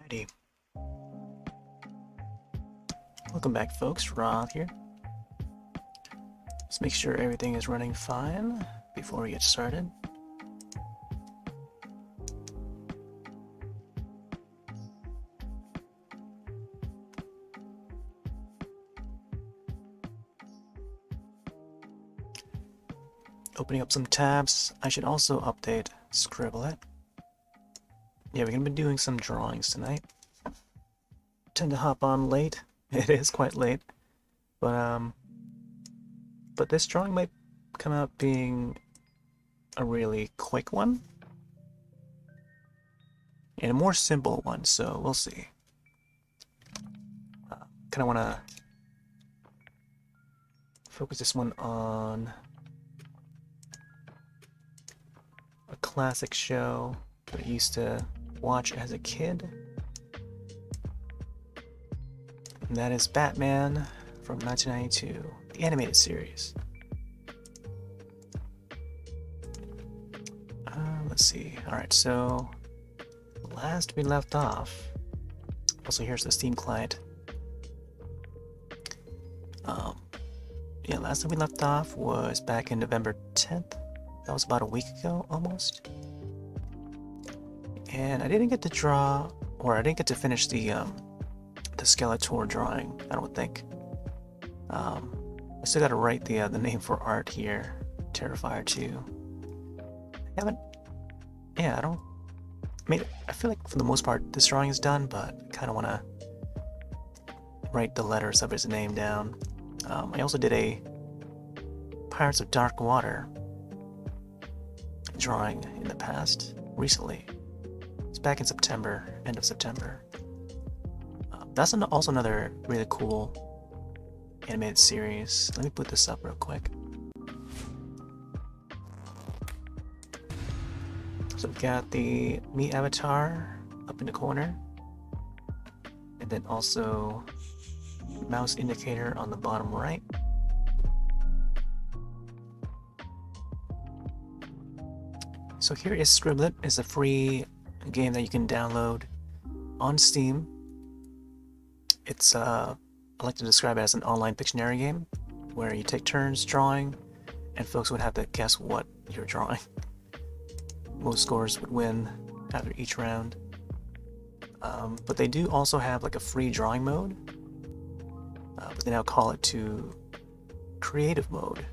Alrighty. Welcome back, folks. Rob here. Let's make sure everything is running fine before we get started. Opening up some tabs. I should also update Scribble. Yeah, we're gonna be doing some drawings tonight. Tend to hop on late. It is quite late, but this drawing might come out being a really quick one and a more simple one. So we'll see. Kind of want to focus this one on a classic show that I used to watch as a kid. And that is Batman from 1992, the animated series. Let's see. Alright, so last we left off. Also, here's the Steam client. Yeah, last time we left off was back in November 10th. That was about a week ago, almost. And I didn't get to draw, or I didn't get to finish the Skeletor drawing, I don't think. I still gotta write the name for art here. Terrifier 2. I haven't... Yeah, I feel like for the most part this drawing is done, but I kinda wanna write the letters of his name down. I also did a Pirates of Dark Water drawing in the past, recently. It's back in September, end of September. That's also another really cool animated series. Let me put this up real quick. So we've got the me avatar up in the corner, and then also mouse indicator on the bottom right. So here is Scribble. It's a free game that you can download on Steam. It's I like to describe it as an online Pictionary game where you take turns drawing and folks would have to guess what you're drawing. Most scores would win after each round. But they do also have like a free drawing mode, but they now call it to creative mode.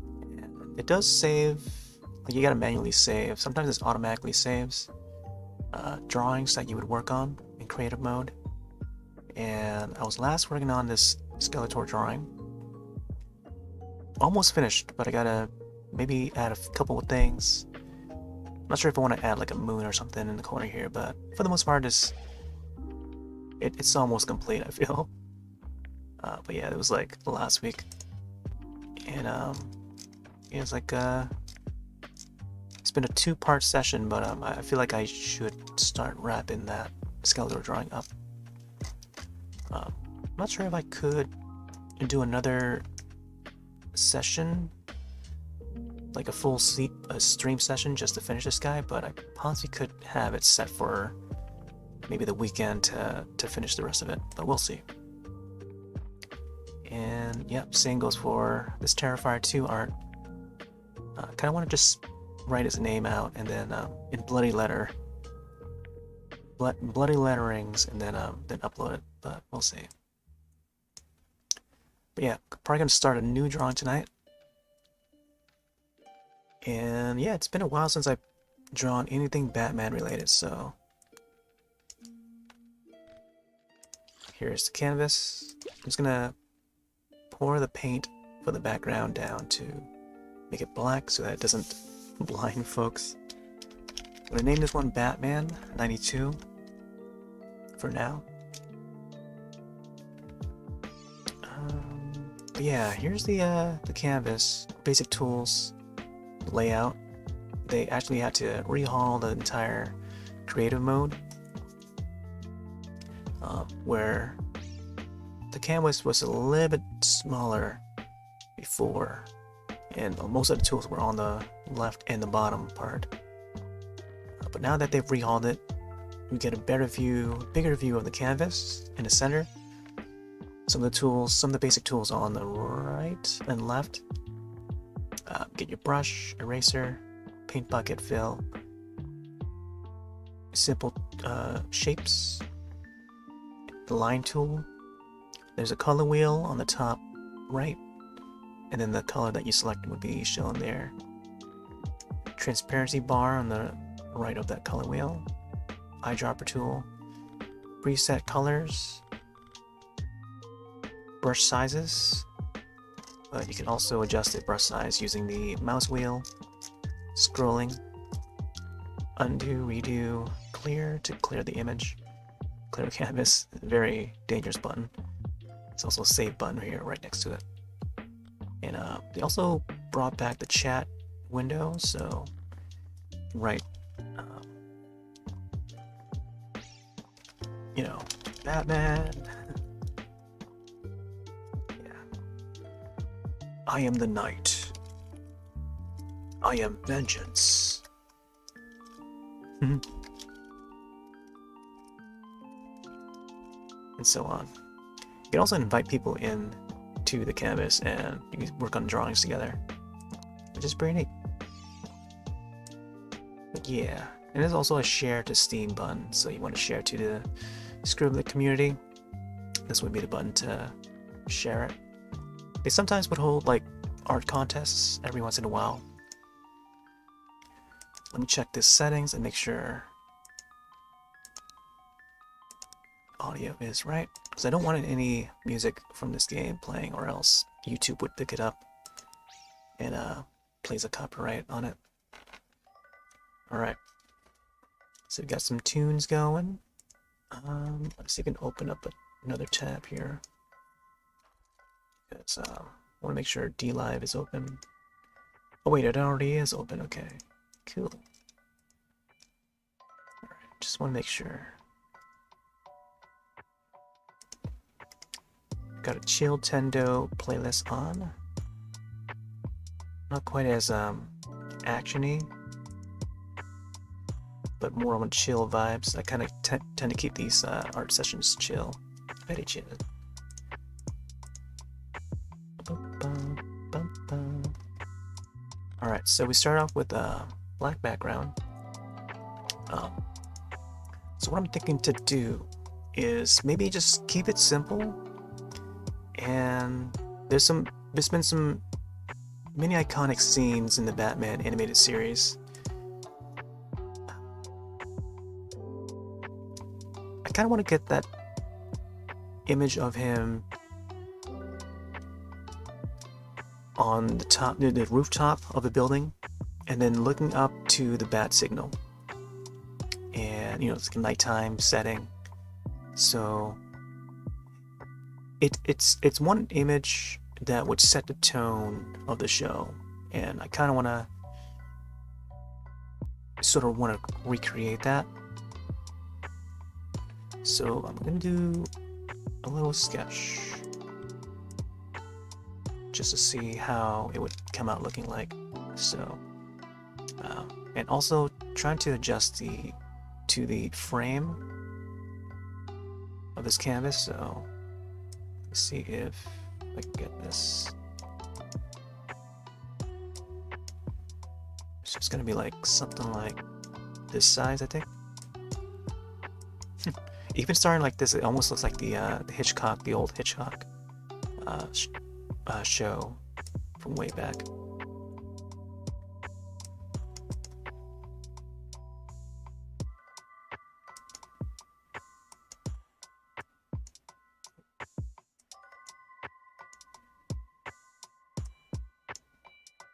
And it does save, like you gotta manually save. Sometimes it automatically saves drawings that you would work on in creative mode. And I was last working on this Skeletor drawing. Almost finished, but I gotta maybe add a couple of things. I'm not sure if I want to add like a moon or something in the corner here, but for the most part, just It's almost complete, I feel. But yeah, it was like last week, and yeah, it's like it's been a two-part session, but I feel like I should start wrapping that skeletal drawing up. I'm not sure if I could do another session, like a full stream session just to finish this guy, but I possibly could have it set for maybe the weekend to finish the rest of it, but we'll see. And yep, same goes for this Terrifier 2 art. Kind of want to just write his name out and then in bloody letterings, and then upload it, but we'll see. But yeah, probably gonna start a new drawing tonight. And yeah, it's been a while since I've drawn anything Batman related, so here's the canvas. I'm just gonna pour the paint for the background down to make it black so that it doesn't blind folks. I'm gonna name this one Batman 92 for now. But yeah, here's the canvas, basic tools, layout. They actually had to rehaul the entire creative mode, where the canvas was a little bit smaller before, and most of the tools were on the left and the bottom part. But now that they've rehauled it, we get a better view, bigger view of the canvas in the center. Some of the basic tools on the right and left. Get your brush, eraser, paint bucket, fill, simple shapes, the line tool. There's a color wheel on the top right, and then the color that you select would be shown there. Transparency bar on the right of that color wheel. Eyedropper tool, preset colors, brush sizes. You can also adjust the brush size using the mouse wheel, scrolling, undo, redo, clear to clear the image, clear the canvas. Very dangerous button. It's also a save button here right next to it. And they also brought back the chat window, so right, you know, Batman. I am the night. I am vengeance. And so on. You can also invite people in to the canvas and you can work on drawings together, which is pretty neat. But yeah, and there's also a share to Steam button, so you want to share to the Scribble community. This would be the button to share it. They sometimes would hold like art contests every once in a while. Let me check the settings and make sure audio is right, because I don't want any music from this game playing, or else YouTube would pick it up and plays a copyright on it. Alright, so we got some tunes going. Let's see if I can open up another tab here. Because I want to make sure DLive is open. Oh wait, it already is open. Okay, cool. Alright, just want to make sure. Got a Chill Tendo playlist on. Not quite as actiony, but more on chill vibes. I kind of tend to keep these art sessions chill, very chill. Alright, so we start off with a black background. So what I'm thinking to do is maybe just keep it simple. And there's been some many iconic scenes in the Batman animated series. I kind of want to get that image of him on the top, the rooftop of a building, and then looking up to the bat signal. And you know, it's like a nighttime setting. So it's one image that would set the tone of the show, and I kind of want to recreate that. So I'm gonna do a little sketch just to see how it would come out looking like. So, and also trying to adjust to the frame of this canvas. So let's see if I can get this. So it's gonna be like something like this size, I think. Even starting like this, it almost looks like the Hitchcock, the old Hitchcock show from way back.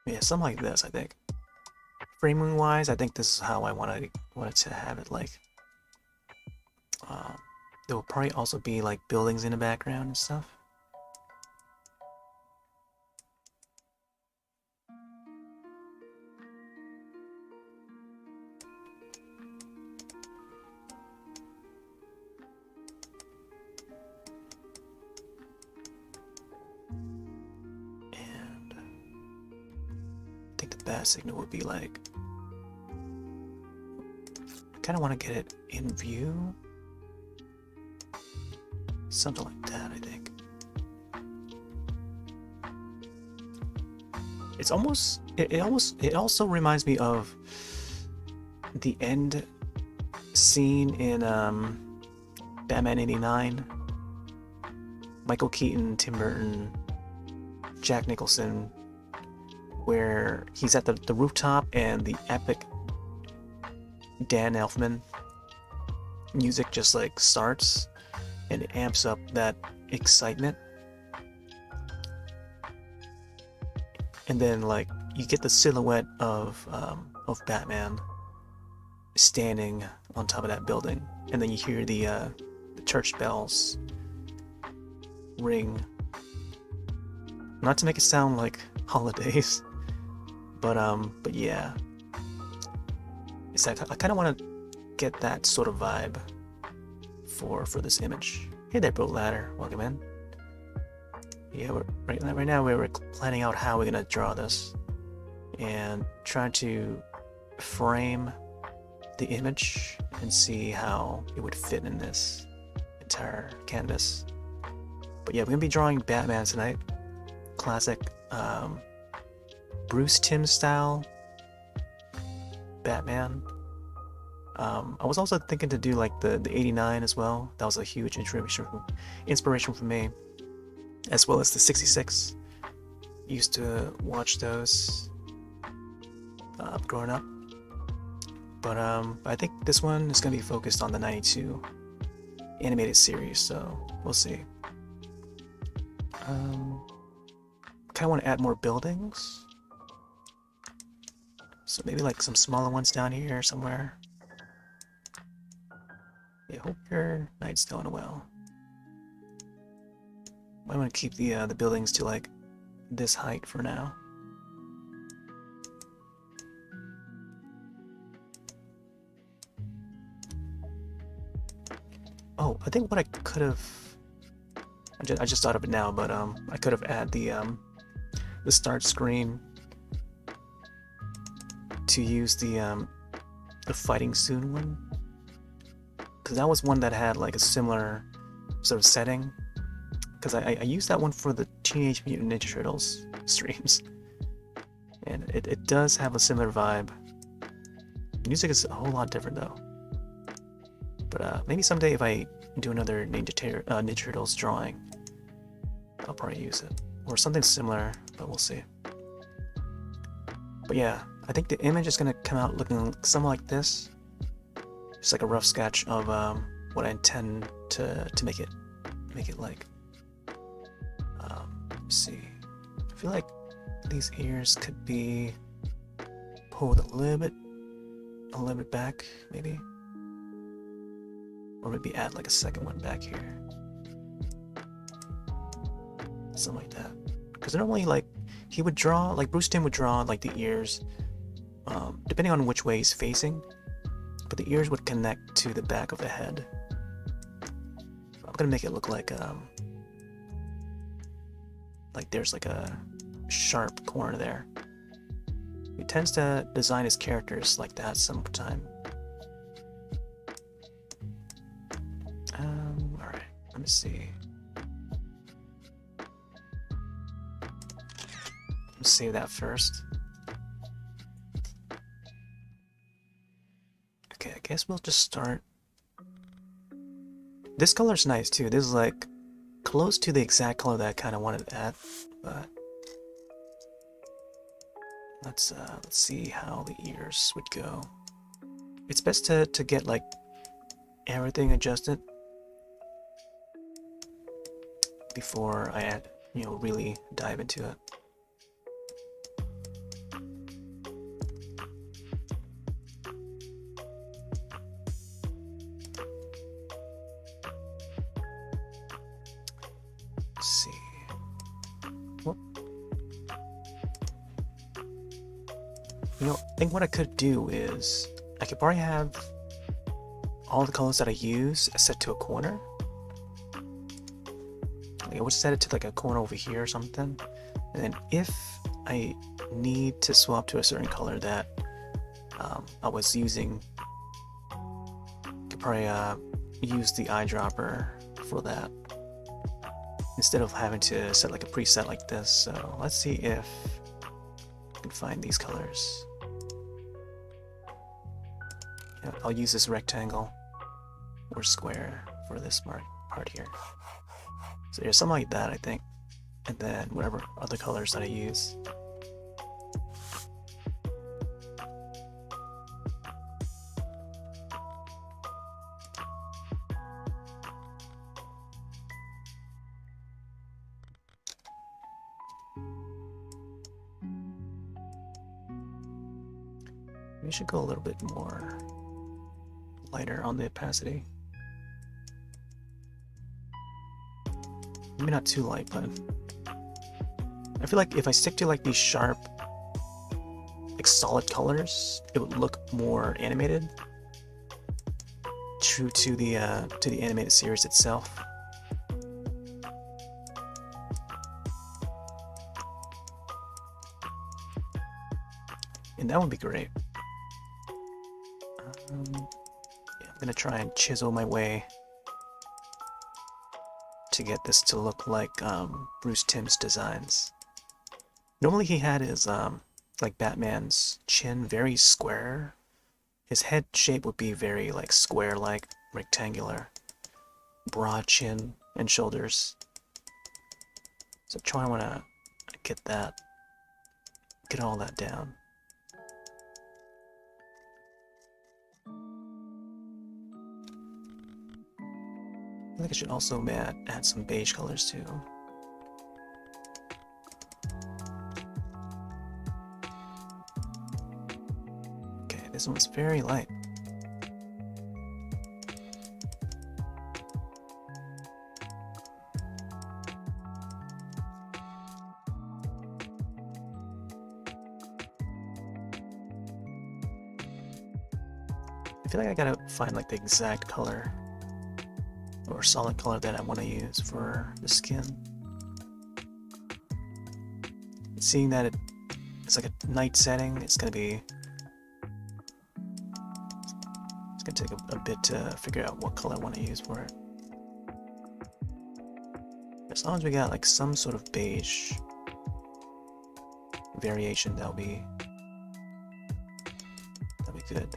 Yeah, something like this, I think. Framing wise, I think this is how I wanted to have it like. There will probably also be like buildings in the background and stuff. And I think the bat signal would be like, I kind of want to get it in view. Something like that, I think. It's almost, it also reminds me of the end scene in Batman '89. Michael Keaton, Tim Burton, Jack Nicholson, where he's at the rooftop and the epic Dan Elfman music just like starts. And it amps up that excitement. And then like you get the silhouette of Batman standing on top of that building, and then you hear the church bells ring. Not to make it sound like holidays, but yeah. It's like I kind of want to get that sort of vibe for this image. Hey there, Boat Ladder. Welcome in. Yeah, right now we're planning out how we're gonna draw this and trying to frame the image and see how it would fit in this entire canvas. But yeah, we're gonna be drawing Batman tonight. Classic Bruce Timm style Batman. I was also thinking to do like the '89 as well. That was a huge inspiration for me, as well as the '66. Used to watch those growing up. But I think this one is gonna be focused on the '92 animated series, so we'll see. Kind of want to add more buildings, so maybe like some smaller ones down here somewhere. I hope your night's going well. I want to keep the buildings to like this height for now. Oh, I think what I could have, I just thought of it now, but I could have added the start screen to use the fighting soon one. Because that was one that had like a similar sort of setting. Because I used that one for the Teenage Mutant Ninja Turtles streams. And it does have a similar vibe. Music is a whole lot different though. But maybe someday if I do another Ninja Turtles drawing, I'll probably use it. Or something similar, but we'll see. But yeah, I think the image is going to come out looking something like this. Just like a rough sketch of what I intend to make it like. Let's see. I feel like these ears could be pulled a little bit back, maybe. Or maybe add like a second one back here. Something like that. Because normally, like, he would draw, like Bruce Timm would draw like the ears, depending on which way he's facing, but the ears would connect to the back of the head. I'm gonna make it look like there's like a sharp corner there. He tends to design his characters like that sometime. Alright, let me see. Let's save that first. Okay, I guess we'll just start. This color's nice too. This is like close to the exact color that I kind of wanted to add, but let's see how the ears would go. It's best to get like everything adjusted before I add, really dive into it. Let's see. Whoop. I think what I could do is I could probably have all the colors that I use set to a corner. Like I would set it to like a corner over here or something. And then if I need to swap to a certain color that I was using, I could probably use the eyedropper for that instead of having to set like a preset like this. So let's see if I can find these colors. Yeah, I'll use this rectangle or square for this part here. So there's something like that, I think. And then whatever other colors that I use. We should go a little bit more lighter on the opacity. Maybe not too light, but I feel like if I stick to like these sharp, like solid colors, it would look more animated, true to the animated series itself. And that would be great. Yeah, I'm gonna try and chisel my way to get this to look like Bruce Timm's designs. Normally he had his like Batman's chin very square. His head shape would be very like square-like, rectangular, broad chin and shoulders. So I want to get all that down. I think I should also add some beige colors too. Okay, this one's very light. I feel like I gotta find like the exact color or solid color that I want to use for the skin. Seeing that it's like a night setting, it's gonna take a bit to figure out what color I want to use for it. As long as we got like some sort of beige variation, that'll be good.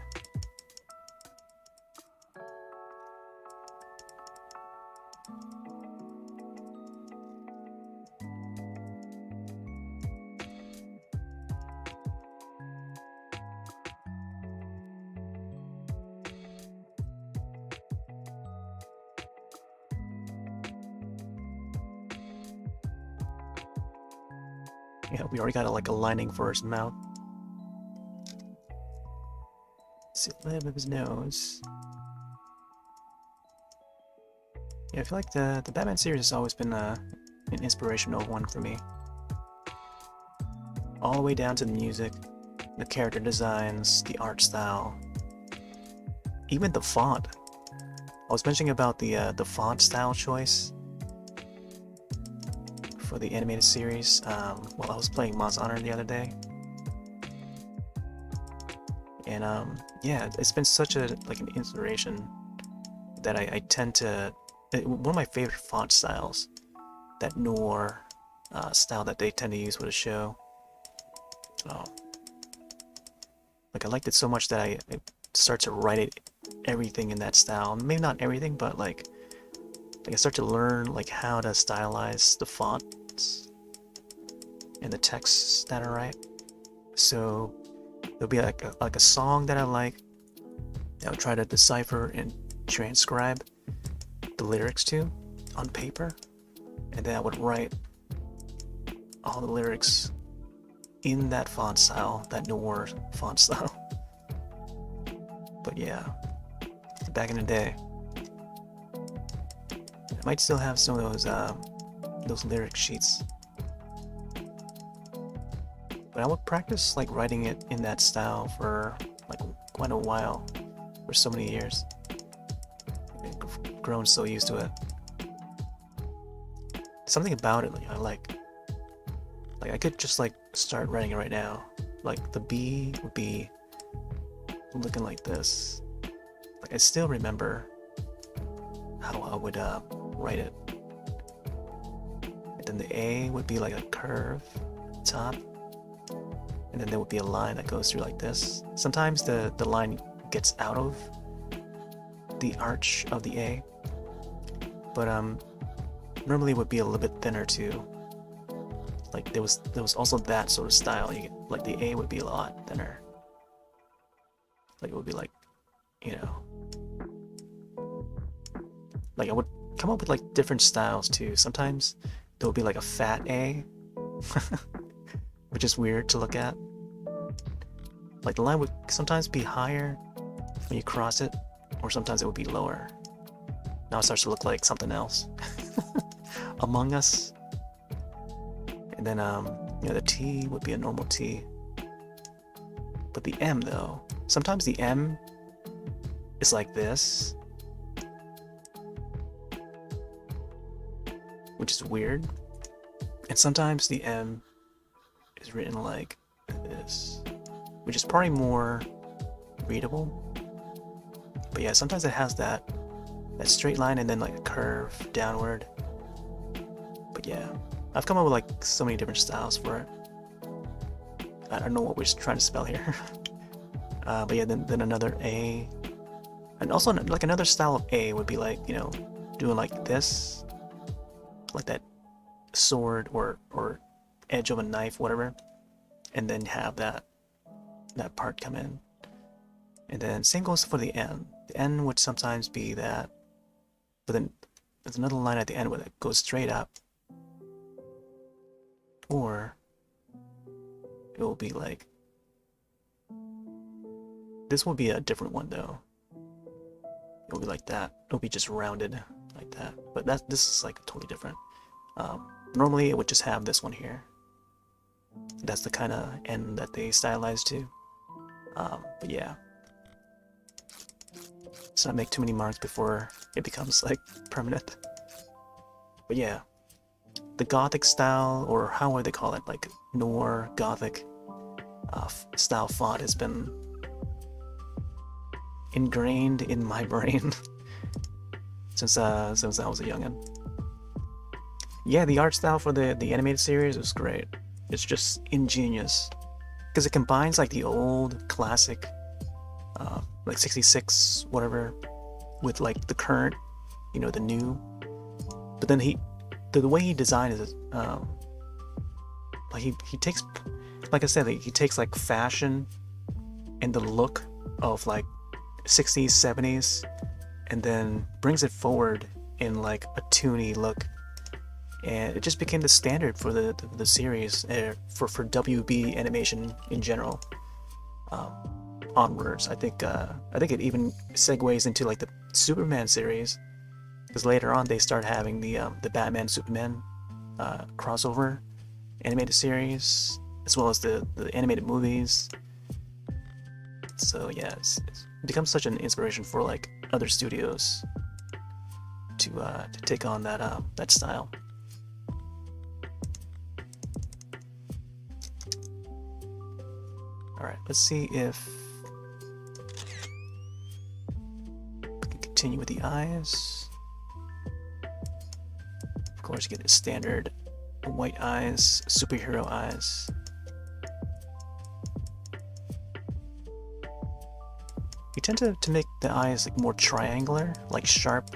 Yeah, we already got like a lining for his mouth. Let's see the lip of his nose. Yeah, I feel like the Batman series has always been an inspirational one for me. All the way down to the music, the character designs, the art style, even the font. I was mentioning about the font style choice for the animated series while I was playing Monster Hunter the other day, and yeah, it's been such an inspiration that I tend to one of my favorite font styles, that noir style that they tend to use with a show. Oh, I liked it so much that I start to write everything in that style. Maybe not everything, but I start to learn how to stylize the fonts and the texts that I write. So there'll be like a song that I like. I would try to decipher and transcribe the lyrics to on paper, and then I would write all the lyrics in that font style, that noir font style. But yeah, back in the day, I might still have some of those lyric sheets. But I would practice writing it in that style for quite a while, for so many years. I've grown so used to it. Something about it I like. I could just start writing it right now. The B would be looking like this. I still remember how I would write it. And then the A would be like a curve at the top. And then there would be a line that goes through like this. Sometimes the line gets out of the arch of the A. But normally it would be a little bit thinner too. There was also that sort of style. The A would be a lot thinner. It would be I would come up with different styles too. Sometimes there would be a fat A, which is weird to look at. The line would sometimes be higher when you cross it, or sometimes it would be lower. Now it starts to look like something else. Among Us. And then the T would be a normal T. But the M though, sometimes the M is like this, which is weird. And sometimes the M is written like this, which is probably more readable. But yeah, sometimes it has that straight line and then a curve downward. But yeah, I've come up with so many different styles for it. I don't know what we're trying to spell here. But yeah, then another A, and also another style of A would be doing this, that sword or edge of a knife, whatever, and then have that part come in. And then same goes for the N. The N would sometimes be that, but then there's another line at the end where it goes straight up, or it will be this will be a different one though. It'll be like that. It'll be just rounded like that. But this is totally different. Normally it would just have this one here. That's the kind of N that they stylize to. But yeah. Let's not make too many marks before it becomes permanent. But yeah. The Gothic style, or how would they call it? Noir Gothic style font has been ingrained in my brain since I was a youngin'. Yeah, the art style for the animated series is great. It's just ingenious because it combines the old classic 66 whatever with the current, the new. But then the way he designed it, he takes, like I said, he takes fashion and the look of 60s, 70s, and then brings it forward in a toony look, and it just became the standard for the series, for WB animation in general. Onwards, I think it even segues into the Superman series, Because later on they start having the Batman Superman crossover animated series, as well as the animated movies. So yeah, it's become such an inspiration for like other studios to take on that style. All right, let's see if we can continue with the eyes. Of course, you get the standard white eyes, superhero eyes. You tend to make the eyes like more triangular, like sharp.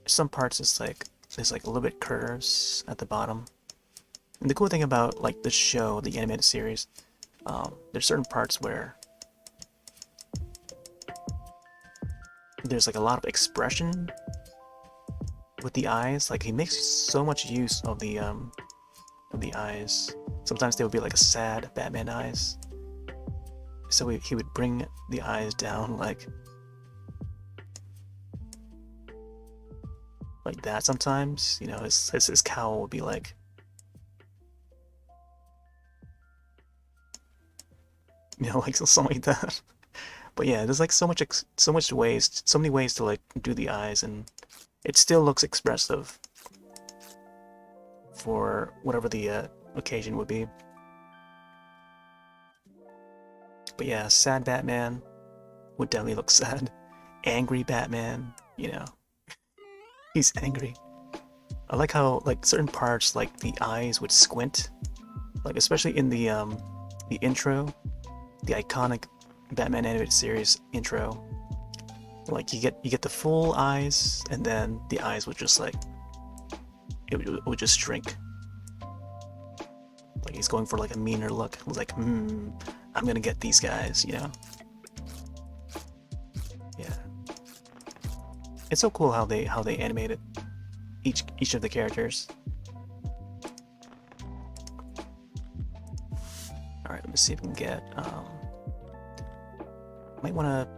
Some parts it's like there's like a little bit curves at the bottom. And the cool thing about like the show, the animated series, there's certain parts where there's like a lot of expression with the eyes. Like he makes so much use of the eyes. Sometimes they would be like a sad Batman eyes. So he would bring the eyes down like that sometimes. You know, his cowl would be like, you know, like something like that. But yeah, there's like so many ways to like do the eyes, and it still looks expressive for whatever the occasion would be. But yeah, sad Batman would definitely look sad. Angry Batman, you know, he's angry. I like how like certain parts, like the eyes would squint, like especially in the intro, the iconic Batman animated series intro. Like you get the full eyes, and then the eyes would just like it would just shrink. Like he's going for like a meaner look. It was like, I'm gonna get these guys, you know? Yeah. It's so cool how they animated each of the characters. Alright, let me see if we can get might wanna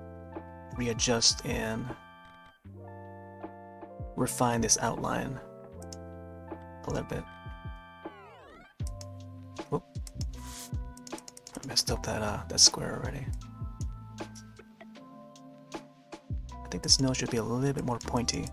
readjust and refine this outline a little bit. Whoop. I messed up that square already. I think this nose should be a little bit more pointy.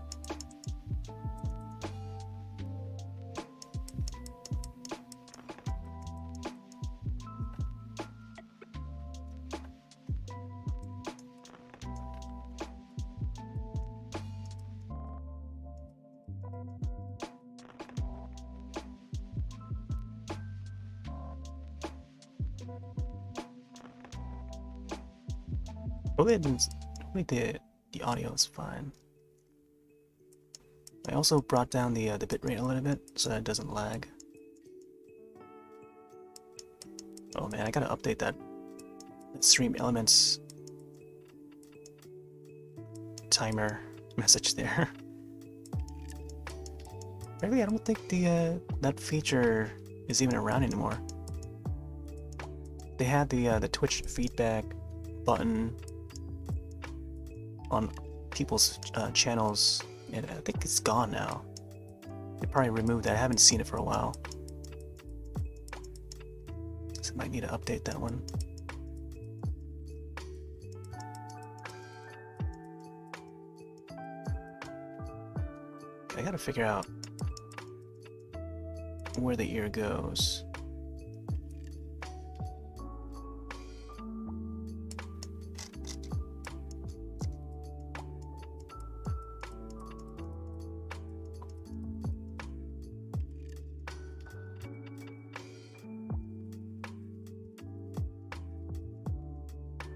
Hopefully the audio is fine. I also brought down the bitrate a little bit so that it doesn't lag. Oh man, I gotta update that stream elements timer message there. Really, I don't think that feature is even around anymore. They had the Twitch feedback button on people's channels, and I think it's gone now. They probably removed that. I haven't seen it for a while, so I might need to update that one. I gotta figure out where the ear goes.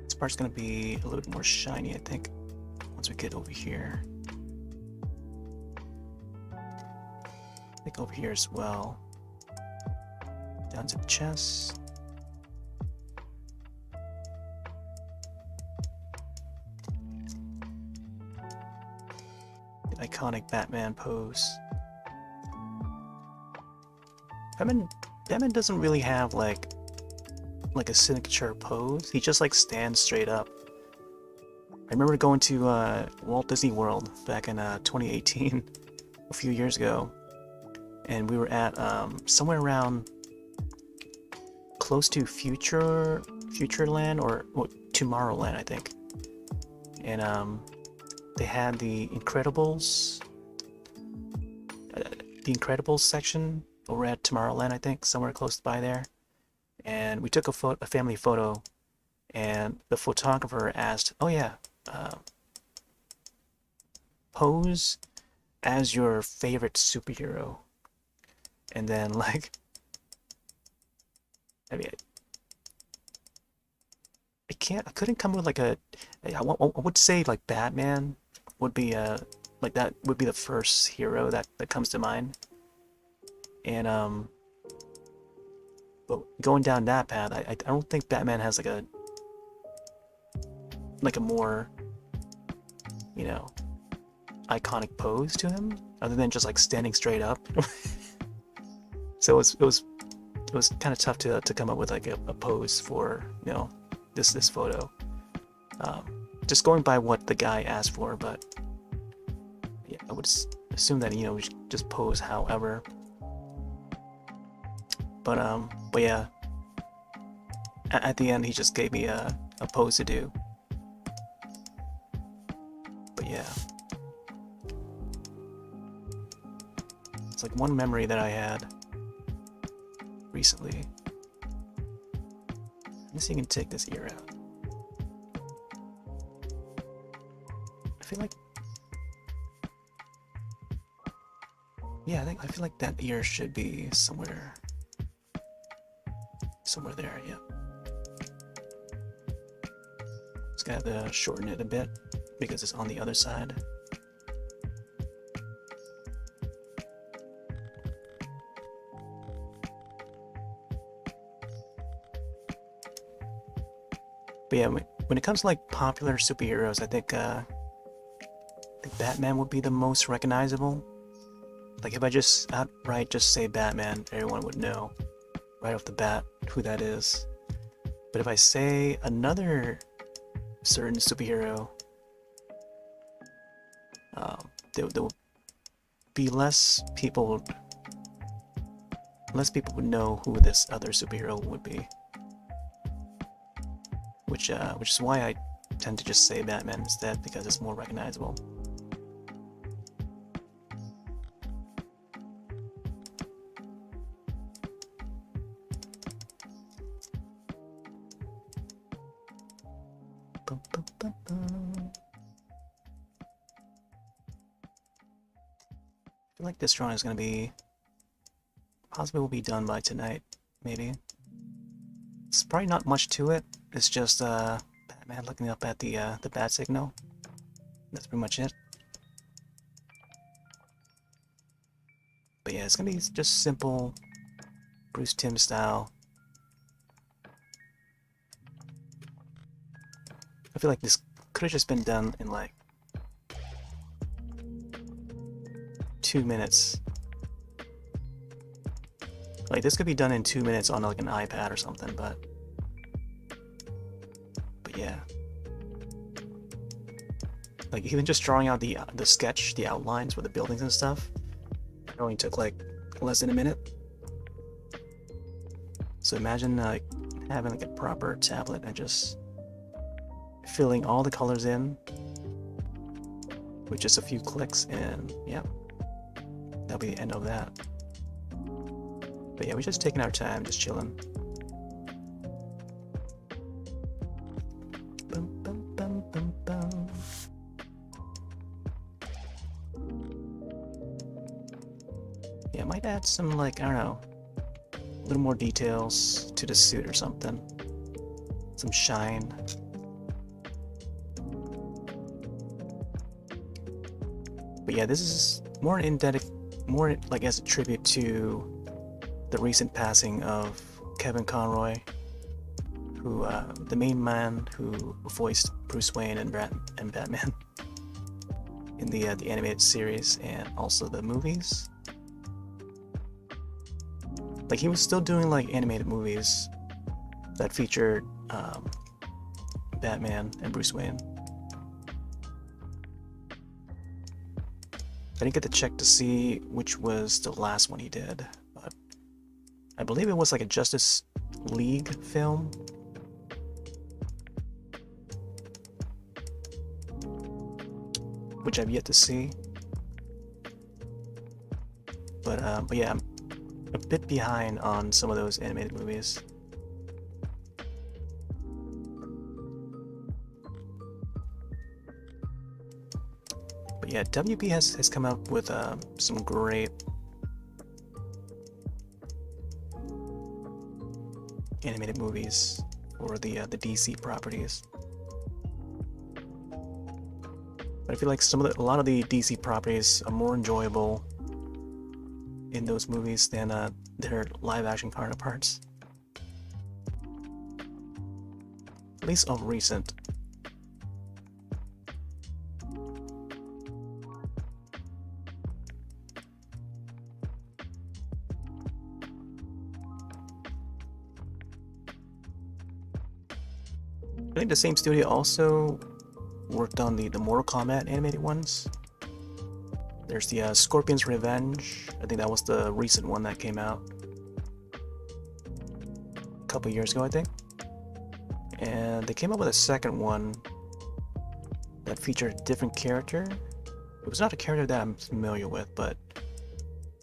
This part's gonna be a little bit more shiny, I think, once we get over here. I think over here as well. Down to the chest. The iconic Batman pose. Batman doesn't really have like a signature pose. He just like stands straight up. I remember going to Walt Disney World back in 2018, a few years ago, and we were at somewhere around close to Futureland or Tomorrowland, I think. And they had the Incredibles section over at Tomorrowland, I think, somewhere close by there. And we took a family photo, and the photographer asked, "Oh yeah, pose as your favorite superhero." And then like, I mean, I couldn't come with like I would say like Batman would be like that would be the first hero that comes to mind. And but going down that path, I don't think Batman has like a more, you know, iconic pose to him other than just like standing straight up. So it was kind of tough to come up with like a pose for, you know, this photo. Just going by what the guy asked for, but yeah, I would assume that, you know, we should just pose however. But yeah, at the end he just gave me a pose to do. But yeah, it's like one memory that I had recently. Let's see if you can take this ear out. I feel like, yeah, I feel like that ear should be somewhere there. Yeah, just gotta shorten it a bit because it's on the other side. But yeah, when it comes to like popular superheroes, I think Batman would be the most recognizable. Like if I just outright just say Batman, everyone would know right off the bat who that is. But if I say another certain superhero, there will be less people would know who this other superhero would be. Which is why I tend to just say Batman instead, because it's more recognizable. I feel like this drawing is going to be possibly will be done by tonight, maybe. It's probably not much to it. It's just Batman looking up at the bat signal. That's pretty much it. But yeah, it's gonna be just simple Bruce Timm style. I feel like this could have just been done in like 2 minutes. Like this could be done in 2 minutes on like an iPad or something, but yeah. Like even just drawing out the sketch, the outlines with the buildings and stuff, it only took like less than a minute. So imagine having like a proper tablet and just filling all the colors in with just a few clicks, and yeah, that'll be the end of that. But yeah, we're just taking our time, just chilling. Bum, bum, bum, bum, bum. Yeah, I might add some, like, I don't know, a little more details to the suit or something. Some shine. But yeah, this is more more like as a tribute to the recent passing of Kevin Conroy, who the main man who voiced Bruce Wayne and Batman in the animated series and also the movies. Like he was still doing like animated movies that featured Batman and Bruce Wayne, I didn't get to check to see which was the last one he did, but I believe it was like a Justice League film. Which I've yet to see. But yeah, I'm a bit behind on some of those animated movies. But yeah, WB has come up with some great animated movies for the DC properties. But I feel like a lot of the DC properties are more enjoyable in those movies than their live-action counterparts. At least of recent. I think the same studio also worked on the Mortal Kombat animated ones. There's the Scorpion's Revenge. I think that was the recent one that came out a couple years ago, I think. And they came up with a second one that featured a different character. It was not a character that I'm familiar with, but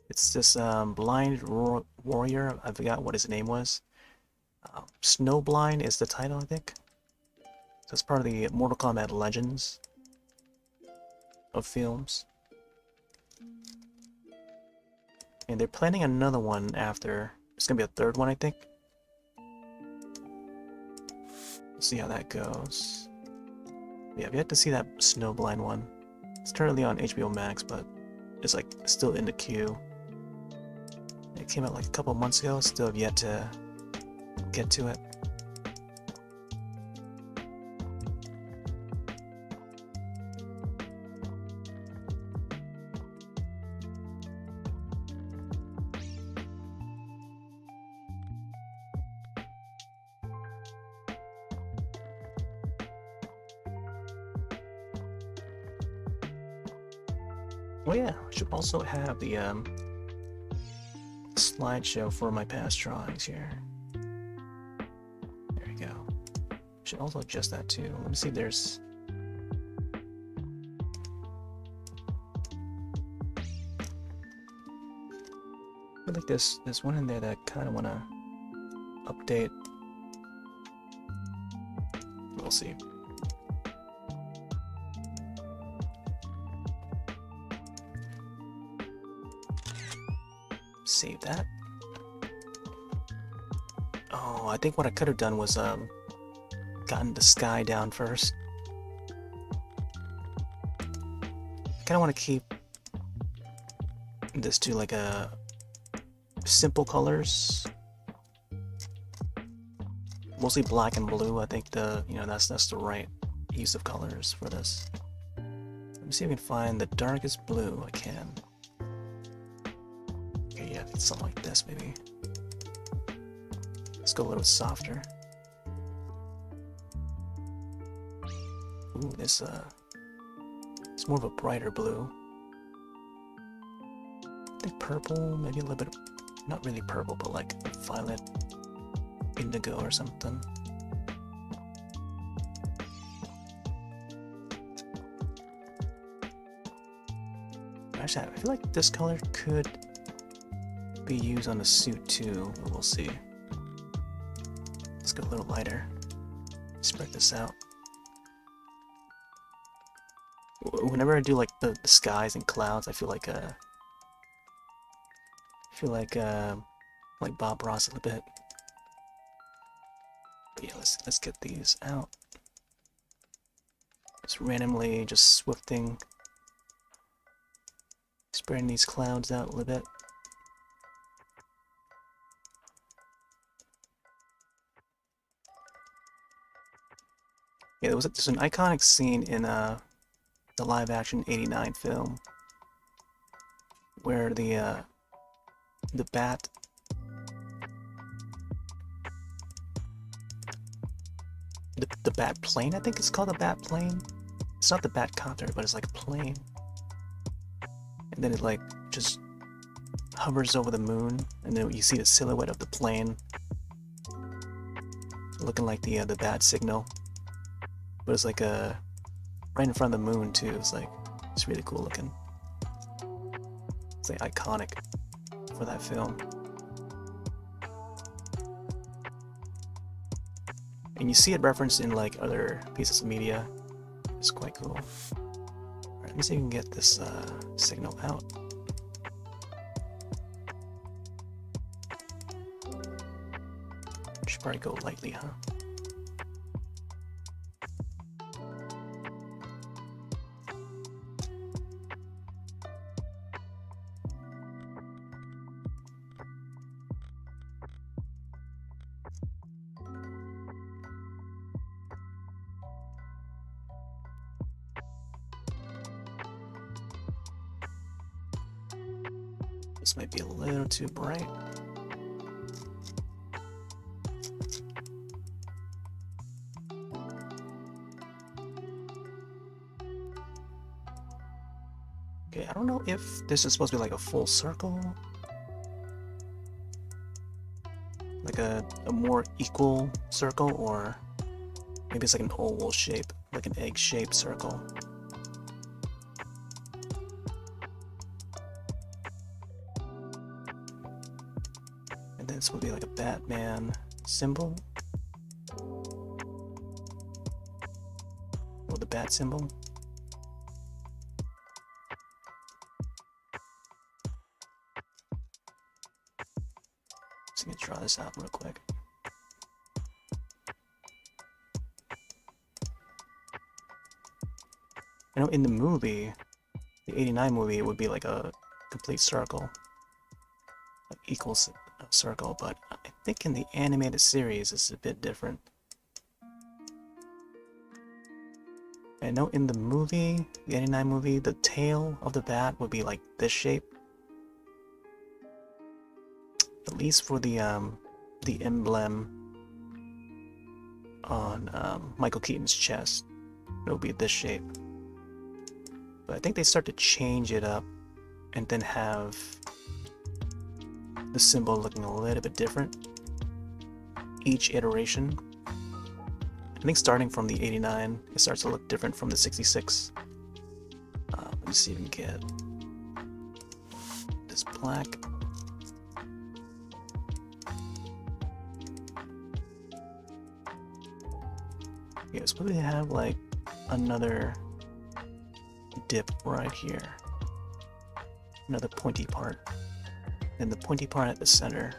it's this blind warrior. I forgot what his name was. Snowblind is the title, I think. So it's part of the Mortal Kombat Legends of films. And they're planning another one after. It's gonna be a third one, I think. We'll see how that goes. Yeah, we have to see that Snowblind one. It's currently on HBO Max, but it's like still in the queue. It came out like a couple months ago. Still have yet to get to it. Oh yeah, I should also have the slideshow for my past drawings here. There we go. Should also adjust that too. Let me see if there's... I feel like there's one in there that I kind of want to update. We'll see. Save that. Oh, I think what I could have done was gotten the sky down first. I kind of want to keep this to like a simple colors, mostly black and blue. I think that's the right use of colors for this. Let me see if I can find the darkest blue I can. Okay, yeah, something like this maybe. Let's go a little softer. Ooh, it's more of a brighter blue. I think purple, maybe a little bit, not really purple, but like violet, indigo or something. Actually, I feel like this color could be used on the suit too, but we'll see. Let's go a little lighter. Spread this out. Whenever I do like the skies and clouds, I feel like Bob Ross a little bit. But yeah, let's get these out. Just randomly, just swifting, spreading these clouds out a little bit. Yeah, there's an iconic scene in the live-action '89 film where the bat the bat plane, I think it's called the bat plane. It's not the bat copter, but it's like a plane. And and then it like just hovers over the moon, and then you see the silhouette of the plane looking like the bat signal, but it's like right in front of the moon too. It's really cool looking. It's like iconic for that film. And you see it referenced in like other pieces of media. It's quite cool. Alright, let me see if we can get this signal out. Should probably go lightly, huh? This might be a little too bright. Okay, I don't know if this is supposed to be like a full circle. Like a more equal circle, or maybe it's like an oval shape, like an egg-shaped circle. And then this would be like a Batman symbol. Or the bat symbol. So I'm gonna draw this out real quick. I know in the movie, the '89 movie, it would be like a complete circle, like equal circle, but I think in the animated series it's a bit different. I know in the movie, the '89 movie, the tail of the bat would be like this shape. At least for the emblem on Michael Keaton's chest, it'll be this shape. But I think they start to change it up and then have the symbol looking a little bit different each iteration. I think starting from the '89, it starts to look different from the '66. Let me see if we can get this black. Yeah, it's supposed to have like another dip right here, another pointy part, and the pointy part at the center.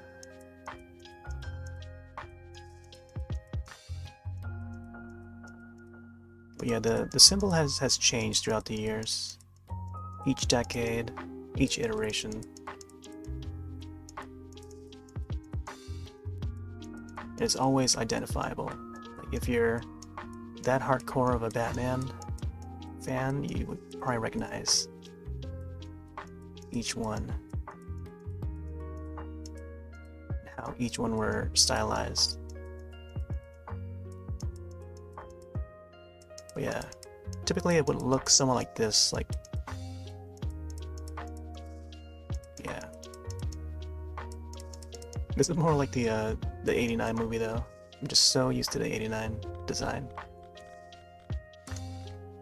But yeah, the symbol has changed throughout the years, each decade, each iteration. It's always identifiable. Like if you're that hardcore of a Batman fan, you would probably recognize each one, and how each one were stylized. But yeah, typically it would look somewhat like this, like, yeah. This is more like the '89 movie though. I'm just so used to the '89 design.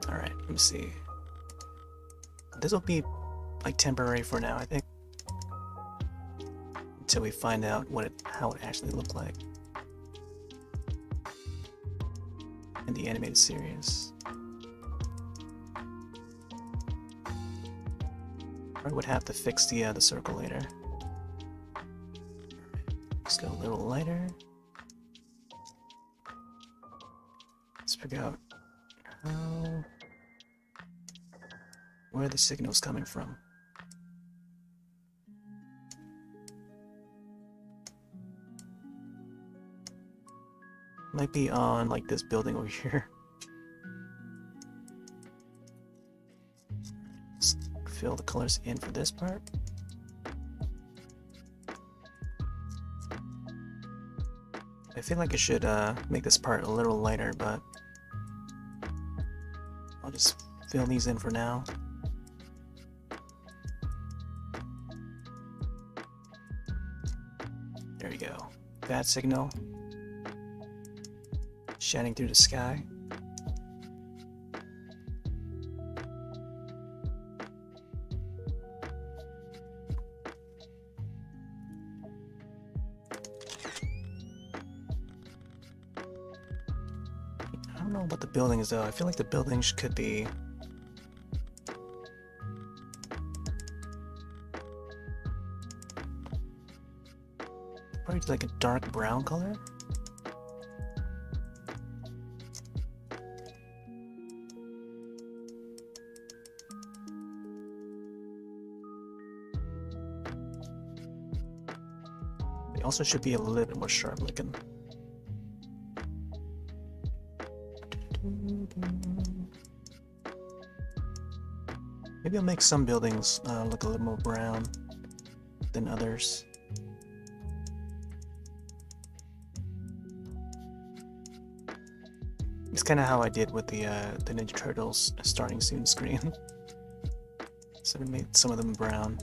Alright, let me see. This will be like temporary for now, I think, until we find out how it actually looked like in the animated series. I would have to fix the circle later. Let's go a little lighter. Let's figure out where the signal's coming from. Might be on like this building over here. Let's fill the colors in for this part. I feel like I should make this part a little lighter, but I'll just fill these in for now. go. Bat signal. Shining through the sky. I don't know about the buildings though. I feel like the buildings could be probably like a dark brown color. They also should be a little bit more sharp looking. Maybe I'll make some buildings look a little more brown than others. It's kind of how I did with the Ninja Turtles starting soon screen. So we made some of them brown.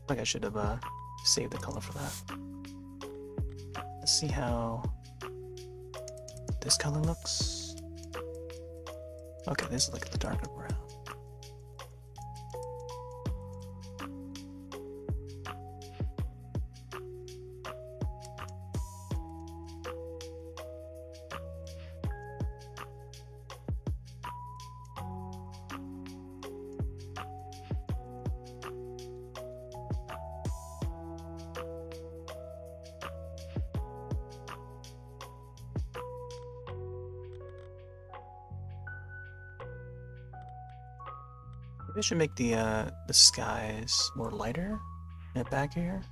Like I should have saved the color for that. Let's see how this color looks. Okay, this is like the darker brown. Maybe I should make the skies more lighter at back here.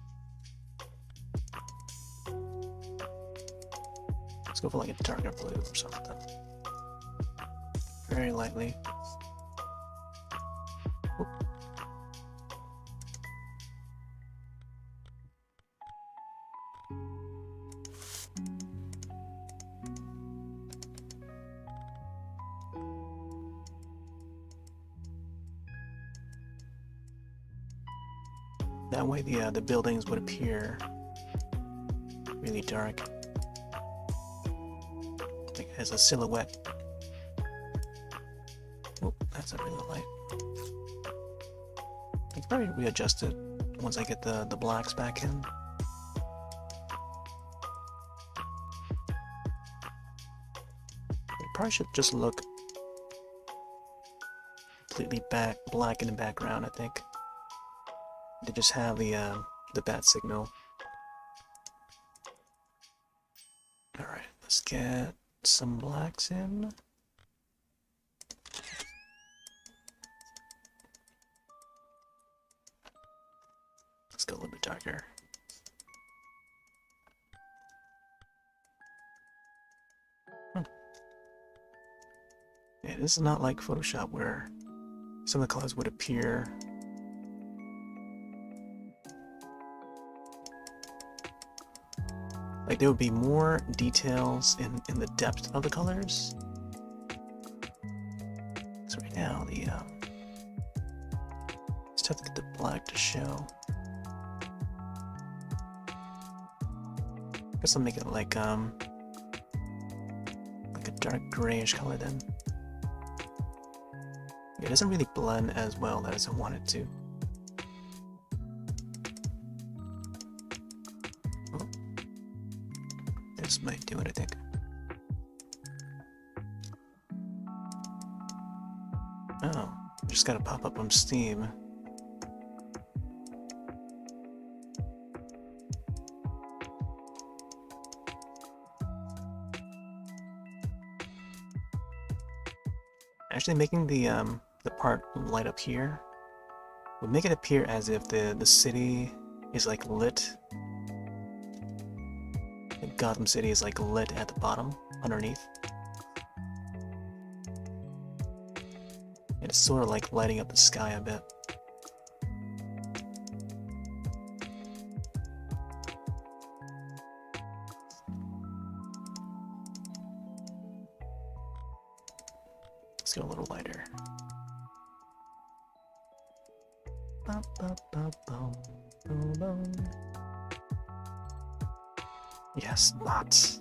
Let's go for like a darker blue or something. Very lightly. Oop. That way the buildings would appear really dark, like as a silhouette. Oh, that's a really light. I can probably readjust it once I get the blacks back in. It probably should just look completely black in the background, I think. To just have the bat signal. Alright, let's get some blacks in. Let's go a little bit darker. Yeah, this is not like Photoshop where some of the colors would appear like there would be more details in the depth of the colors. So right now the just have to get the black to show. I guess I'll make it like a dark grayish color then. It doesn't really blend as well as I want it to. Oh. This might do it, I think. Oh, just gotta pop up on Steam. Actually making the part light up here would make it appear as if the city is like lit. Like Gotham City is like lit at the bottom, underneath. It's sort of like lighting up the sky a bit. Let's go a little lighter. Yes, but.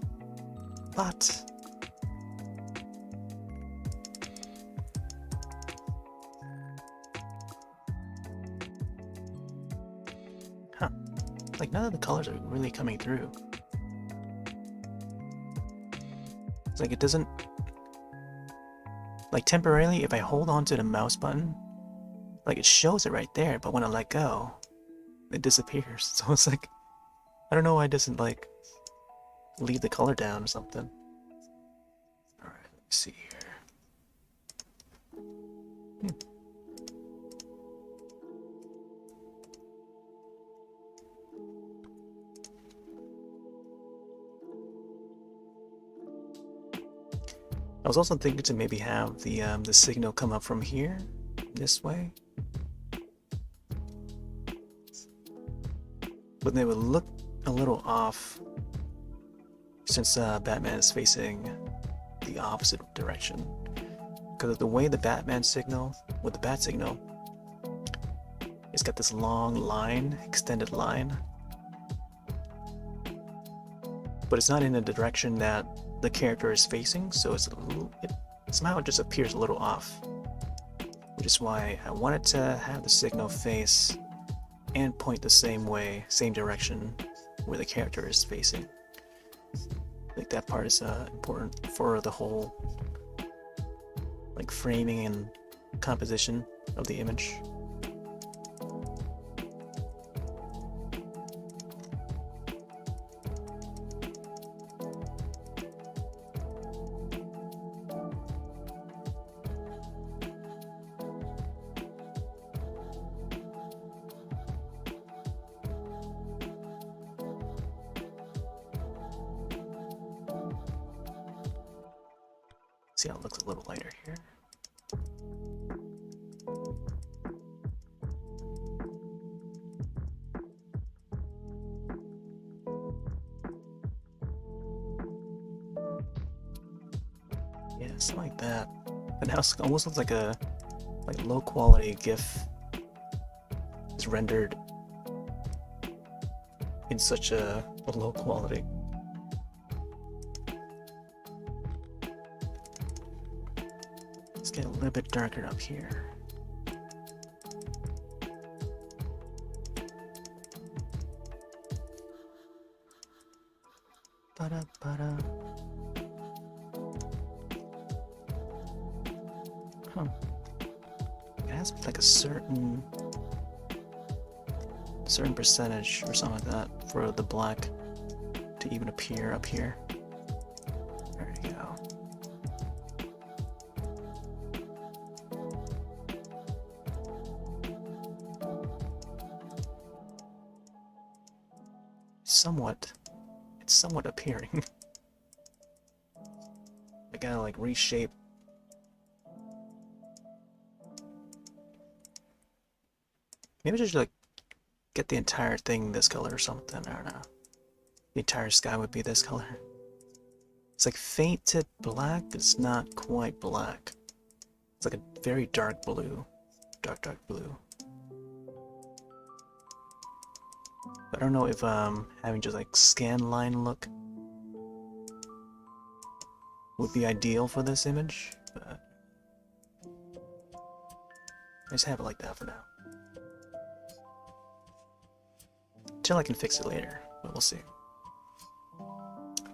Huh. Like none of the colors are really coming through. It's like it doesn't... Like temporarily, if I hold onto the mouse button, like it shows it right there, but when I let go, it disappears. So it's like, I don't know why it doesn't like leave the color down or something. Alright, let me see here. I was also thinking to maybe have the signal come up from here, this way. But they would look a little off since Batman is facing the opposite direction. Because of the way the Batman signal, with the bat signal, it's got this long line, extended line. But it's not in the direction that the character is facing, so it's it somehow just appears a little off. Which is why I wanted to have the signal face and point the same way, same direction where the character is facing. I think that part is important for the whole like framing and composition of the image. See how it looks a little lighter here. Yeah, something like that. And now it almost looks like a low quality GIF is rendered in such a low quality. Let's get a little bit darker up here. Ba-da-ba-da. Huh. It has like a certain percentage or something like that for the black to even appear up here. There you go. It's somewhat appearing. I gotta like reshape. Maybe I should like get the entire thing this color or something. I don't know. The entire sky would be this color. It's like fainted black, but it's not quite black. It's like a very dark blue. Dark blue. I don't know if having just like scan line look would be ideal for this image, but I just have it like that for now. Till I can fix it later, but we'll see.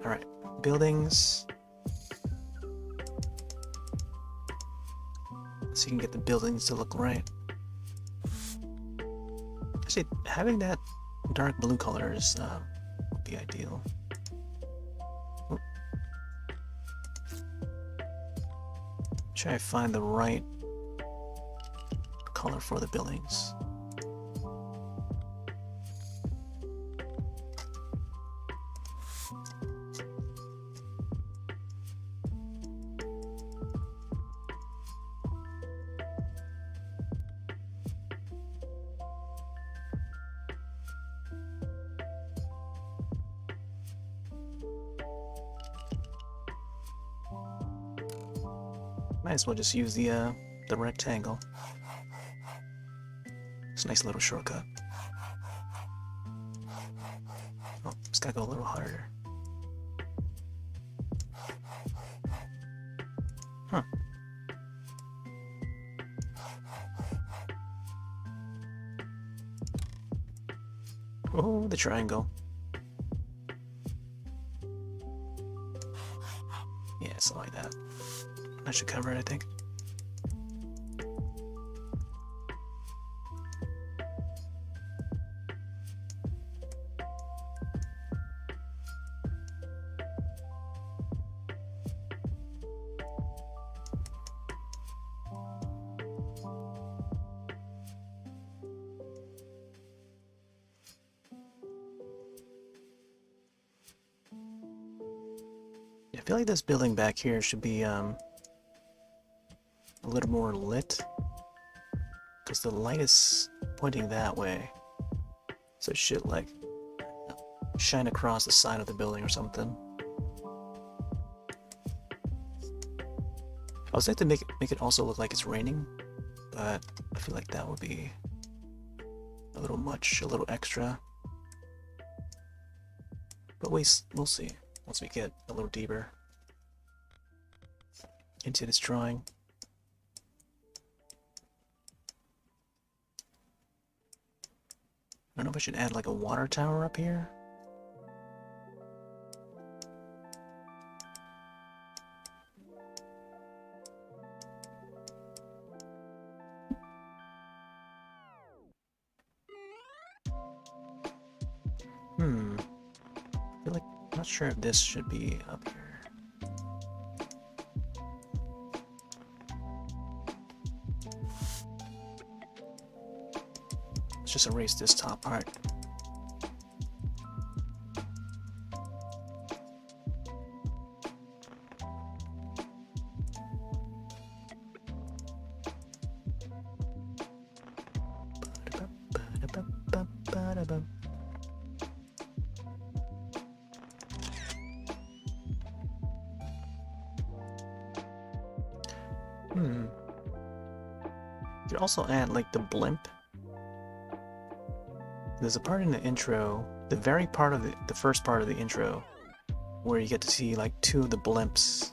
Alright, buildings. So you can get the buildings to look right. Actually, having that dark blue colors would be ideal. Oop. Try to find the right color for the buildings. Might as well just use the rectangle. It's a nice little shortcut. Oh, it's gotta go a little harder. Huh. Oh, the triangle. Yeah, something like that. That should cover it, I think. I feel like this building back here should be a little more lit, because the light is pointing that way, so it should like shine across the side of the building or something. I was like to make it also look like it's raining, but I feel like that would be a little much, a little extra. But we'll see once we get a little deeper into this drawing. I don't know if I should add like a water tower up here. I feel like I'm not sure if this should be up here. Let's just erase this top part. You could also add like the blimp. There's a part in the intro, the very part of the first part of the intro, where you get to see like two of the blimps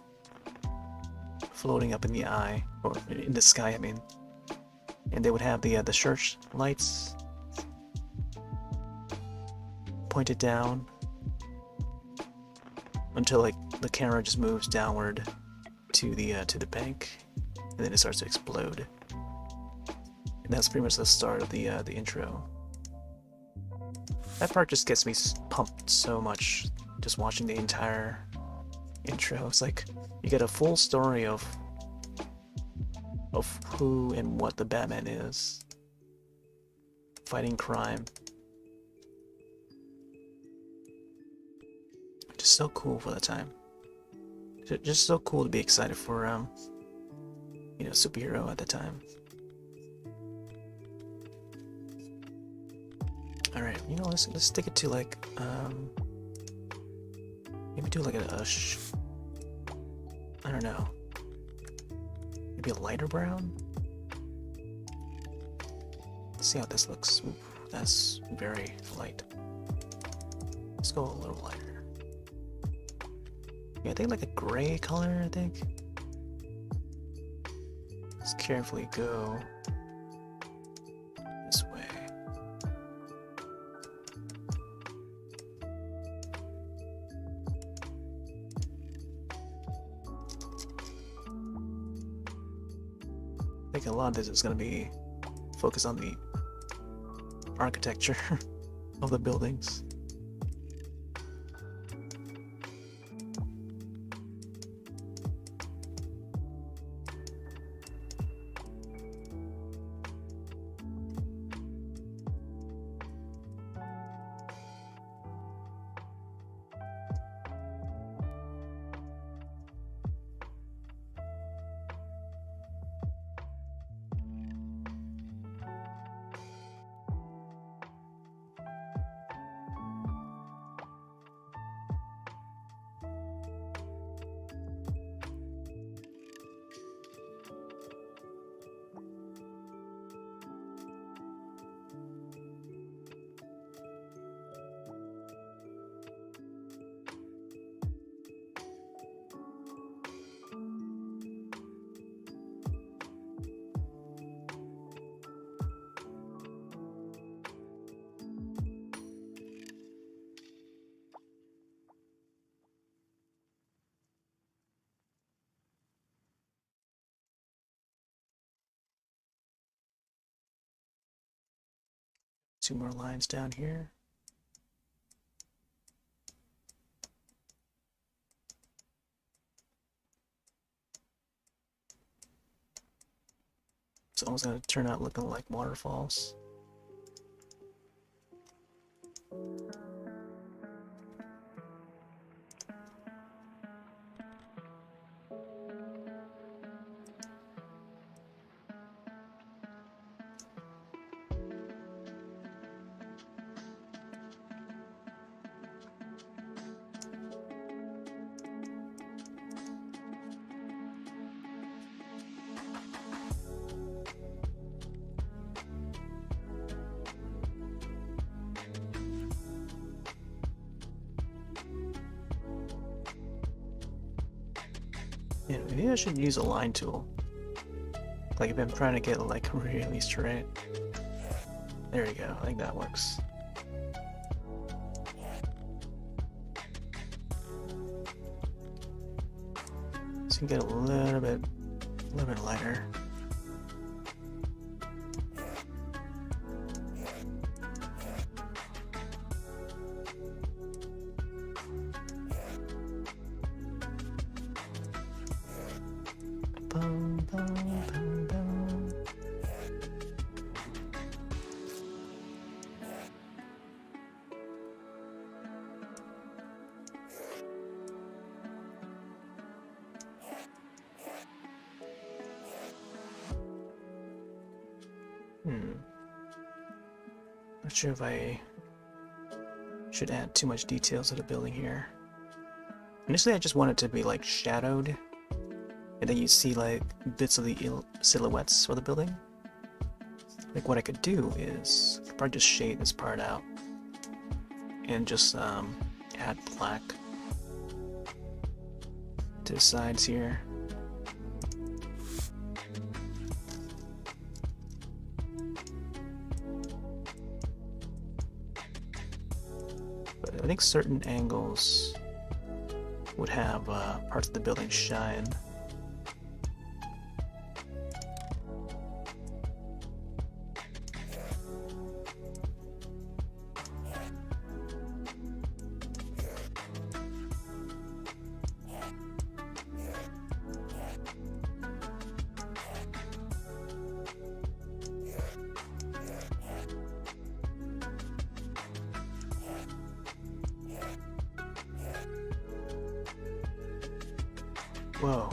floating up in the eye, or in the sky, I mean. And they would have the church lights pointed down until like the camera just moves downward to the bank, and then it starts to explode. And that's pretty much the start of the intro. That part just gets me pumped so much, just watching the entire intro. It's like you get a full story of who and what the Batman is, fighting crime. Just so cool for the time. Just so cool to be excited for you know, superhero at the time. Alright, you know, let's stick it to like maybe do like I don't know, maybe a lighter brown. Let's see how this looks. Ooh, that's very light. Let's go a little lighter. Yeah, I think like a gray color, I think. Let's carefully go this way. I think a lot of this is going to be focused on the architecture of the buildings. 2 more lines down here. It's almost going to turn out looking like waterfalls. Yeah, maybe I should use a line tool. Like if I'm trying to get like really straight. There you go, I think that works. So you can get a little bit lighter. Bum, bum, bum, bum. Not sure if I should add too much details to the building here. Initially I just want it to be like shadowed, and then you see like bits of the silhouettes for the building. Like what I could do is I could probably just shade this part out and just add black to the sides here. But I think certain angles would have parts of the building shine. Whoa.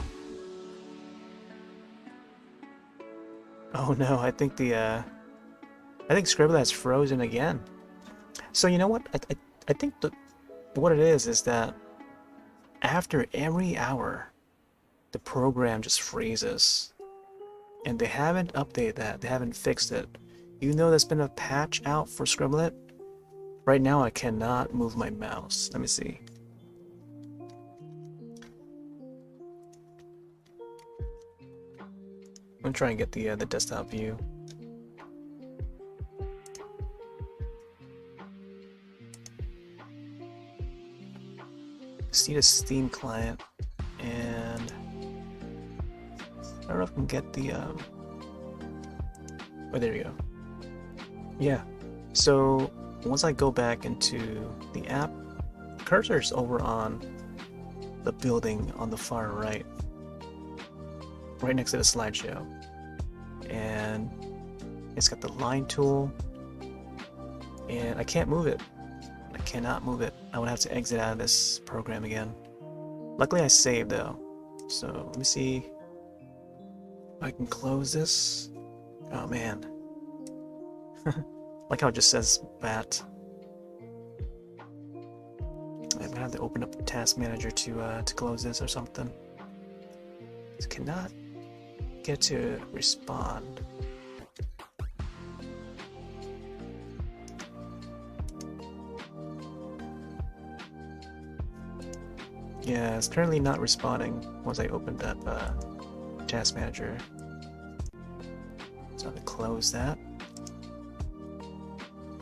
Oh no, I think Scribble has frozen again. So you know what? I think what it is that after every hour, the program just freezes. And they haven't updated that. They haven't fixed it. Even though there's been a patch out for Scribble, right now I cannot move my mouse. Let me see. I'm gonna try and get the desktop view. See the Steam client, and I don't know if I can get the oh, there we go. Yeah. So once I go back into the app, cursor's over on the building on the far right. Right next to the slideshow, and it's got the line tool, and I can't move it. I cannot move it. I would have to exit out of this program again. Luckily I saved though, so let me see if I can close this. Oh man. Like how it just says bat. I'm gonna have to open up the task manager to close this or something. It cannot get to respond. Yeah, it's currently not responding once I opened up task manager. So I have to close that.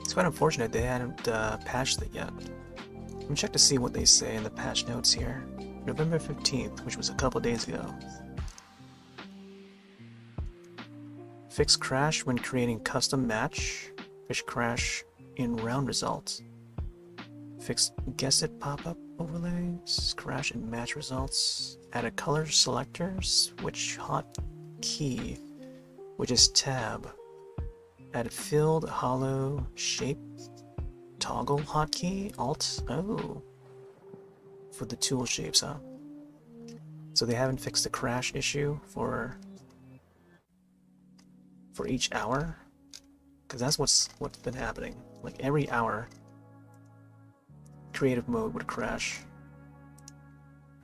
It's quite unfortunate they hadn't patched it yet. Let me check to see what they say in the patch notes here. November 15th, which was a couple days ago. Fix crash when creating custom match. fish crash in round results. Fix guess it pop-up overlays, crash and match results. Add a color selector, switch hotkey, which is tab. Add a filled hollow shape toggle hotkey, alt. Oh, for the tool shapes, huh? So they haven't fixed the crash issue for each hour, because that's what's been happening. Like every hour, creative mode would crash.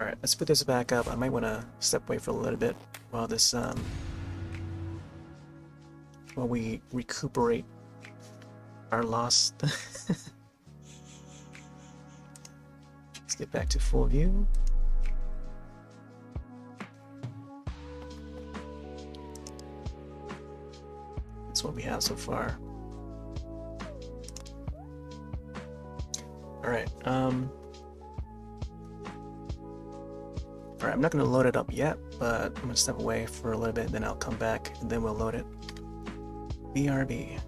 All right, let's put this back up. I might want to step away for a little bit while this while we recuperate our loss. Let's get back to full view. That's what we have so far. Alright, I'm not going to load it up yet, but I'm going to step away for a little bit, then I'll come back, and then we'll load it. BRB.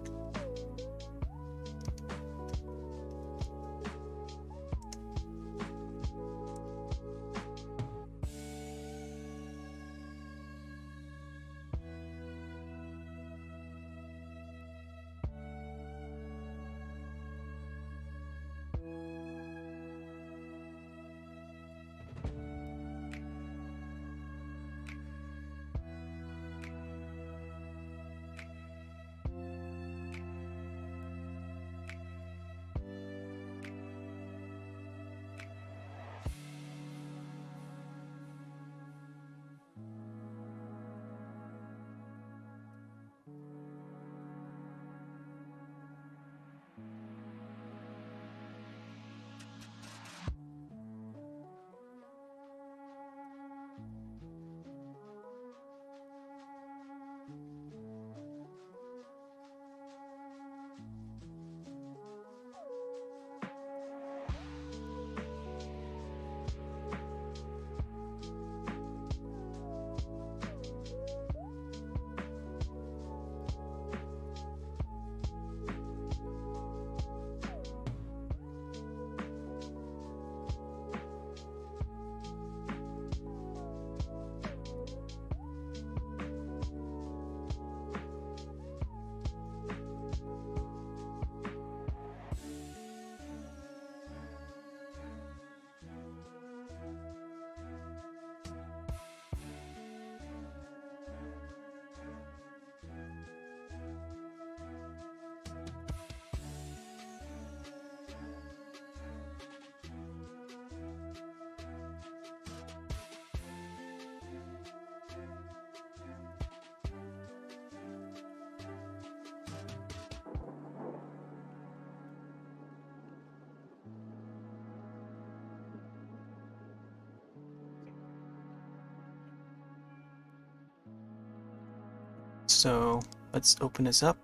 So let's open this up,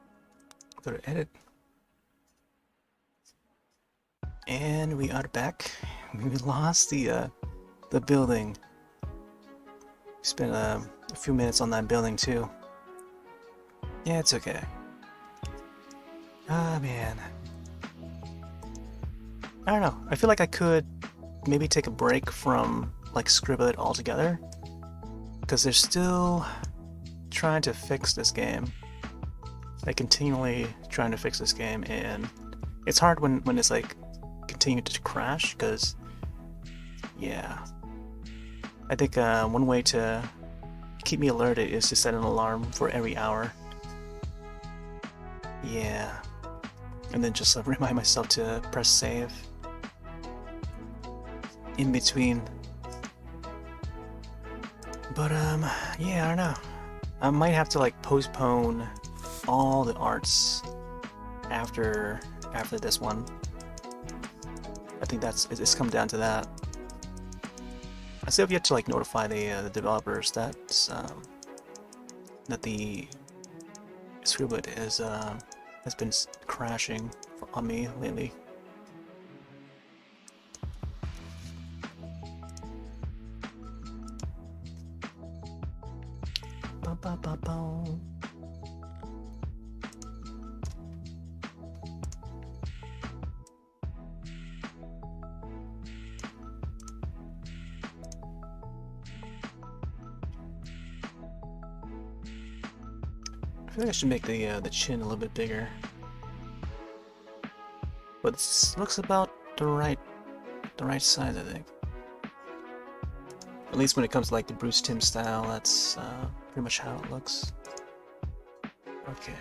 go to edit, and we are back. We lost the building. We spent a few minutes on that building too. Yeah, it's okay. Ah, man. I don't know. I feel like I could maybe take a break from like Scribble it altogether, because they're still trying to fix this game. Like continually trying to fix this game, and it's hard when it's like continue to crash, because yeah, I think one way to keep me alerted is to set an alarm for every hour. Yeah, and then just remind myself to press save in between. But yeah, I don't know. I might have to like postpone all the arts after this one. I think it's come down to that. I still have yet to like notify the developers that that the Scribble has been crashing on me lately. feel like I should make the chin a little bit bigger. But this looks about the right size, I think. At least when it comes to like the Bruce Timm style, that's pretty much how it looks. Okay.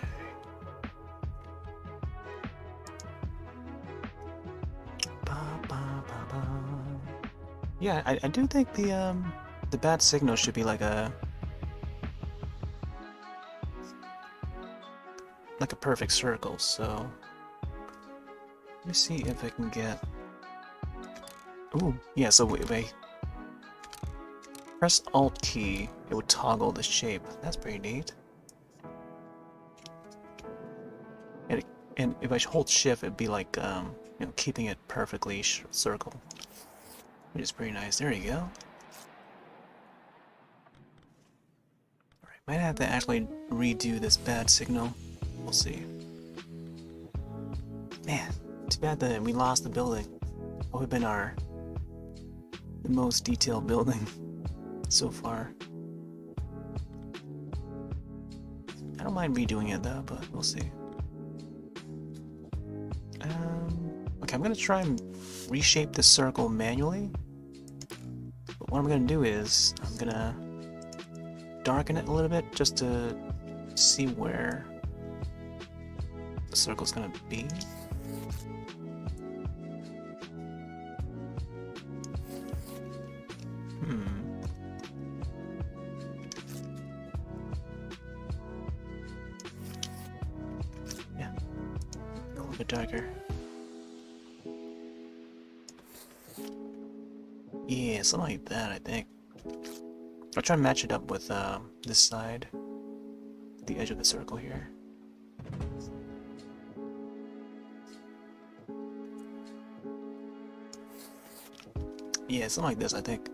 Yeah, I do think the bat signal should be like a perfect circle, so let me see if I can get. Ooh, yeah, so if I press Alt key, it would toggle the shape. That's pretty neat. And if I hold shift, it'd be like you know, keeping it perfectly circle, which is pretty nice. There you go. Alright, might have to actually redo this bad signal. We'll see. Man, too bad that we lost the building. What would have been the most detailed building so far. I don't mind redoing it though, but we'll see. Okay, I'm gonna try and reshape the circle manually. But what I'm gonna do is I'm gonna darken it a little bit just to see where the circle's gonna be. Yeah, a little bit darker. Yeah, something like that, I think. I'll try and match it up with this side, the edge of the circle here. Yeah, something like this, I think.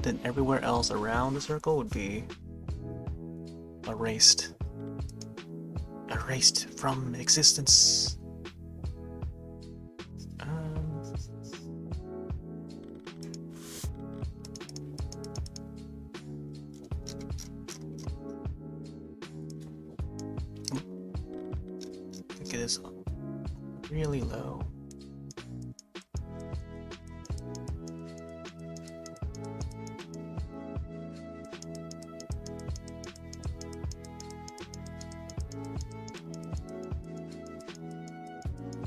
Then everywhere else around the circle would be erased. Erased from existence. Get this really low.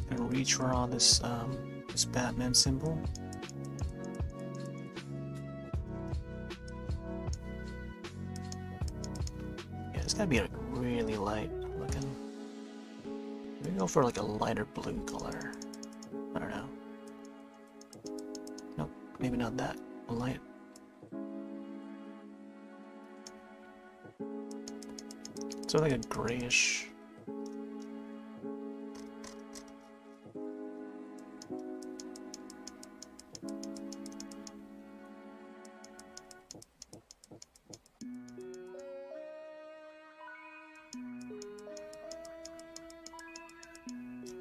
And redraw this this Batman symbol. Yeah, it's gotta be like really light looking. Maybe go for like a lighter blue color. I don't know. Nope, maybe not that. A light. So like a grayish.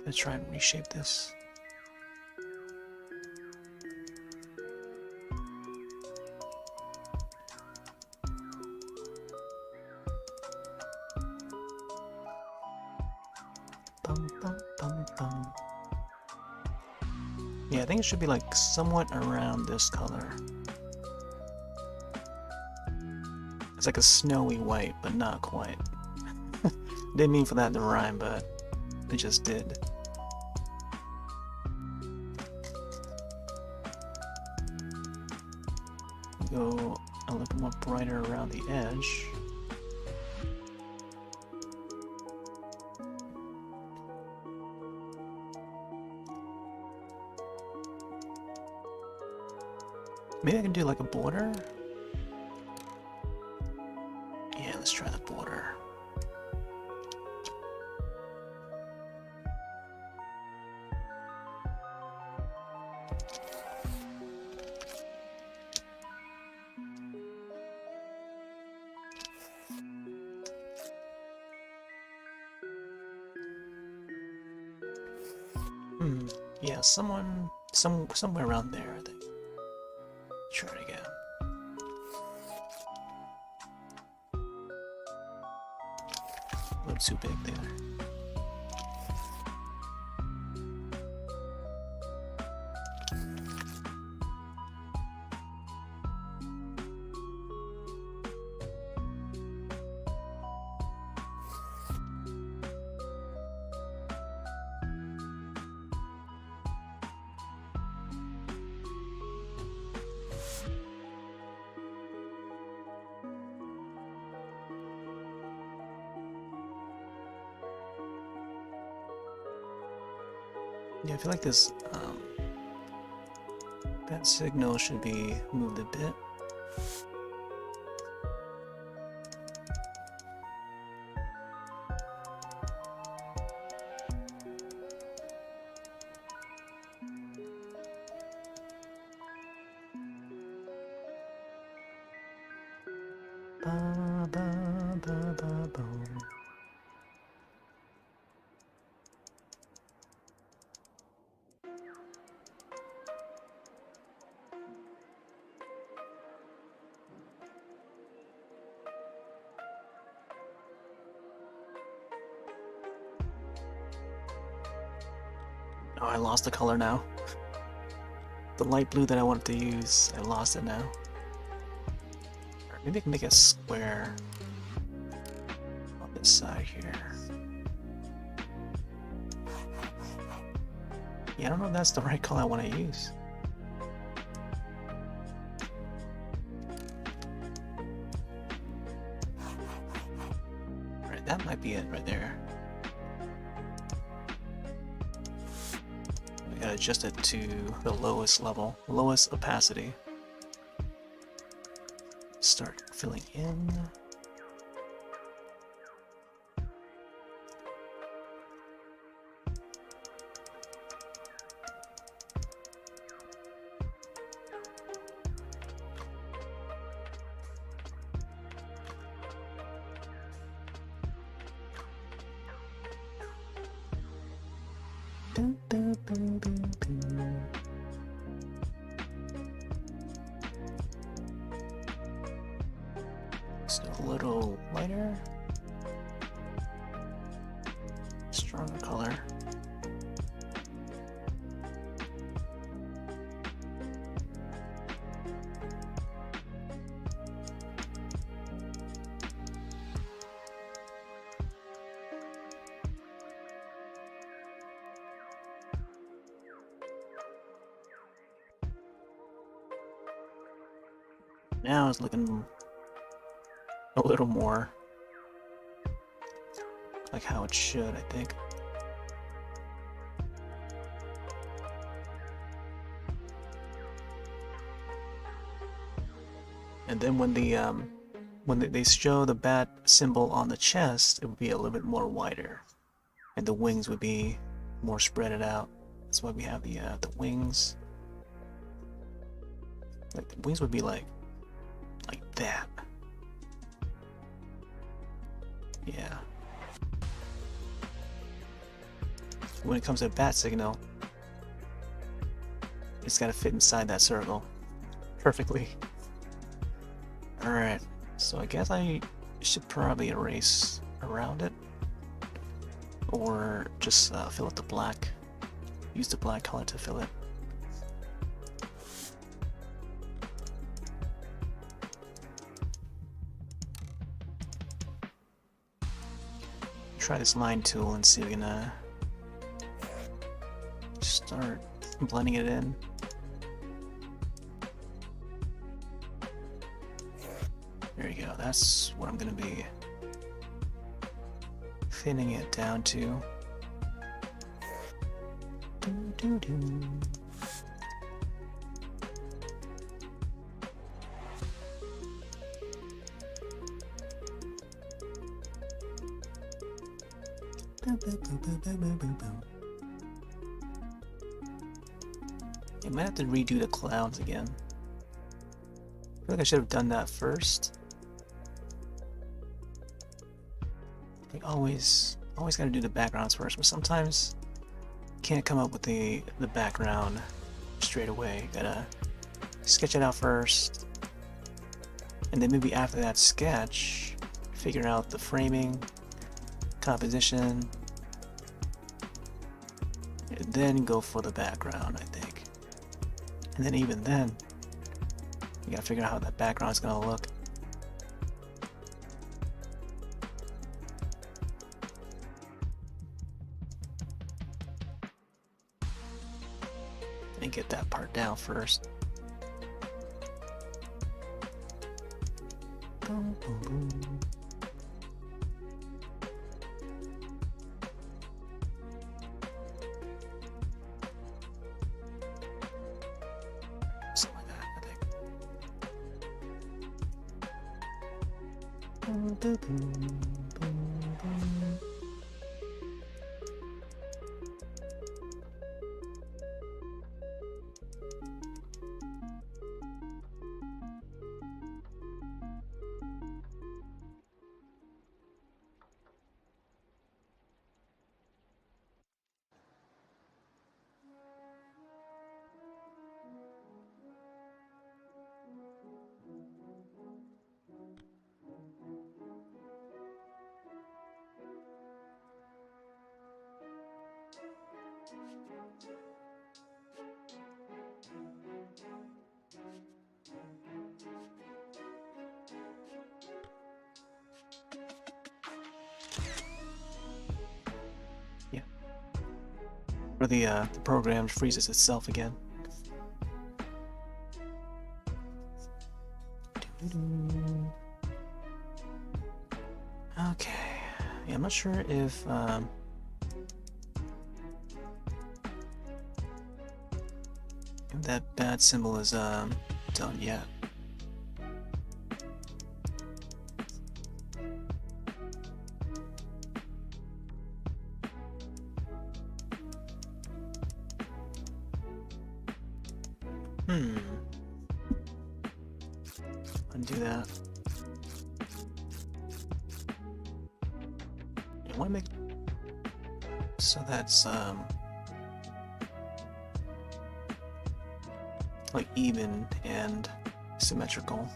Let's try and reshape this. Bum, bum, bum, bum. Yeah, I think it should be like somewhat around this color. It's like a snowy white, but not quite. Didn't mean for that to rhyme, but it just did. Go a little bit more brighter around the edge. Maybe I can do like a border? Yeah, let's try the border. Yeah, somewhere around there, I think. Try it again. A little too big there. Yeah, I feel like this that signal should be moved a bit. Ba, ba, ba, ba, boom. Oh, I lost the color now. The light blue that I wanted to use, I lost it now. Or maybe I can make a square on this side here. Yeah, I don't know if that's the right color I want to use. Alright, that might be it right there. We gotta adjust it to the lowest level, lowest opacity. Start filling in. Just a little lighter, stronger color. Now it's looking a little more like how it should, I think. And then when they show the bat symbol on the chest, it would be a little bit more wider, and the wings would be more spreaded out. That's why we have the wings. Like the wings would be like that. Yeah. When it comes to a bat signal, it's got to fit inside that circle perfectly. Alright, so I guess I should probably erase around it, or just fill it the black. Use the black color to fill it. Try this line tool and see if we can start blending it in. There you go, that's what I'm gonna be thinning it down to. I might have to redo the clouds again. I feel like I should have done that first. Like always gotta do the backgrounds first, but sometimes you can't come up with the background straight away. You gotta sketch it out first, and then maybe after that sketch, figure out the framing, composition, and then go for the background, I think. And then even then, you gotta figure out how that background is gonna look. And get that part down first. Boom, boom, boom. Something like that, I think. Boom, boom, boom, boom, boom. Yeah. Or the program freezes itself again. Okay. Yeah, I'm not sure if that bad symbol is done yet. Undo that. I want to make so that's like even and symmetrical.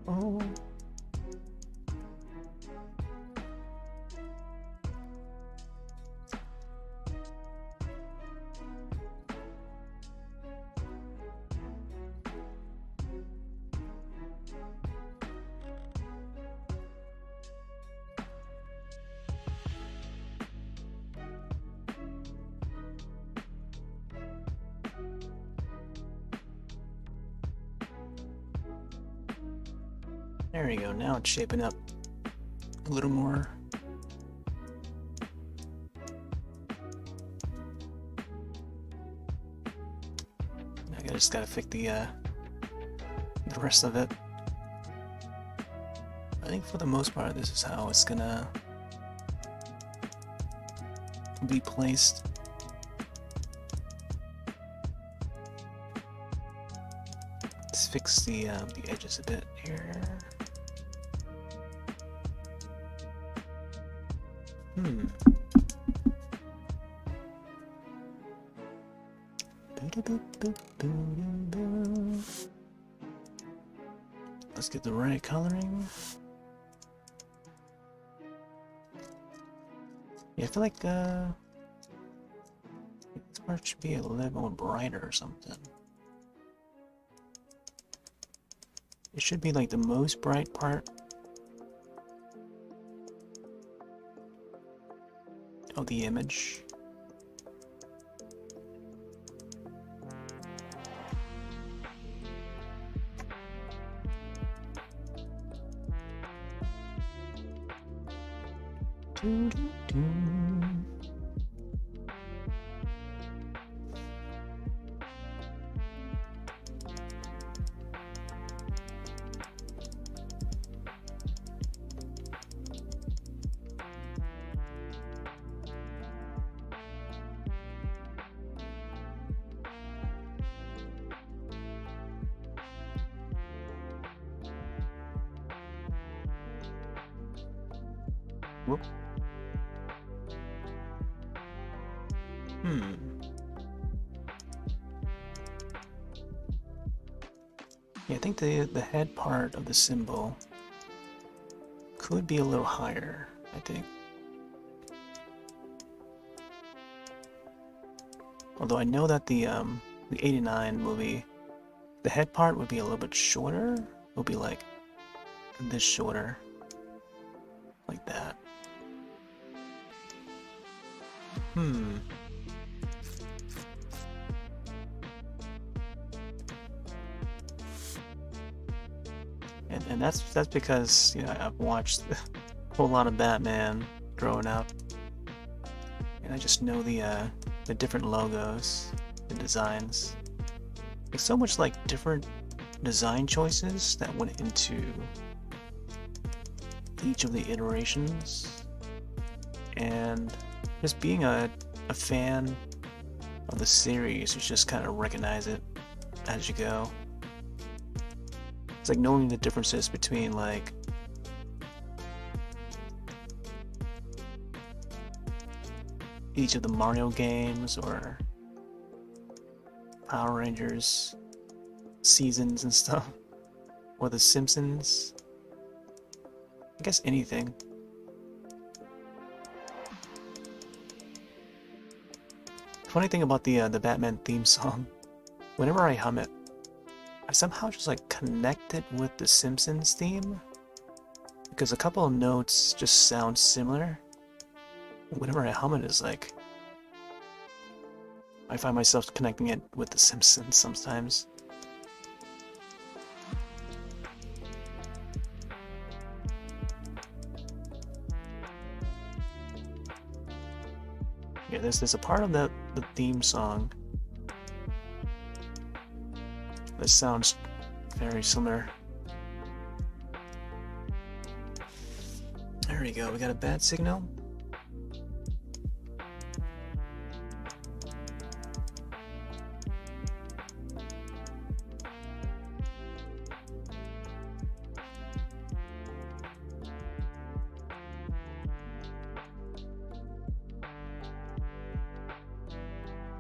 Oh. There you go, now it's shaping up a little more. I just gotta fix the rest of it. I think for the most part this is how it's gonna be placed. Let's fix the edges a bit here. Let's get the right coloring. Yeah, I feel like this part should be a little more brighter or something. It should be like the most bright part of the image. Whoop. Hmm. Yeah, I think the head part of the symbol could be a little higher, I think. Although I know that the 89 movie, the head part would be a little bit shorter. It would be like this shorter. Like that. Hmm. And that's because, you know, I've watched a whole lot of Batman growing up. And I just know the different logos, the designs. There's so much like different design choices that went into each of the iterations, and just being a fan of the series, you just kind of recognize it as you go. It's like knowing the differences between like each of the Mario games or Power Rangers seasons and stuff, or The Simpsons. I guess anything. Funny thing about the Batman theme song, whenever I hum it, I somehow just like connect it with the Simpsons theme, because a couple of notes just sound similar. Whenever I hum it, it's like I find myself connecting it with the Simpsons sometimes. Yeah, there's a part of the theme song that sounds very similar. There we go, we got a bad signal.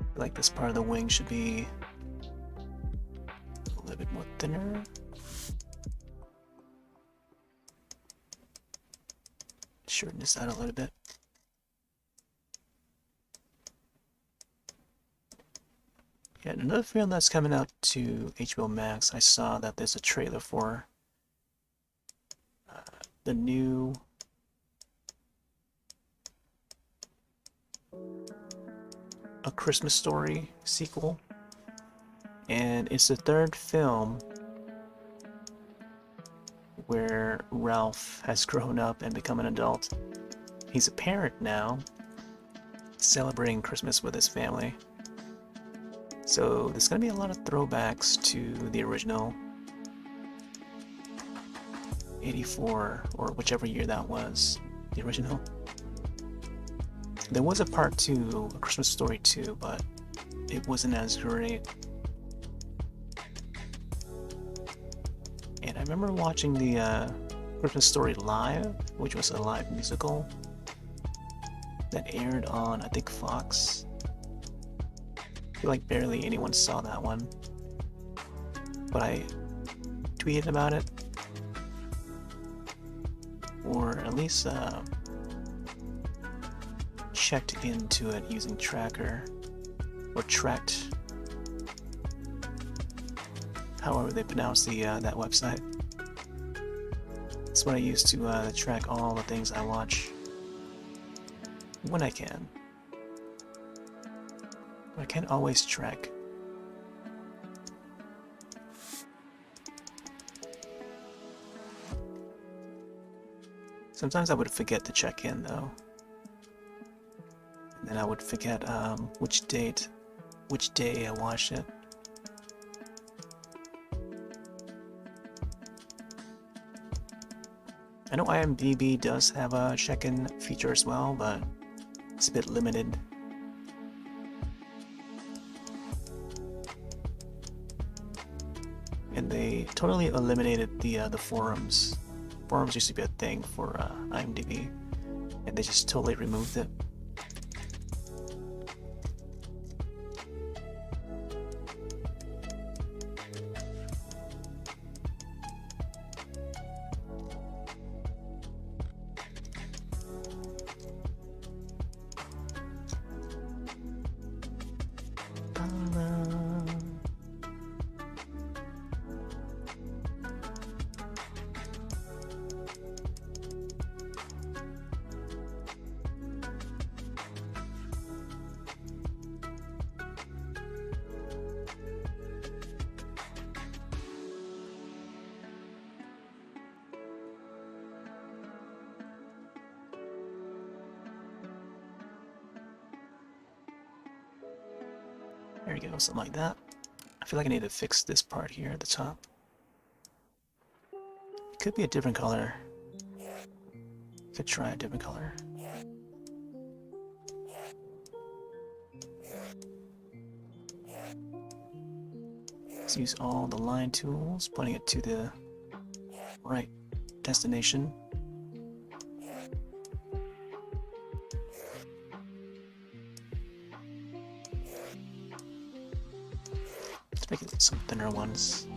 I like this part of the wing should be a little bit more thinner. Shorten this out a little bit. Yeah, another film that's coming out to HBO Max, I saw that there's a trailer for the new A Christmas Story sequel, and it's the third film where Ralph has grown up and become an adult. He's a parent now, celebrating Christmas with his family. So there's gonna be a lot of throwbacks to the original 84 or whichever year that was, the original. There was a part 2, A Christmas Story 2, but it wasn't as great. And I remember watching the Christmas Story Live, which was a live musical that aired on, I think, Fox. I feel like barely anyone saw that one, but I tweeted about it, or at least checked into it using Tracker, or Tracked, however they pronounce that website. It's what I use to track all the things I watch when I can. I can't always track. Sometimes I would forget to check in though. And then I would forget which day I watched it. I know IMDb does have a check-in feature as well, but it's a bit limited. And they totally eliminated the forums Forums used to be a thing for IMDb, and they just totally removed it. There you go, something like that. I feel like I need to fix this part here at the top. It could be a different color. Could try a different color. Let's use all the line tools, pointing it to the right destination. Let's make it some thinner ones.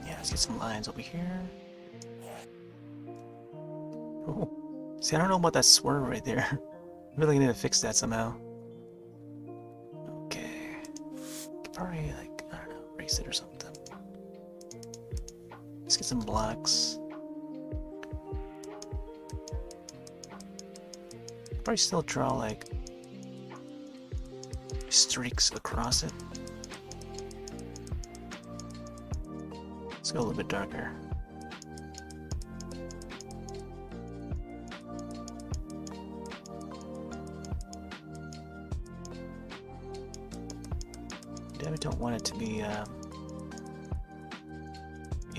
Yeah, let's get some lines over here. Oh, see, I don't know about that swerve right there. I really need to fix that somehow. Okay, probably like, I don't know, erase it or something. Let's get some blocks. Probably still draw like streaks across it. Let's go a little bit darker. Definitely don't want it to be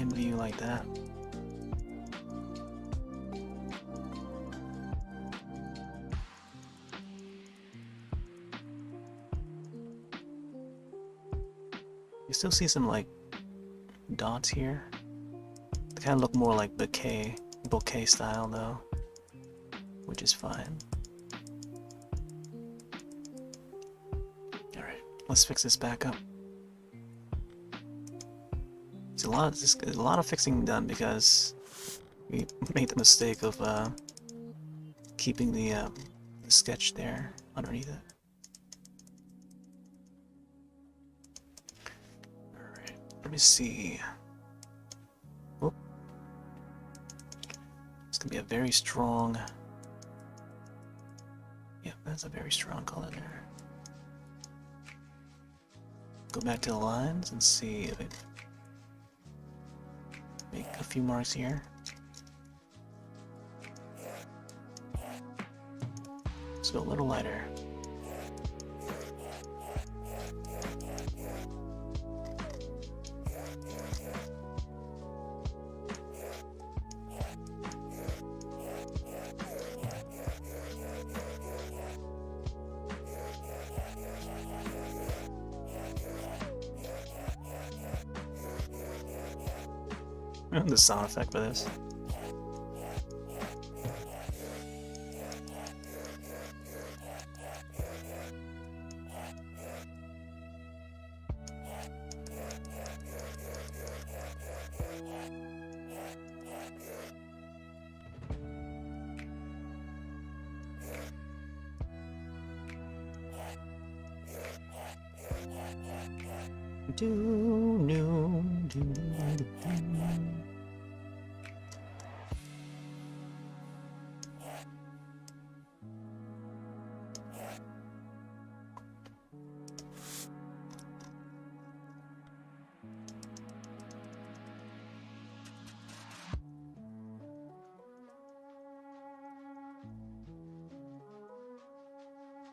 in view like that. You still see some like dots here. They kind of look more like bouquet style though, which is fine. Alright, let's fix this back up. There's a lot of fixing done because we made the mistake of keeping the sketch there underneath it. Alright, let me see. Oh. It's gonna be a very strong. Yeah, that's a very strong color there. Go back to the lines and see if it. Make a few marks here. Let's go a little lighter. The sound effect for this.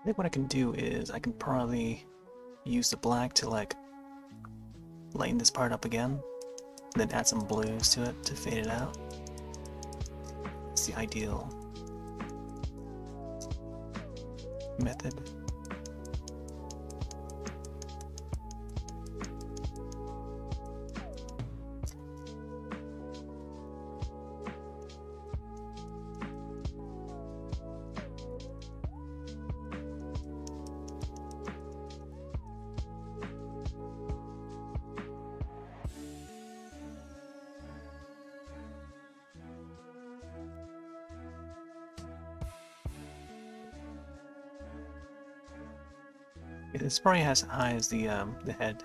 I think what I can do is I can probably use the black to like lighten this part up again, and then add some blues to it to fade it out. It's the ideal method. It's probably as high as the head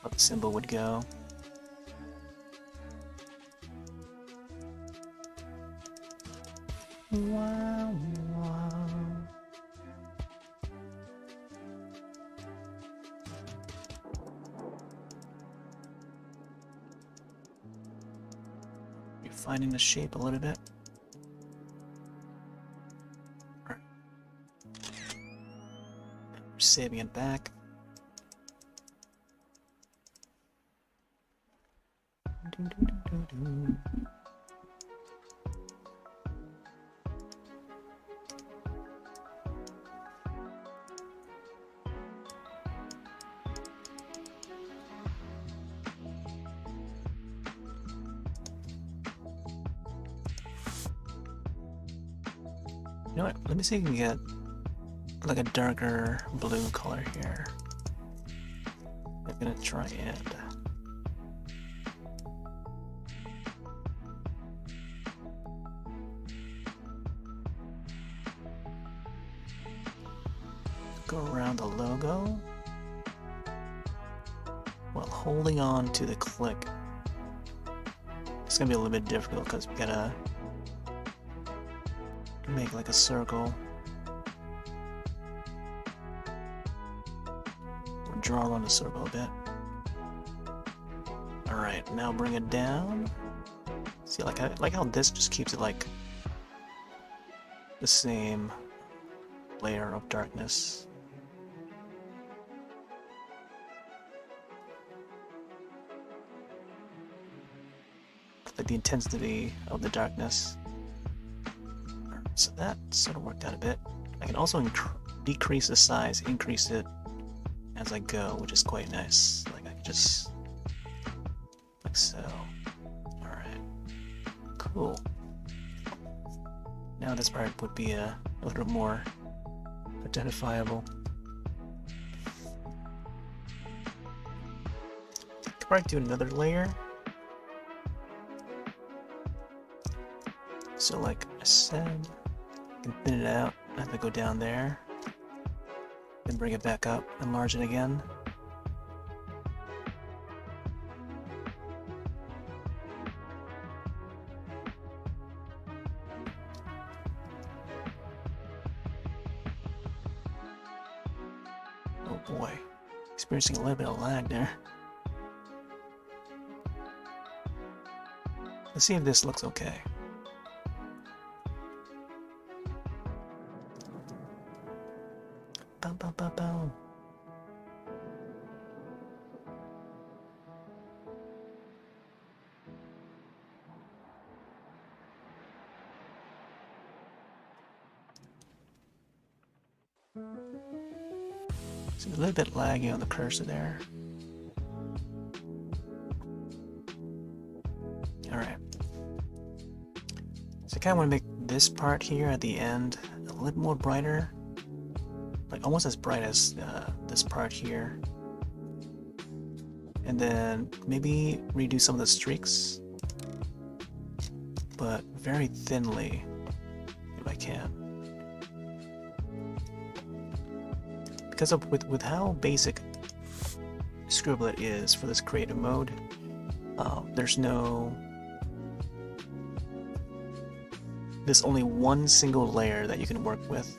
of the symbol would go. Wow, wow. Refining the shape a little bit. Saving it back. You know what? Let me see if we can get like a darker blue color here. I'm gonna try and go around the logo while holding on to the click. It's gonna be a little bit difficult because we gotta make like a circle. Draw on the circle a bit. Alright, now bring it down. See, like how this just keeps it like the same layer of darkness. Like the intensity of the darkness. So that sort of worked out a bit. I can also decrease the size, increase it as I go, which is quite nice. Like I can just like so. Alright. Cool. Now this part would be a little more identifiable. Could probably do another layer. So like I said, I can thin it out. I have to go down there. Then bring it back up, enlarge it again. Oh boy, experiencing a little bit of lag there. Let's see if this looks okay. Bow, bow, bow, bow. It's a little bit laggy on the cursor there. Alright. So I kind of want to make this part here at the end a little more brighter. Like almost as bright as this part here. And then maybe redo some of the streaks, but very thinly if I can. Because of with how basic Scribble is for this creative mode, there's only one single layer that you can work with.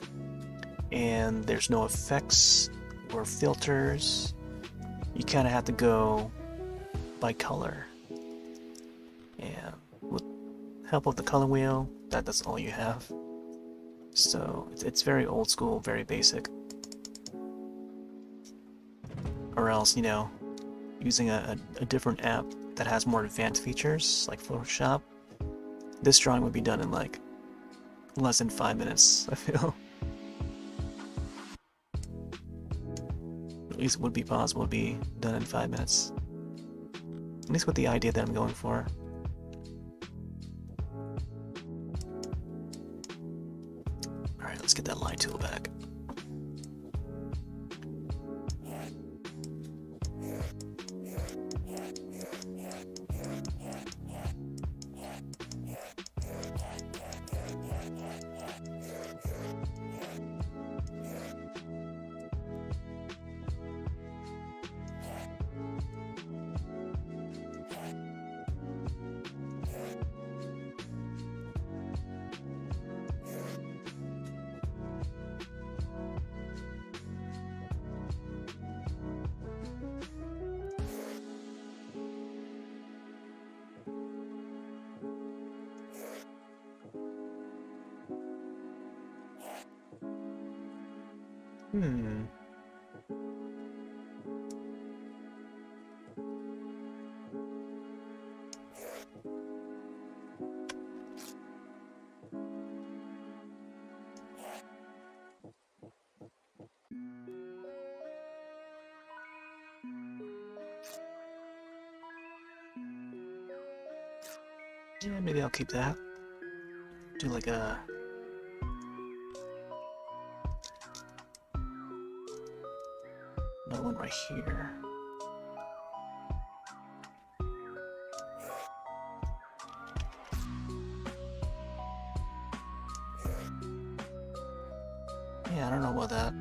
And there's no effects or filters. You kind of have to go by color. And with help of the color wheel, that's all you have. So it's very old school, very basic. Or else, you know, using a different app that has more advanced features like Photoshop, this drawing would be done in like less than 5 minutes, I feel. At least it would be possible to be done in 5 minutes. At least with the idea that I'm going for. Alright, let's get that line tool back. Hmm. Yeah, maybe I'll keep that. Do like another one right here. Yeah, I don't know about that.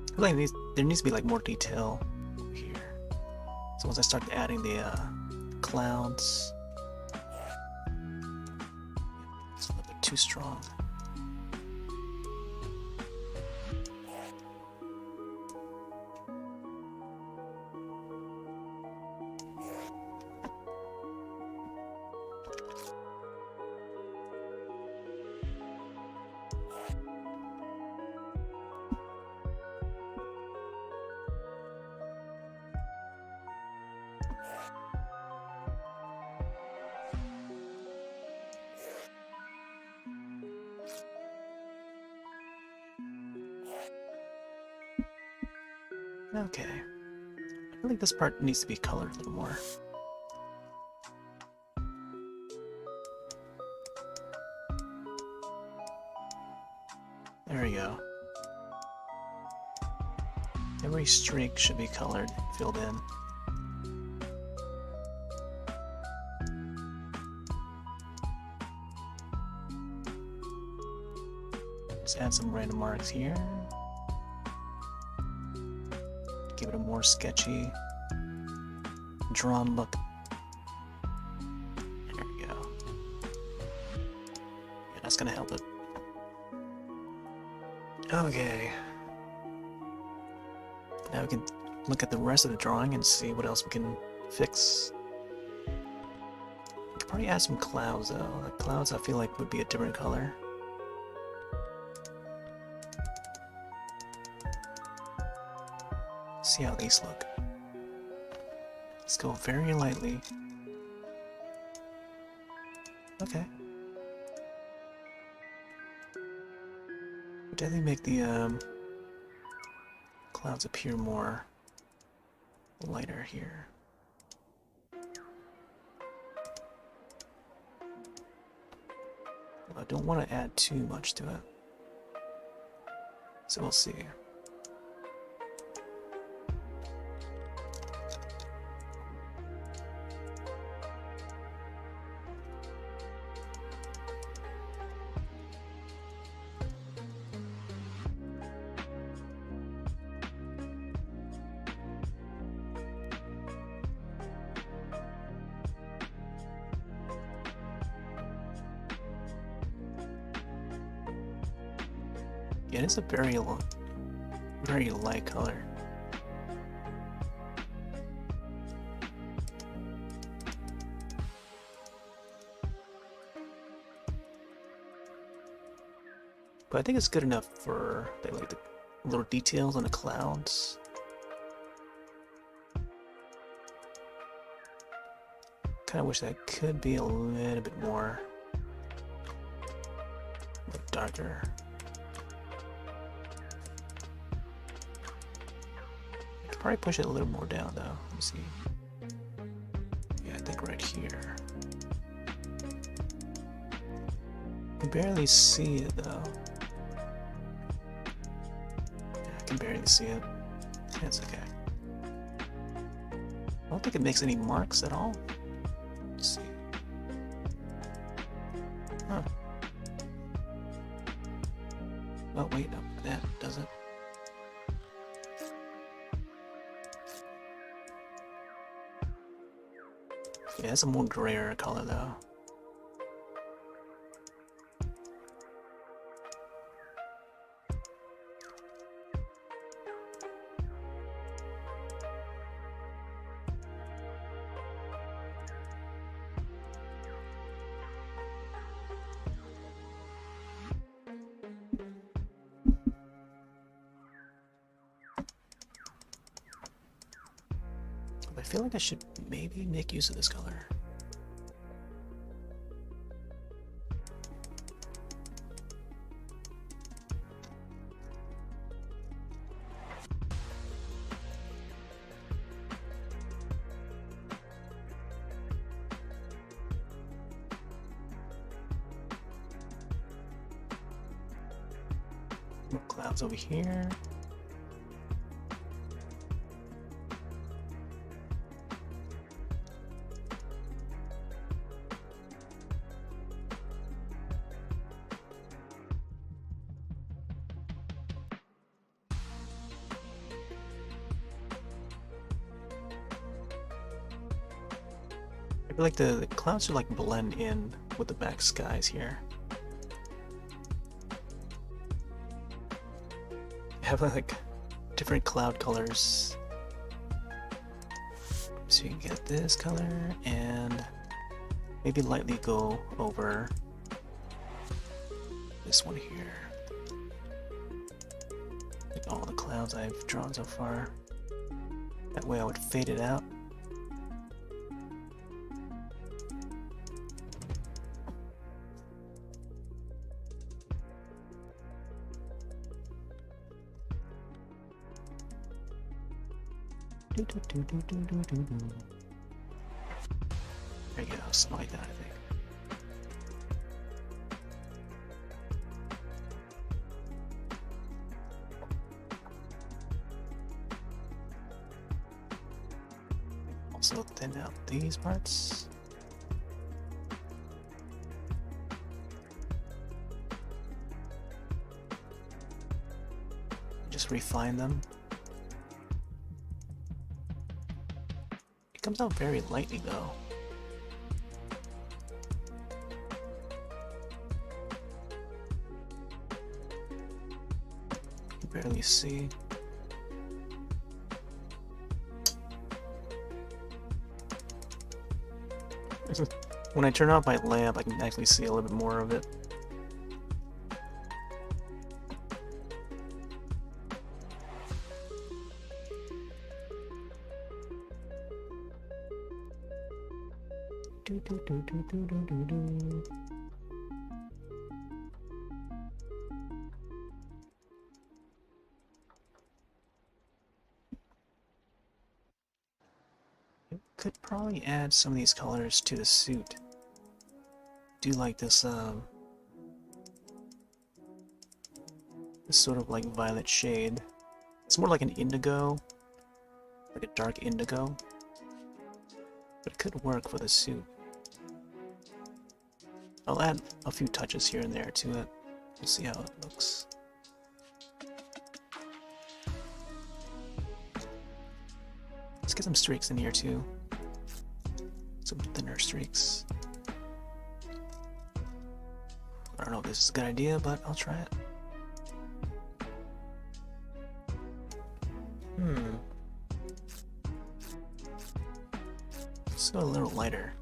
I feel like there needs to be like more detail here. So once I start adding the clouds, it's a little bit too strong. Okay. I feel like this part needs to be colored a little more. There we go. Every streak should be colored, filled in. Let's add some random marks here. Give it a more sketchy, drawn look. There we go. Yeah, that's gonna help it. Okay. Now we can look at the rest of the drawing and see what else we can fix. We could probably add some clouds though. The clouds I feel like would be a different color. See how these look. Let's go very lightly. Okay. Definitely make the clouds appear more lighter here. I don't want to add too much to it. So we'll see. Yeah, it's a very light color. But I think it's good enough for like the little details on the clouds. Kind of wish that could be a little bit more, a little darker. I could probably push it a little more down though. Let me see. Yeah, I think right here. I can barely see it though. Yeah, I can barely see it. That's okay. I don't think it makes any marks at all. Let's see. Huh. Oh wait, no, that doesn't. Yeah, it's a more grayer color though. I feel like I should maybe make use of this color. More clouds over here. I feel like the clouds should like blend in with the back skies here. Have like different cloud colors. So you can get this color and maybe lightly go over this one here. Like all the clouds I've drawn so far. That way I would fade it out. There you go, something like that, I think. Also thin out these parts. Just refine them. It comes out very lightly though. You can barely see. When I turn off my lamp, I can actually see a little bit more of it. Could probably add some of these colors to the suit. Do like this this sort of like violet shade. It's more like an indigo, like a dark indigo, but it could work for the suit. I'll add a few touches here and there to it. We'll see how it looks. Let's get some streaks in here too. Some thinner streaks. I don't know if this is a good idea, but I'll try it. Let's go a little lighter.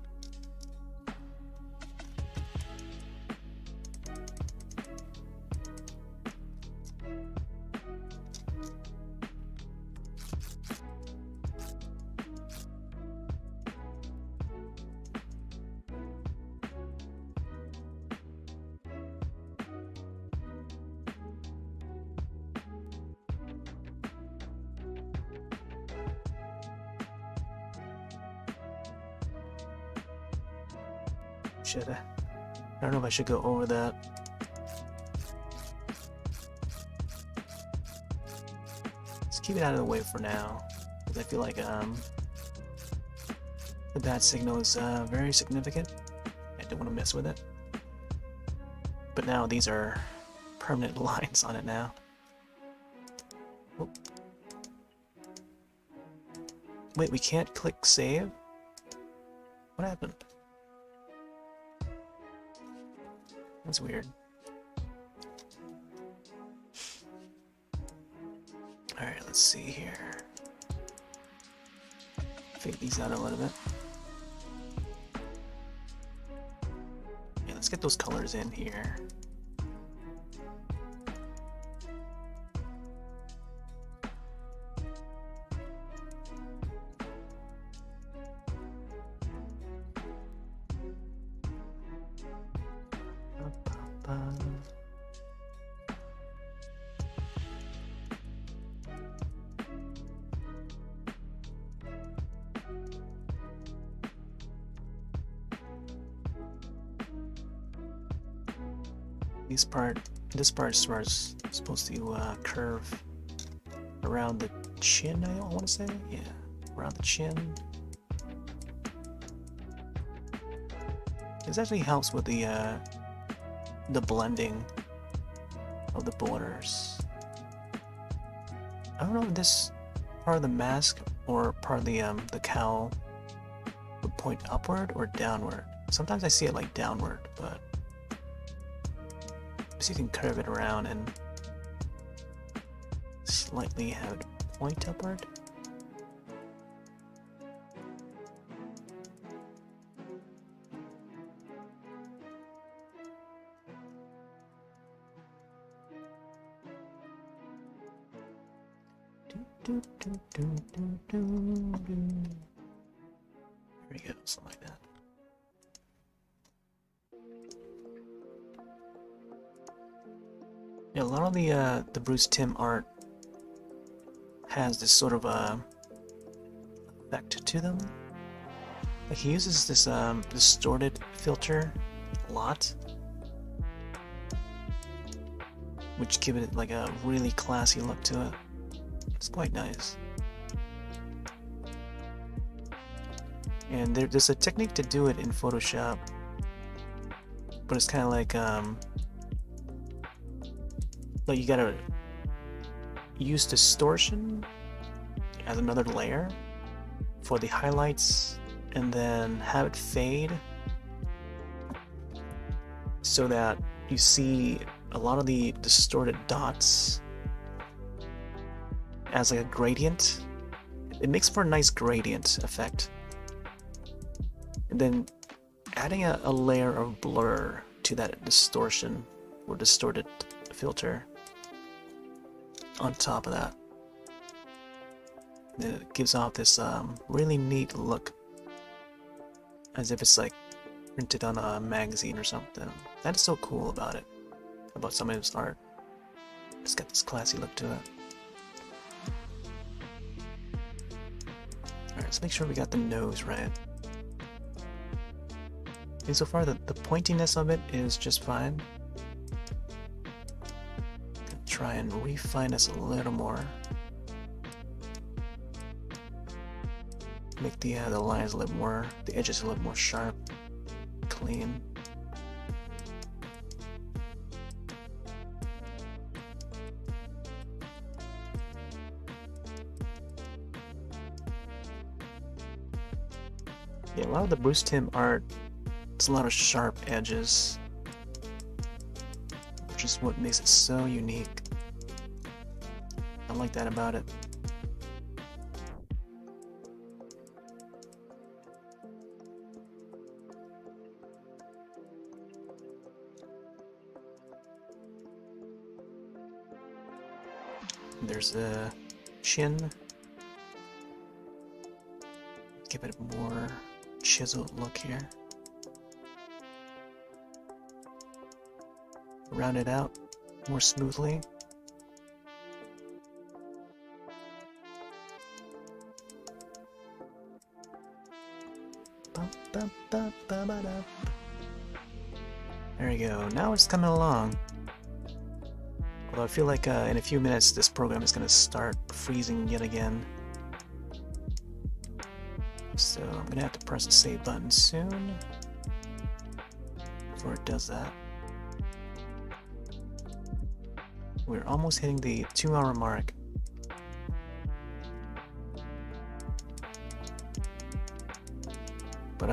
I don't know if I should go over that. Let's keep it out of the way for now, because I feel like the bat signal is very significant. I don't want to mess with it. But now these are permanent lines on it now. Oh. Wait, we can't click save? What happened? That's weird. Alright, let's see here. Fade these out a little bit. Yeah, let's get those colors in here. This part is supposed to curve around the chin, I want to say. Yeah, around the chin. This actually helps with the blending of the borders. I don't know if this part of the mask or part of the cowl would point upward or downward. Sometimes I see it like downward, but so you can curve it around and slightly have it point upward. There we go, something like that. Yeah, a lot of the Bruce Timm art has this sort of effect to them. Like he uses this distorted filter a lot, which give it like a really classy look to it. It's quite nice. And there's a technique to do it in Photoshop, but it's kind of like you gotta use distortion as another layer for the highlights, and then have it fade so that you see a lot of the distorted dots as like a gradient. It makes for a nice gradient effect. And then adding a layer of blur to that distortion or distorted filter on top of that. Then it gives off this really neat look, as if it's like printed on a magazine or something. That is so cool about it, about some of his art. It's got this classy look to it. Alright, let's make sure we got the nose right. And so far the pointiness of it is just fine. Try and refine this a little more. Make the lines a little more, the edges a little more sharp, clean. Yeah, a lot of the Bruce Timm art, it's a lot of sharp edges, which is what makes it so unique. I like that about it. There's the chin. Give it a more chiseled look here. Round it out more smoothly. There you go. Now it's coming along. Although I feel like in a few minutes this program is going to start freezing yet again. So I'm going to have to press the save button soon before it does that. We're almost hitting the 2-hour mark. But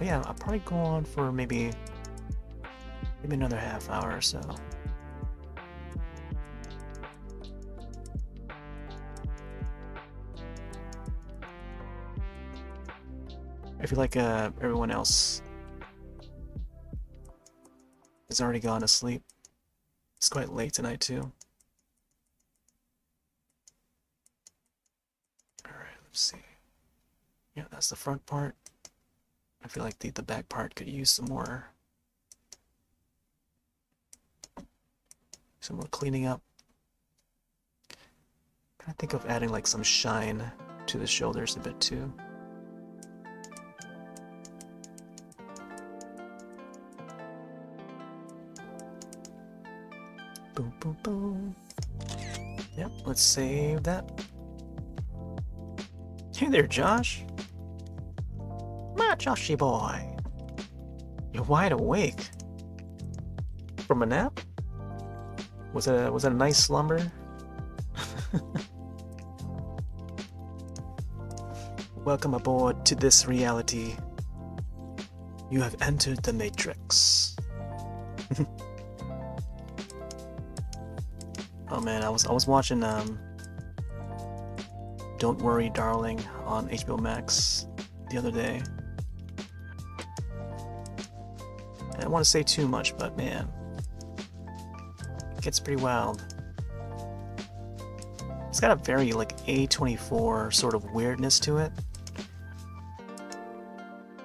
yeah, I'll probably go on for maybe another half hour or so. I feel like everyone else has already gone to sleep. It's quite late tonight too. Alright, let's see. Yeah, that's the front part. I feel like the back part could use some more cleaning up. I think of adding like some shine to the shoulders a bit too. Boom, boom, boom. Yep, let's save that. Hey there, Josh. My Joshy boy. You're wide awake. From a nap? Was it a nice slumber? Welcome aboard to this reality. You have entered the Matrix. Oh man, I was watching Don't Worry Darling on HBO Max the other day. I don't want to say too much, but man, it gets pretty wild. It's got a very like A24 sort of weirdness to it.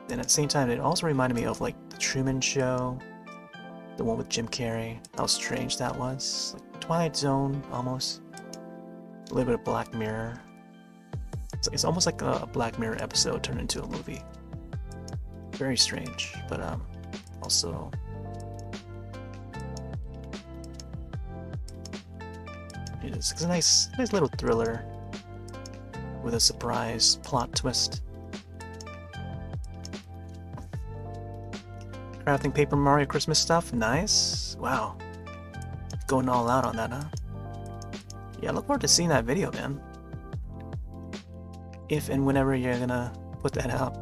And at the same time, it also reminded me of like The Truman Show, the one with Jim Carrey. How strange that was. Like Twilight Zone, almost. A little bit of Black Mirror. It's almost like a Black Mirror episode turned into a movie. Very strange, but also it's a nice little thriller with a surprise plot twist. Crafting Paper Mario Christmas stuff, nice. Wow, going all out on that, huh? Yeah, I look forward to seeing that video, man. If and whenever you're gonna put that out.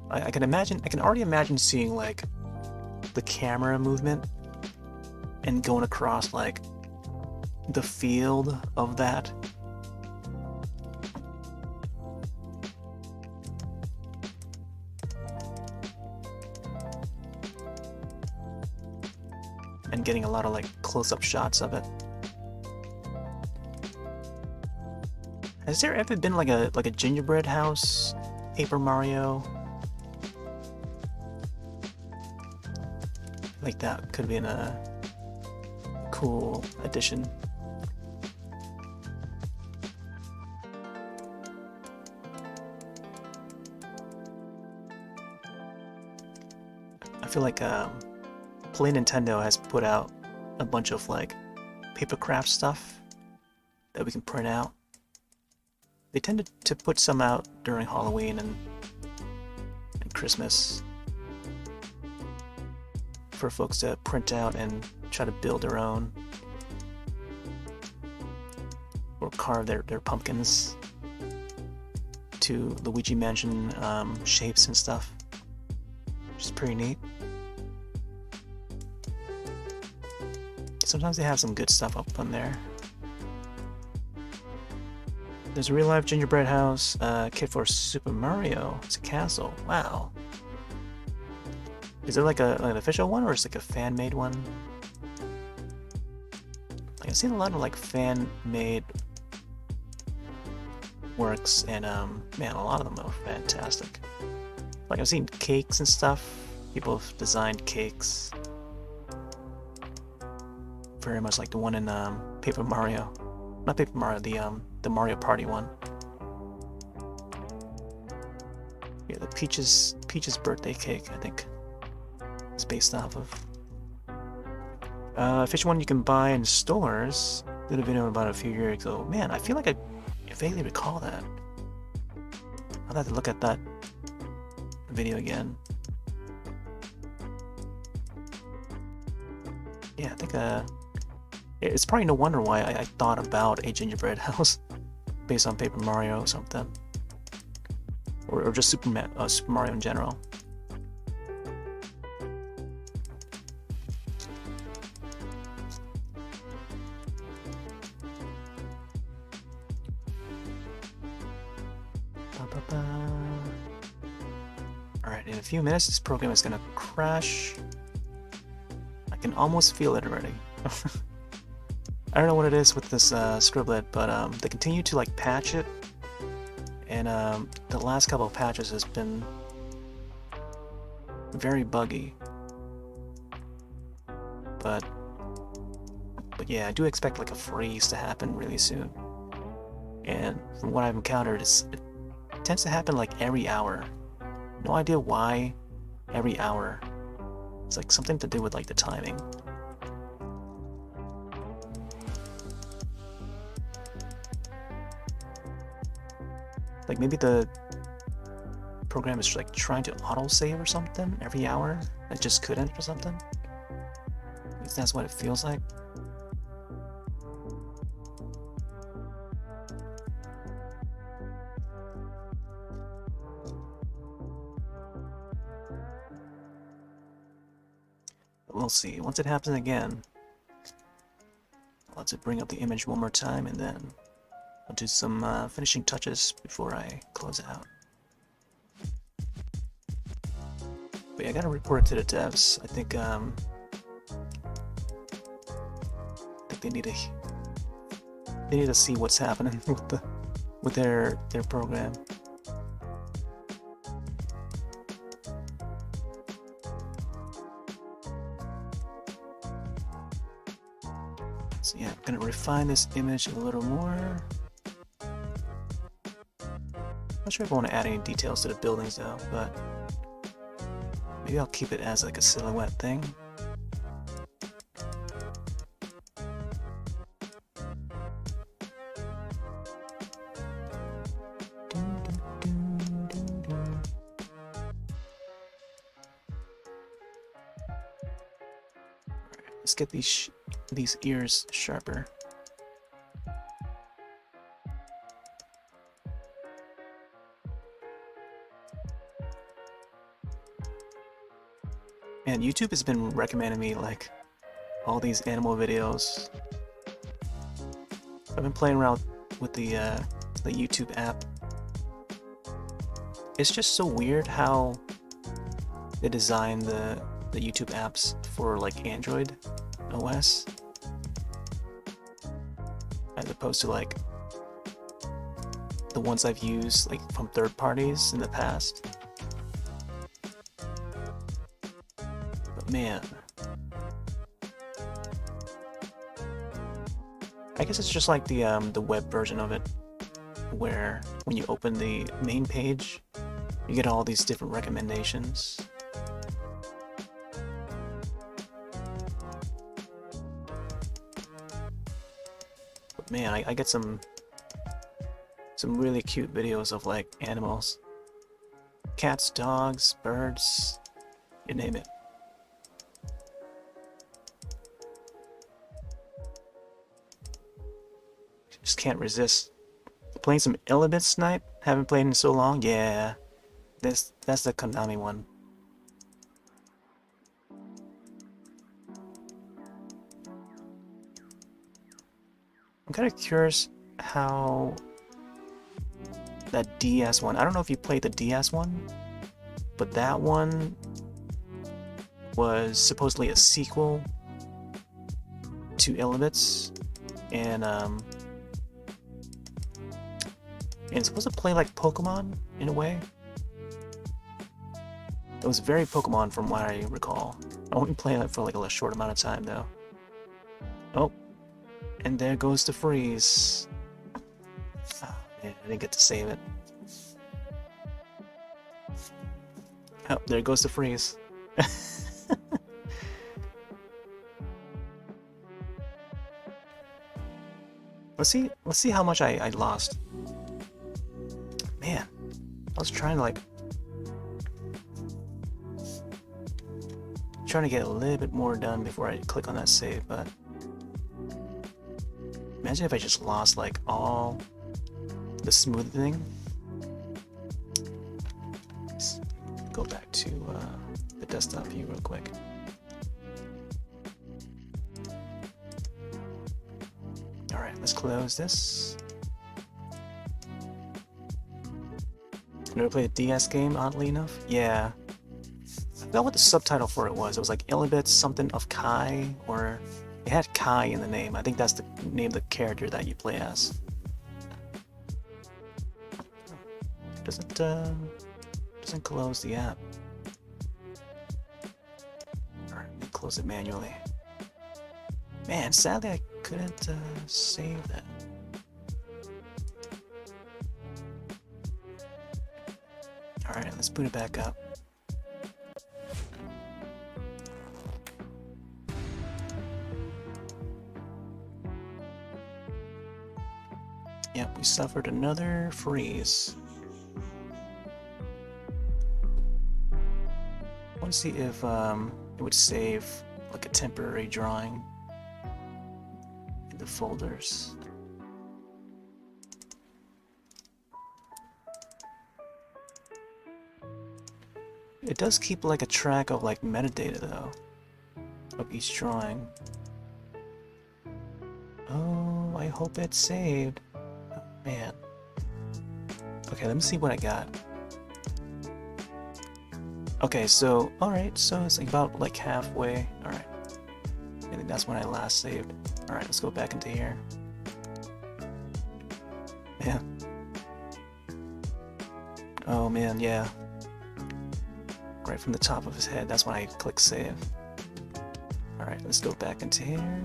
I can already imagine seeing like the camera movement and going across like the field of that. And getting a lot of like close-up shots of it. Has there ever been like a gingerbread house Paper Mario? Like that could have been a cool addition. I feel like Play Nintendo has put out a bunch of like papercraft stuff that we can print out. They tend to put some out during Halloween and Christmas for folks to print out and try to build their own or carve their pumpkins to Luigi Mansion shapes and stuff, which is pretty neat. Sometimes they have some good stuff up on there. There's a real-life gingerbread house kit for Super Mario. It's a castle. Wow. Is there like an official one, or is it like a fan-made one? Like, I've seen a lot of like fan-made works, and man, a lot of them are fantastic. Like, I've seen cakes and stuff. People have designed cakes. Very much like the one in Paper Mario. Not Paper Mario, the Mario Party one. Yeah, the Peach's birthday cake, I think, it's based off of. Fish one you can buy in stores. Did a video about it a few years ago. Man, I feel like I vaguely recall that. I'll have to look at that video again. Yeah, I think it's probably no wonder why I thought about a gingerbread house based on Paper Mario or something, or just Super Mario in general. Alright, in a few minutes this program is gonna crash. I can almost feel it already. I don't know what it is with this Scribblet, but they continue to like patch it, and the last couple of patches has been very buggy. But yeah, I do expect like a freeze to happen really soon. And from what I've encountered, it tends to happen like every hour. No idea why every hour. It's like something to do with like the timing. Like maybe the program is like trying to autosave or something every hour. It just couldn't or something. At least that's what it feels like. We'll see. Once it happens again, I'll have to bring up the image one more time, and then I'll do some finishing touches before I close out. But yeah, I gotta report it to the devs. I think they need to see what's happening with their program. So yeah, I'm gonna refine this image a little more. Not sure if I want to add any details to the buildings though, but maybe I'll keep it as like a silhouette thing. Let's get these ears sharper. And YouTube has been recommending me like all these animal videos. I've been playing around with the YouTube app. It's just so weird how they design the YouTube apps for like Android OS, as opposed to like the ones I've used like from third parties in the past. But man, I guess it's just like the web version of it, where when you open the main page, you get all these different recommendations. But man, I get some really cute videos of like animals. Cats, dogs, birds, you name it. Just can't resist. Playing some Element Snipe? Haven't played in so long? Yeah. That's the Konami one. I'm kind of curious how that DS one, I don't know if you played the DS one, but that one was supposedly a sequel to Elements, and it's supposed to play like Pokemon in a way. It was very Pokemon from what I recall. I only played it for like a short amount of time though. Oh, and there goes the freeze. Oh, man, I didn't get to save it. Oh, there goes the freeze. Let's see how much I lost. Man, I was trying to like get a little bit more done before I click on that save, but imagine if I just lost like all the smoothing. Let's go back to the desktop view real quick. Alright, let's close this. Never played a DS game, oddly enough? Yeah. I forgot what the subtitle for it was. It was like Illibits something of Kai, or it had Kai in the name. I think that's the name of the character that you play as. Doesn't close the app. Alright, let me close it manually. Man, sadly I couldn't save that. Alright, let's boot it back up. Yep, we suffered another freeze. I want to see if it would save like a temporary drawing in the folders. It does keep like a track of like metadata though, of each drawing. Oh, I hope it's saved. Oh, man. Okay, let me see what I got. Okay, so, alright, so it's about like halfway. Alright. I think that's when I last saved. Alright, let's go back into here. Yeah. Oh man, yeah. Right from the top of his head, that's when I click save. Alright, let's go back into here.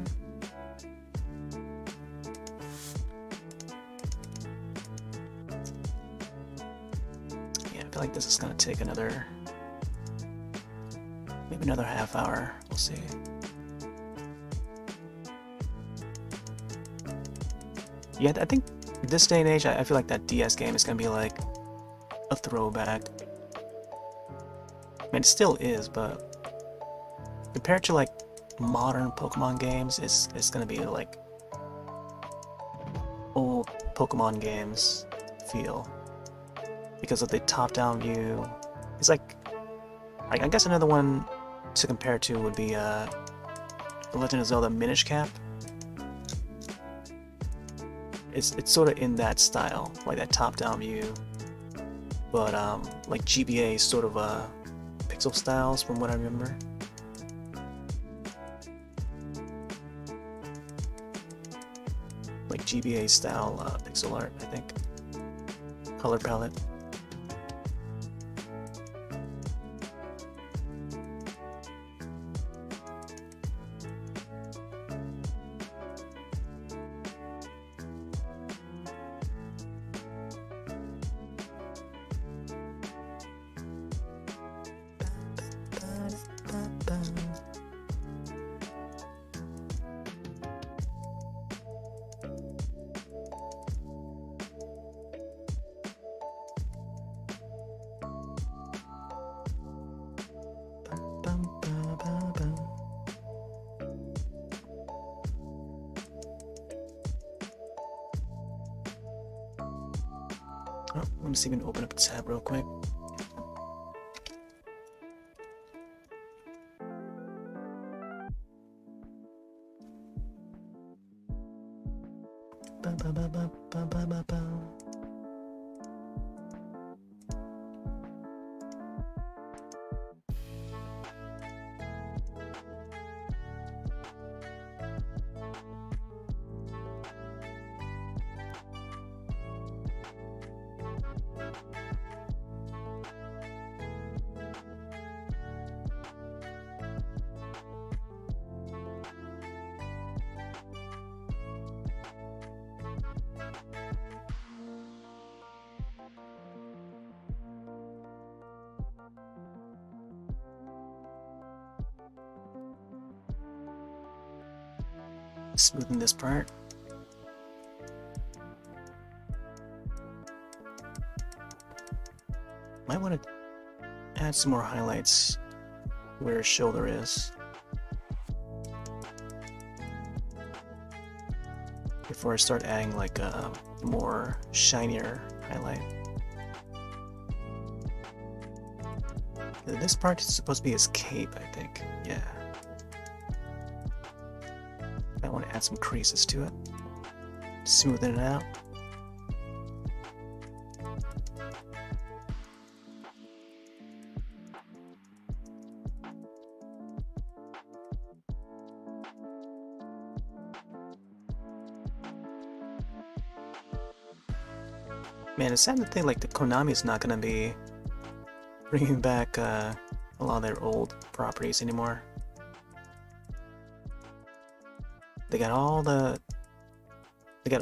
Yeah, I feel like this is gonna take another, maybe another half hour. We'll see. Yeah, I think this day and age, I feel like that DS game is gonna be like a throwback. I mean, it still is, but compared to like modern Pokemon games, it's gonna be like old Pokemon games feel because of the top-down view. It's like, I guess another one to compare to would be The Legend of Zelda Minish Cap. It's sort of in that style, like that top-down view, but like GBA sort of pixel styles from what I remember. Like GBA style pixel art, I think. Color palette. Oh, let me see if we can open up a tab real quick. smoothing this part. Might want to add some more highlights where his shoulder is before I start adding like a more shinier highlight. This part is supposed to be his cape, I think. Yeah. I want to add some creases to it. Smoothing it out. Man, it's sad to think like the Konami's not gonna be bringing back a lot of their old properties anymore. They got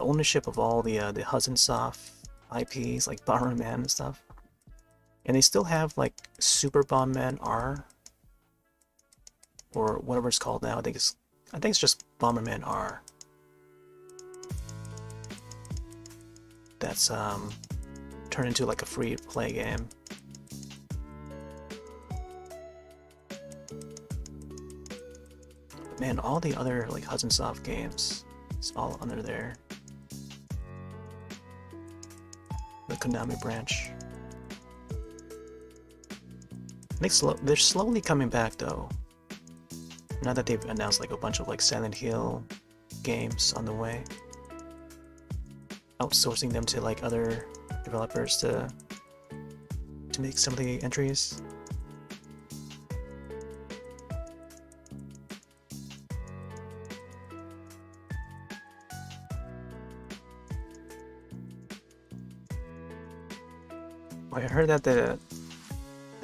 ownership of all the Hudson Soft IPs like Bomberman and stuff, and they still have like Super Bomberman R or whatever it's called now. I think it's just Bomberman R. That's turned into like a free-to-play game. But man, all the other like Hudson Soft games, it's all under there. The Konami branch. They're slowly coming back though. Now that they've announced like a bunch of like Silent Hill games on the way. Outsourcing them to like other developers to make some of the entries. I heard that they're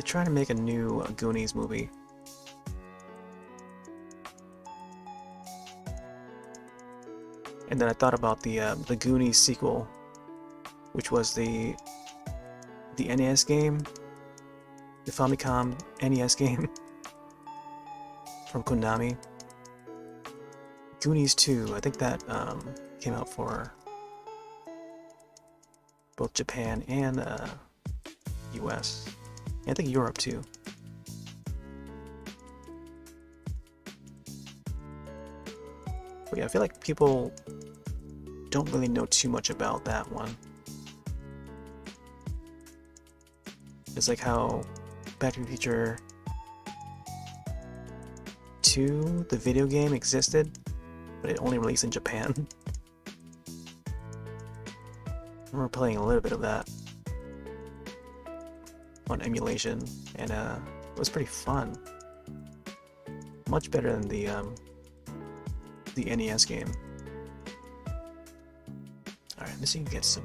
trying to make a new Goonies movie. And then I thought about the Goonies sequel, which was the NES game, the Famicom NES game from Konami. Goonies 2, I think that came out for both Japan and US. And I think Europe too. But yeah, I feel like people don't really know too much about that one. It's like how Back to the Future 2, the video game, existed, but it only released in Japan. I remember playing a little bit of that on emulation, and it was pretty fun. Much better than the NES game. Alright, let's see if we can get some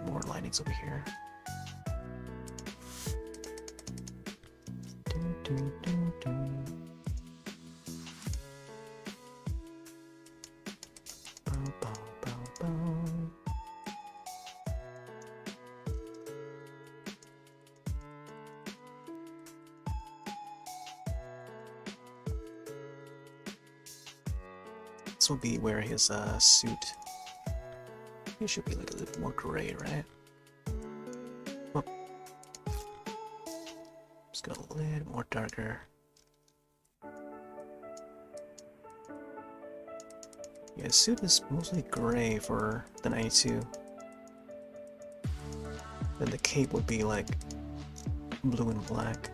more lightnings over here. This will be where his suit. It should be like a little more gray, right? Oh. Just go a little more darker. Yeah, his suit is mostly gray for the 92. Then the cape would be like blue and black.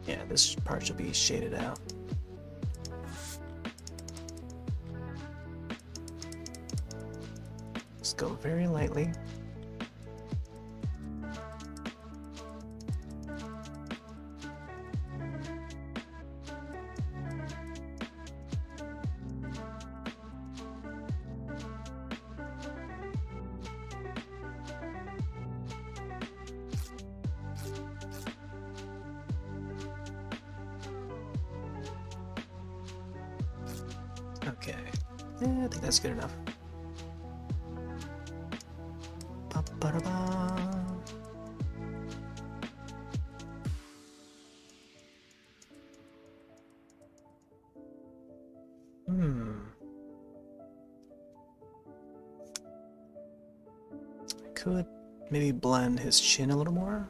Yeah, this part should be shaded out. Let's go very lightly. Okay. Yeah, I think that's good enough. Ba-ba-da-ba. I could maybe blend his chin a little more.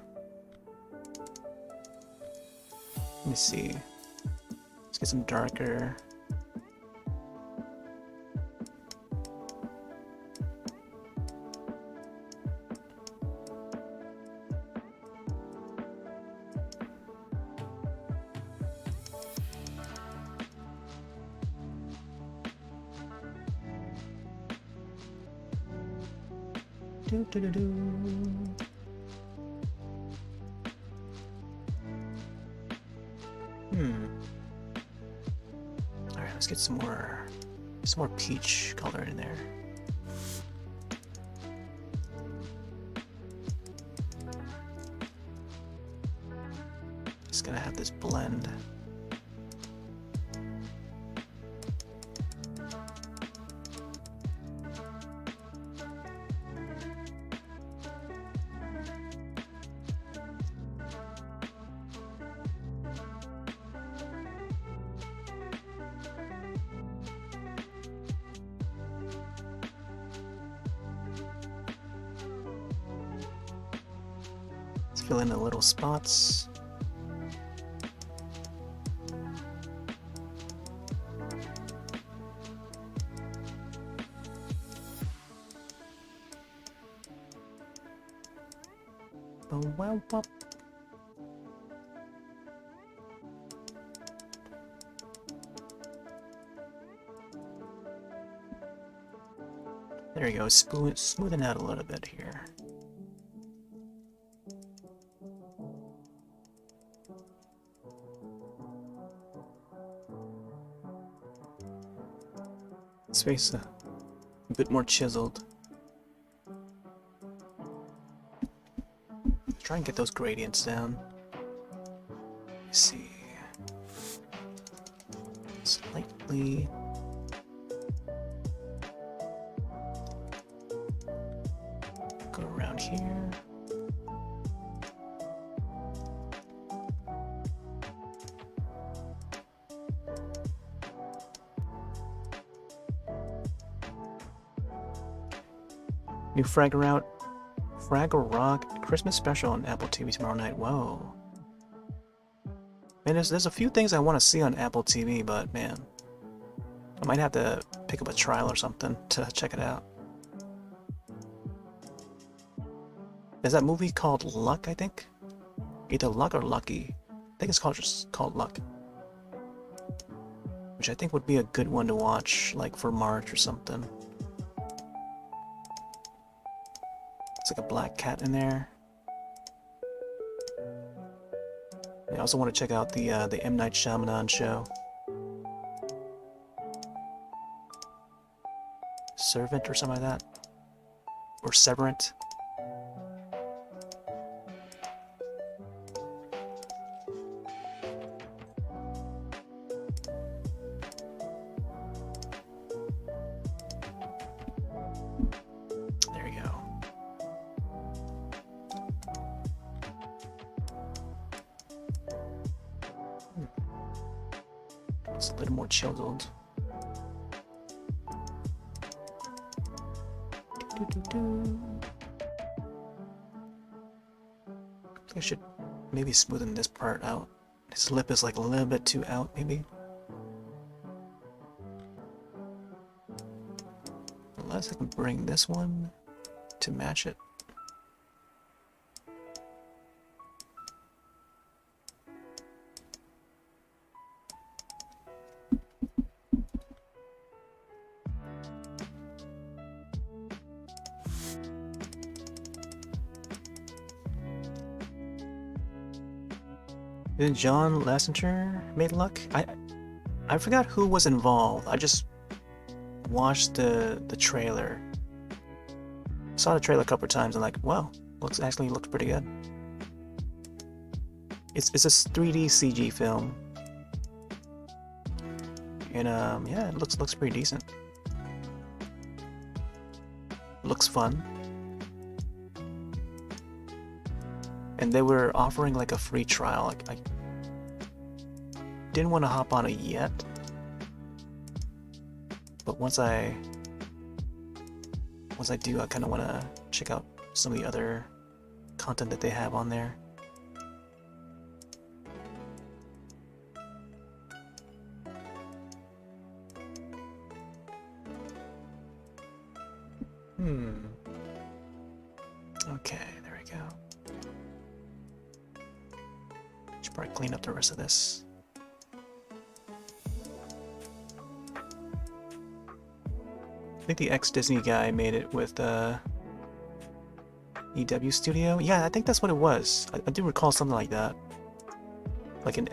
Let me see. Let's get some darker. Do, do, do, do. Alright, let's get some more peach color in there. Just gonna have this blend. Fill in the little spots. Wow, pop. There you go, smoothing out a little bit here. His face a bit more chiseled. Try and get those gradients down. Let's see. Slightly. Go around here. New Fraggle Rock Christmas special on Apple TV tomorrow night. Whoa. Man, there's a few things I want to see on Apple TV, but man, I might have to pick up a trial or something to check it out. There's that movie called Luck, I think? Either Luck or Lucky. I think it's just called Luck. Which I think would be a good one to watch, like for March or something. It's like a black cat in there. I also want to check out the M. Night Shyamalan show. Servant or something like that. Or Severant. There you go. It's a little more chiseled. I should maybe smoothen this part out. His lip is like a little bit too out, maybe. Unless I can bring this one to match it. Did John Lasseter made Luck? I forgot who was involved. I just watched the trailer. Saw the trailer a couple of times and like, wow, looks pretty good. It's a 3D CG film. And yeah, it looks pretty decent. Looks fun. And they were offering like a free trial. Like, I didn't want to hop on it yet, but once I do, I kind of want to check out some of the other content that they have on there. Okay, there we go. Should probably clean up the rest of this. I think the ex-Disney guy made it with EW Studio. Yeah, I think that's what it was. I do recall something like that. Like an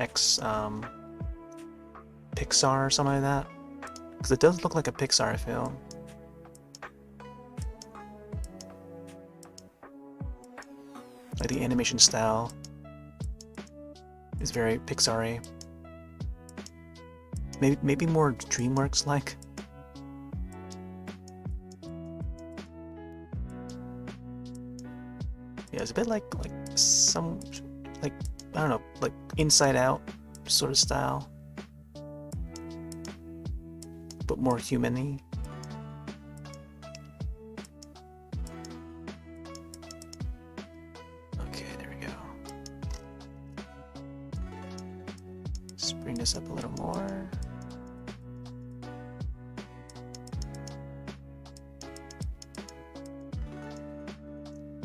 Pixar or something like that. Because it does look like a Pixar film. Like the animation style is very Pixar-y. Maybe more DreamWorks-like. Yeah, it's a bit like some I don't know, like Inside Out sort of style, but more human-y. Okay, there we go. Let's bring this up a little more.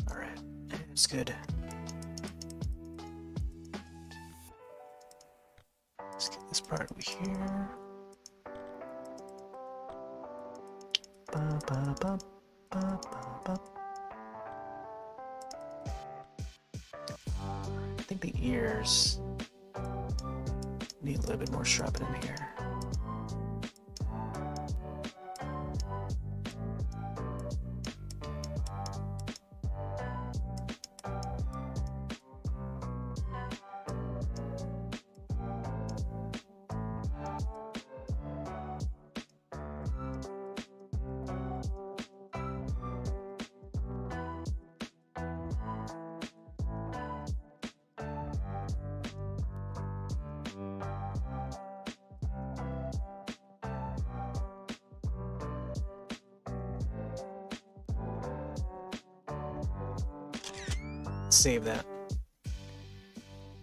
All right, it's good. Let's get this part over here. Ba, ba, ba, ba, ba, ba. I think the ears need a little bit more sharpening here. Save that.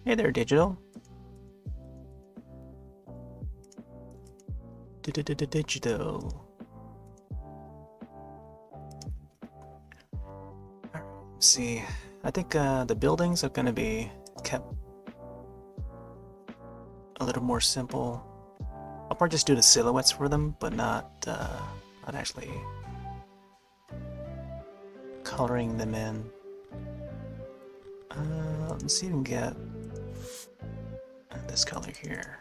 Hey there, digital. Digital. Let's see. I think the buildings are going to be kept a little more simple. I'll probably just do the silhouettes for them, but not actually coloring them in. Let's see if we can get this color here.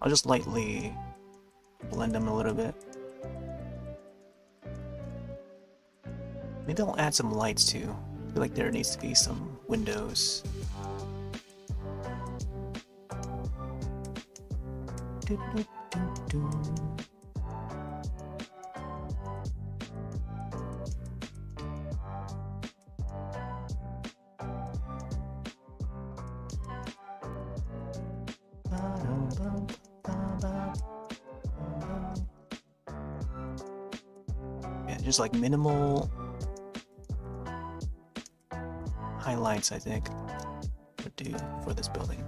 I'll just lightly blend them a little bit. Maybe I'll add some lights too. I feel like there needs to be some windows. Yeah, just like minimal highlights, I think, would do for this building.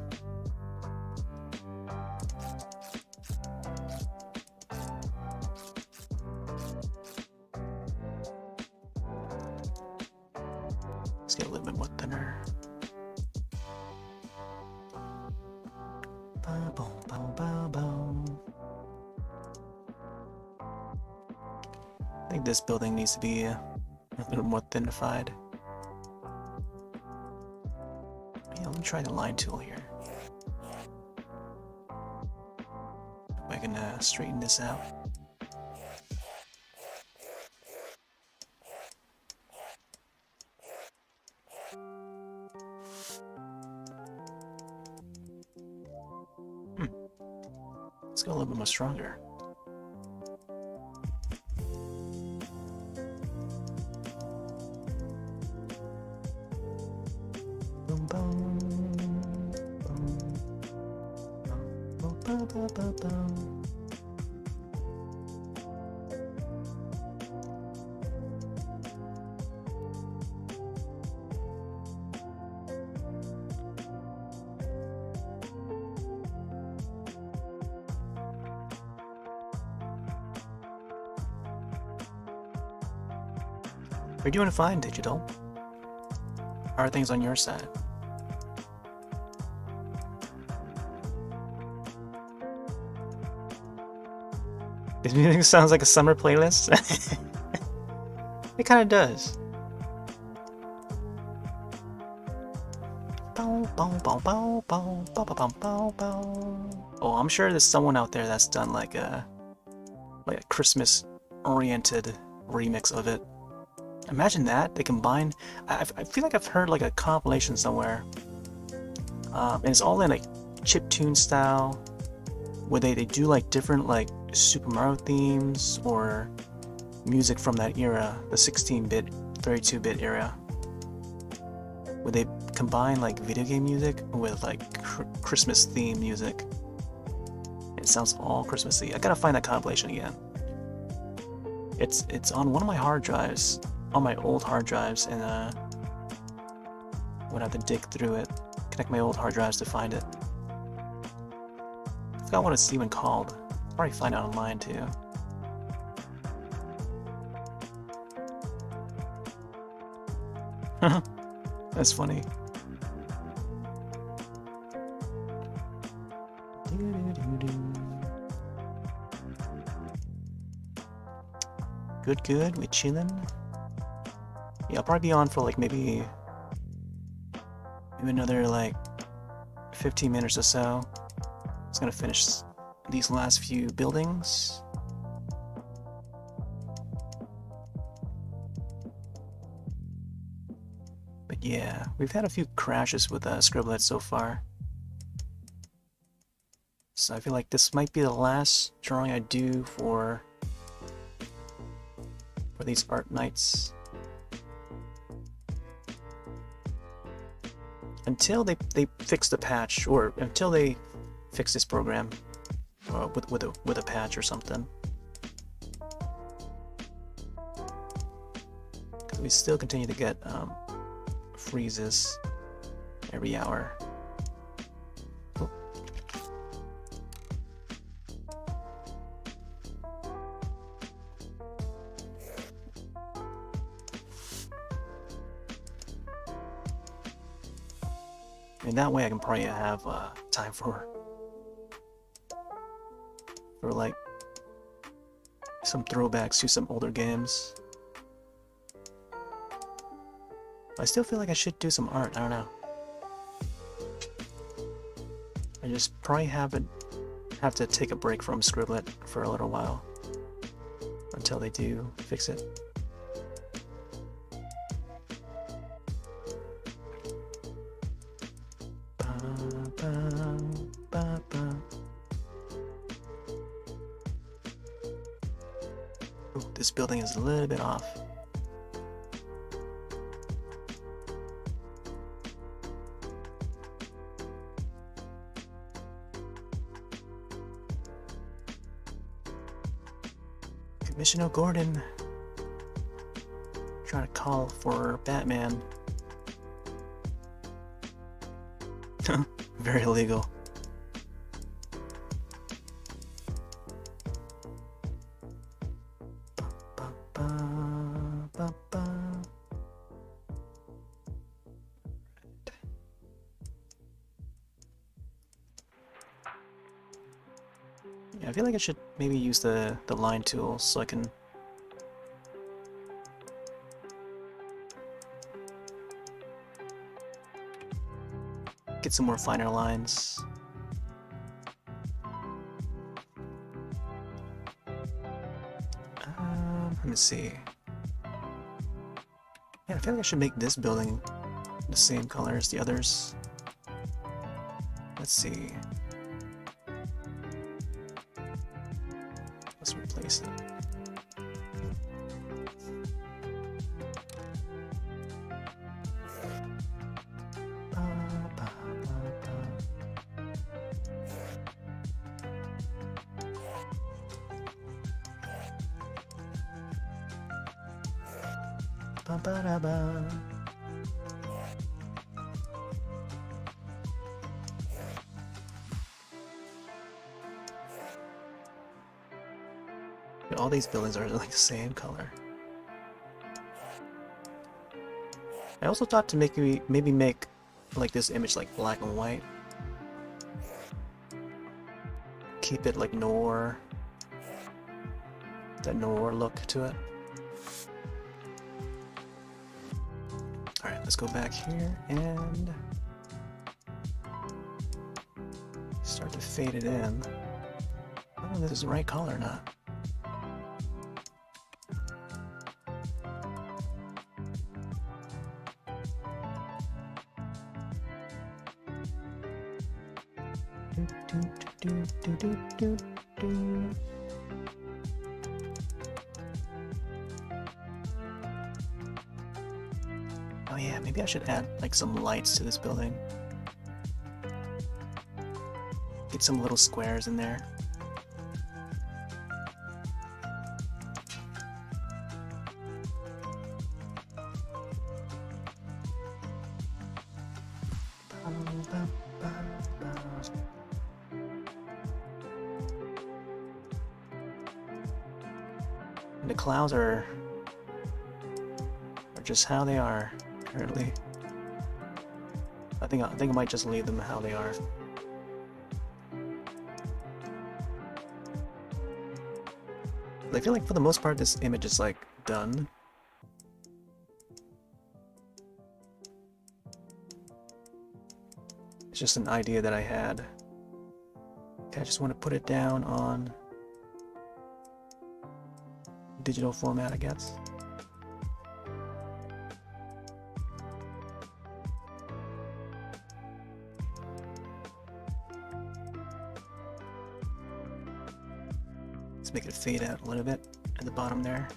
Let's get a little bit more thinner. I think this building needs to be a little more thinnified. Yeah, let me try the line tool here. I can straighten this out. Let's feel a little bit more stronger. Boom, boom, boom, boom, boom, boom, boom, boom. You're doing fine, Digital. How are things on your side? This music sounds like a summer playlist. It kind of does. Oh, I'm sure there's someone out there that's done like a Christmas-oriented remix of it. Imagine that, they combine. I feel like I've heard like a compilation somewhere, and it's all in like chiptune style, where they do like different like Super Mario themes or music from that era, the 16-bit, 32-bit era, where they combine like video game music with like Christmas theme music. It sounds all Christmassy. I gotta find that compilation again. It's on one of my hard drives. On my old hard drives, and I would have to dig through it, connect my old hard drives to find it. I forgot what it's even called. I'll probably find out online too. That's funny. Good, we chillin'. Yeah, I'll probably be on for like maybe another like 15 minutes or so. Just gonna finish these last few buildings. But yeah, we've had a few crashes with Scribble so far. So I feel like this might be the last drawing I do for these art nights. Until they fix the patch, or until they fix this program with a patch or something. Because we still continue to get freezes every hour. Oh. And that way I can probably have time for like some throwbacks to some older games. I still feel like I should do some art, I don't know. I just probably have to take a break from Scribble for a little while until they do fix it. Ooh, this building is a little bit off. Commissioner Gordon trying to call for Batman. Very illegal. Yeah, I feel like I should maybe use the line tool so I can get some more finer lines. Let me see. Yeah, I feel like I should make this building the same color as the others. Let's see. Ba-ba-da-ba. All these buildings are like the same color. I also thought to maybe make like this image like black and white. Keep it like noir. That noir look to it. Alright, let's go back here and start to fade it in. I don't know if this is the right color or not. Oh yeah, maybe I should add like some lights to this building. Get some little squares in there. And the clouds are just how they are currently. I think I might just leave them how they are. I feel like for the most part this image is like done. It's just an idea that I had. Okay, I just want to put it down on digital format, I guess. Let's make it fade out a little bit at the bottom there.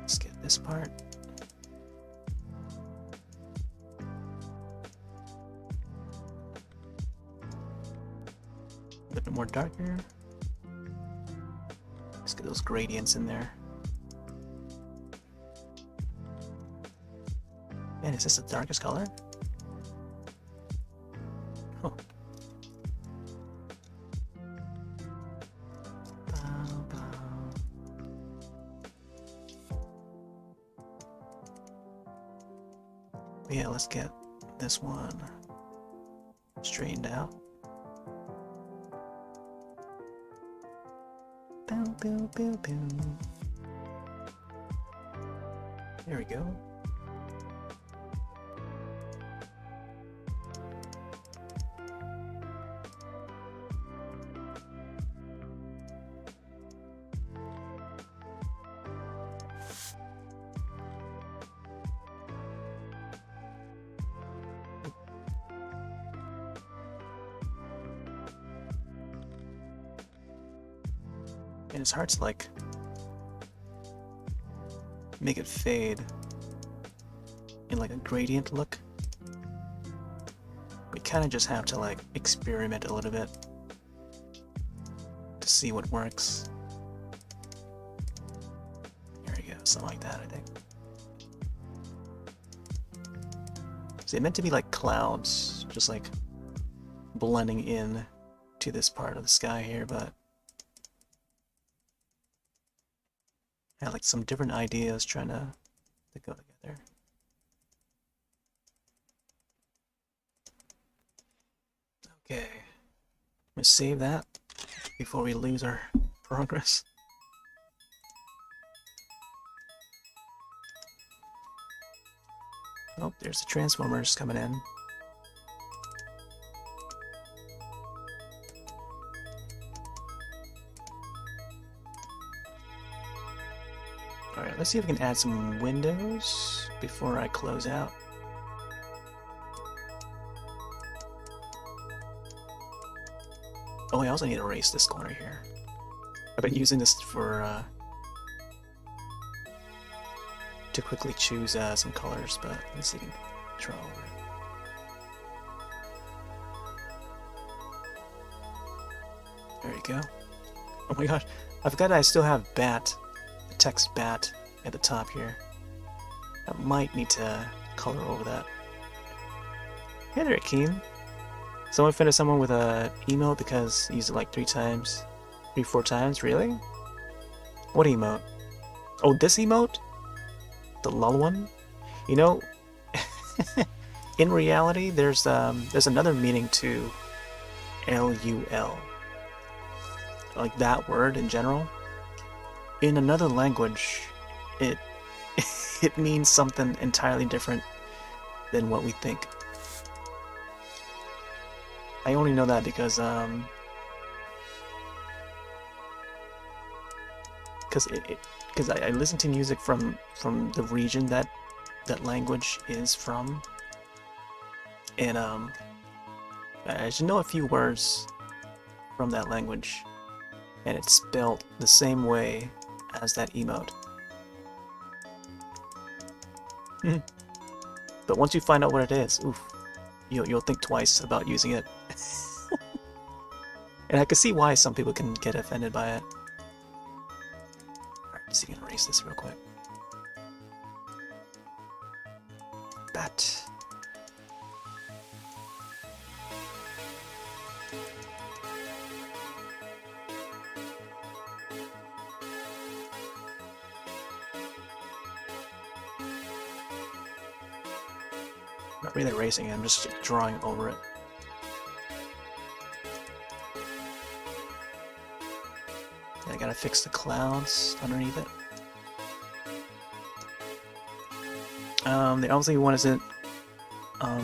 Let's get this part. A little bit more darker. Let's get those gradients in there. Man, is this the darkest color? Huh. Yeah, let's get this one straightened out. Bow, bow, bow, bow. There we go. And it's hard to like make it fade in like a gradient look. We kind of just have to like experiment a little bit to see what works. There we go, something like that, I think. So it meant to be like clouds, just like blending in to this part of the sky here, but I had like some different ideas trying to go together. Okay, I'm gonna save that before we lose our progress. Oh, there's the Transformers coming in. Alright, let's see if we can add some windows before I close out. Oh, I also need to erase this corner here. I've been using this for to quickly choose some colors, but let's see if we can draw over it. There you go. Oh my gosh, I forgot I still have bat, the text bat at the top here. I might need to color over that. Hey there, Keen. Someone offended someone with a emote because he used it like 3 times. 3-4 times, really? What emote? Oh, this emote? The lull one? You know, in reality, there's another meaning to LUL. Like that word in general. In another language, it it means something entirely different than what we think. I only know that because I listen to music from the region that language is from, and I should know a few words from that language, and it's spelled the same way as that emote. But once you find out what it is, oof, you'll think twice about using it. And I can see why some people can get offended by it. Alright, let's see if I can erase this real quick. Bat. Not really erasing it, I'm just drawing over it. I gotta fix the clouds underneath it. They obviously wanted it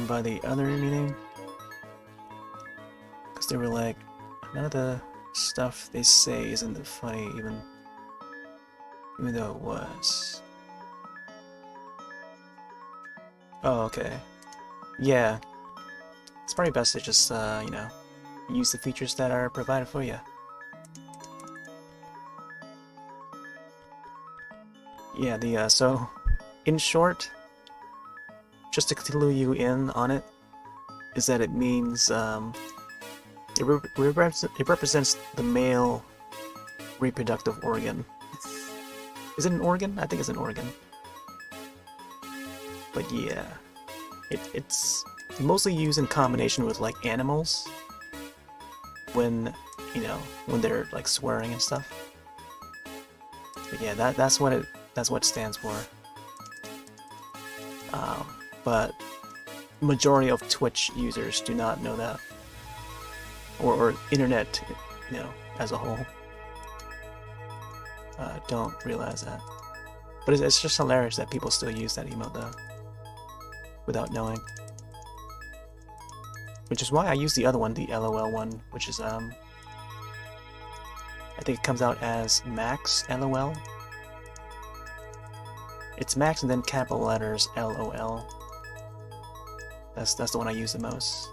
by the other meaning, because they were like, none of the stuff they say isn't funny, even though it was. Oh, okay. Yeah. It's probably best to just, you know, use the features that are provided for you. Yeah, so, in short, just to clue you in on it, is that it means, it represents the male reproductive organ. Is it an organ? I think it's an organ. But yeah, it's mostly used in combination with like animals when, you know, when they're like swearing and stuff. But yeah, that's what it stands for. But majority of Twitch users do not know that, or internet, you know, as a whole, don't realize that. But it's just hilarious that people still use that emote though, without knowing. Which is why I use the other one, the LOL one, which is I think it comes out as Max LOL. It's Max and then capital letters LOL. That's the one I use the most.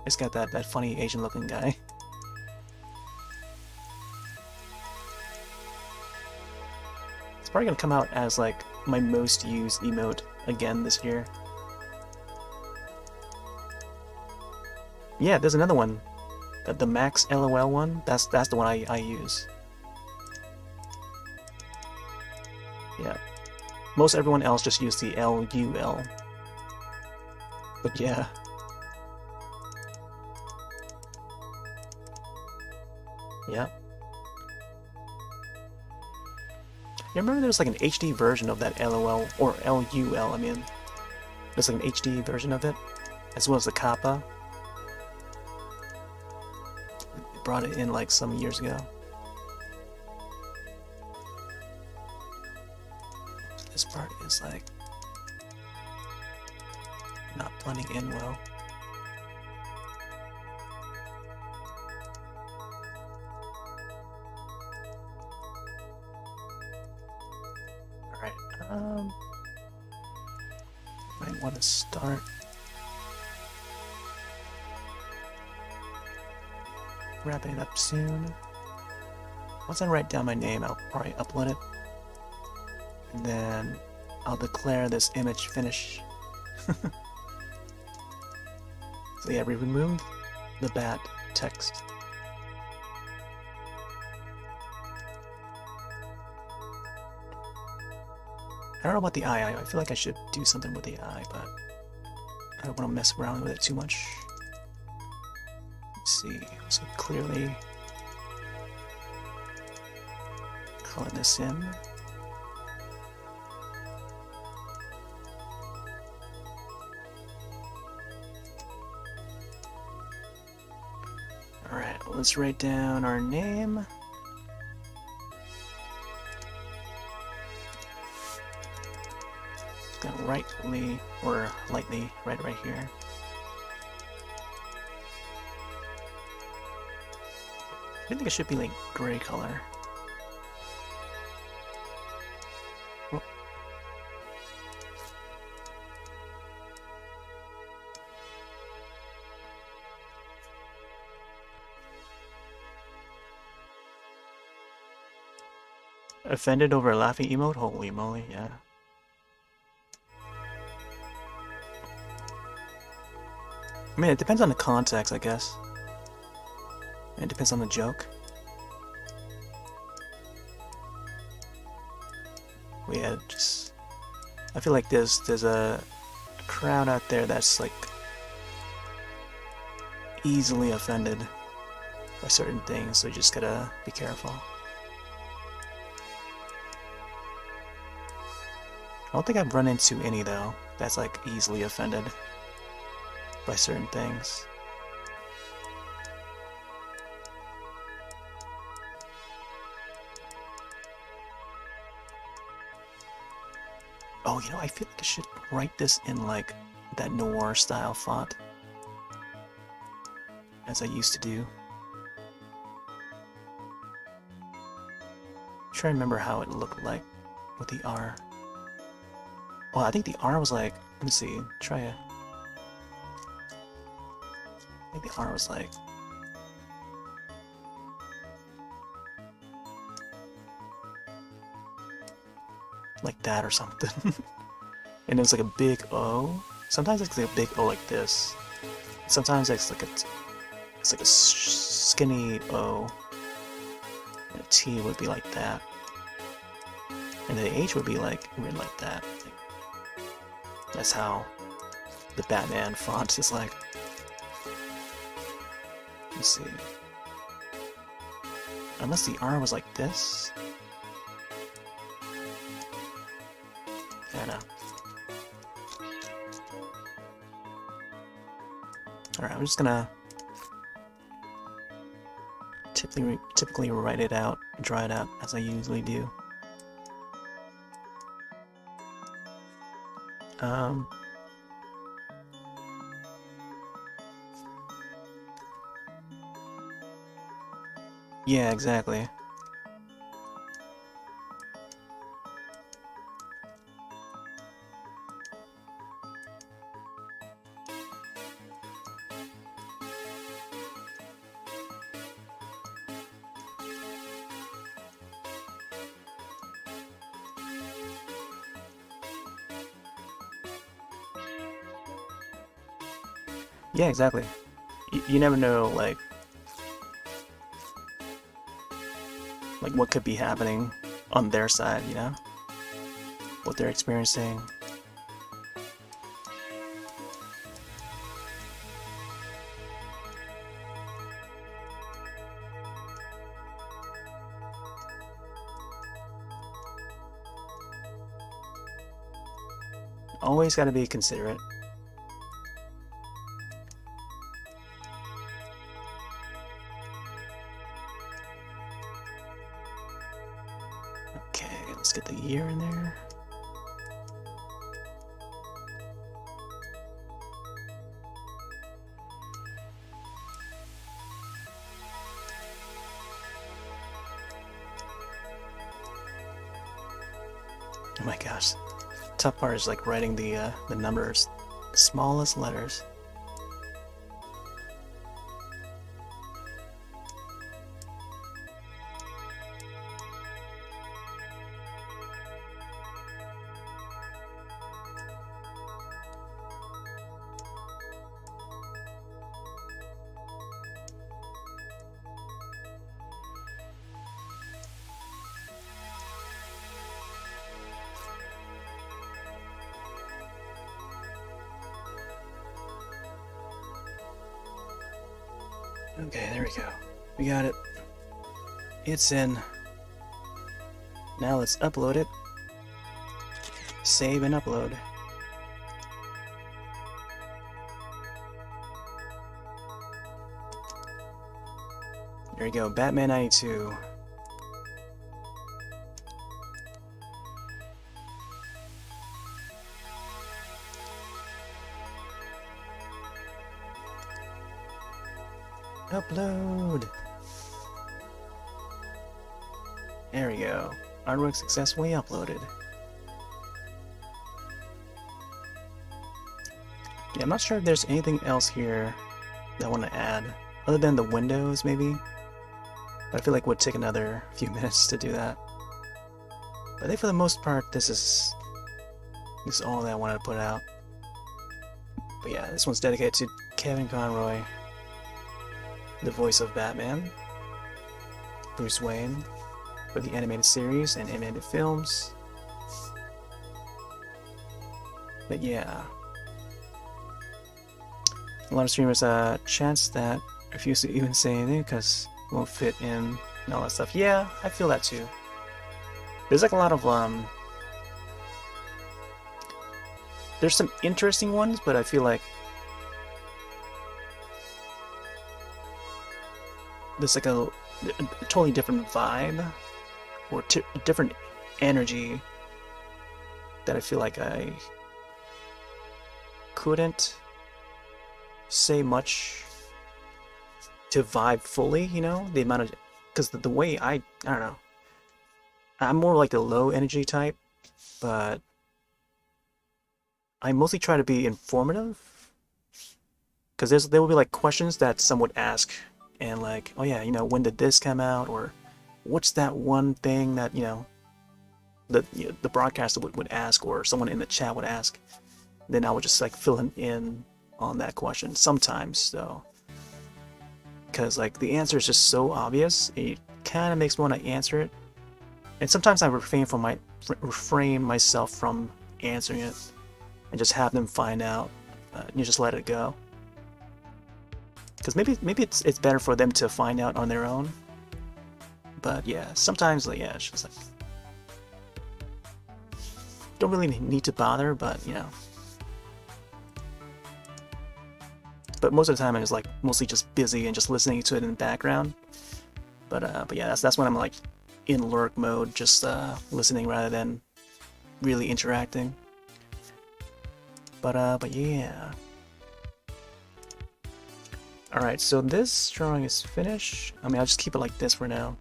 It's got that funny Asian looking guy. It's probably gonna come out as like my most used emote again this year. Yeah, there's another one. The Max LOL one, that's the one I use. Yeah. Most everyone else just use the LUL. But yeah. Yeah. You remember there was like an HD version of that LOL, or LUL, I mean. There's like an HD version of it, as well as the Kappa. They brought it in like some years ago. This part is like not blending in well. Alright, might want to start wrapping it up soon. Once I write down my name, I'll probably upload it. And then I'll declare this image finished. So yeah, we removed the bat text. I don't know about the eye. I feel like I should do something with the eye, but I don't want to mess around with it too much. Let's see. So clearly color this in. Alright, let's write down our name. Gonna rightly or lightly right here. I think it should be like gray color. Oh. Offended over a laughing emote? Holy moly, yeah. I mean, it depends on the context, I guess. It depends on the joke. Yeah, just... I feel like there's a crowd out there that's like easily offended by certain things, so you just gotta be careful. I don't think I've run into any though that's like easily offended by certain things. Oh, you know, I feel like I should write this in like that noir style font, as I used to do. I'm trying to remember how it looked like with the R. Well, I think the R was like, let me see, try it. I think the R was like that or something. And it was like a big O. Sometimes it's like a big O like this. Sometimes it's like a skinny O. And a T would be like that. And the H would be like written like that. That's how the Batman font is like. Let's see. Unless the R was like this. I don't know. Alright, I'm just gonna typically write it out, draw it out as I usually do. Yeah, exactly. Yeah, exactly. You never know, like what could be happening on their side, you know? What they're experiencing. Always gotta be considerate. Okay, let's get the year in there. Oh my gosh. Tough part is like writing the numbers, the smallest letters. Okay, there we go. We got it. It's in. Now let's upload it. Save and upload. There we go, Batman 92. Upload! There we go. Artwork successfully uploaded. Yeah, I'm not sure if there's anything else here that I want to add, other than the windows, maybe. But I feel like it would take another few minutes to do that. But I think for the most part, this is all that I wanted to put out. But yeah, this one's dedicated to Kevin Conroy, the voice of Batman, Bruce Wayne, for the animated series and animated films. But yeah, a lot of streamers chance that refuse to even say anything because it won't fit in and all that stuff. Yeah, I feel that too. There's like a lot of there's some interesting ones, but I feel like there's like a totally different vibe or a different energy that I feel like I couldn't say much to vibe fully, you know, the amount of, because the way I don't know, I'm more like the low energy type, but I mostly try to be informative, because there will be like questions that some would ask, and like, oh yeah, you know, when did this come out, or what's that one thing that, you know, the broadcaster would ask, or someone in the chat would ask. Then I would just like fill in on that question sometimes, though, because like the answer is just so obvious, it kind of makes me want to answer it, and sometimes I refrain myself from answering it and just have them find out. You just let it go, because maybe it's better for them to find out on their own. But yeah, sometimes like, yeah, it's just like don't really need to bother, but you know. But most of the time I'm just like mostly just busy and just listening to it in the background. But yeah, that's when I'm like in lurk mode, just listening rather than really interacting. But yeah. Alright, so this drawing is finished. I mean, I'll just keep it like this for now.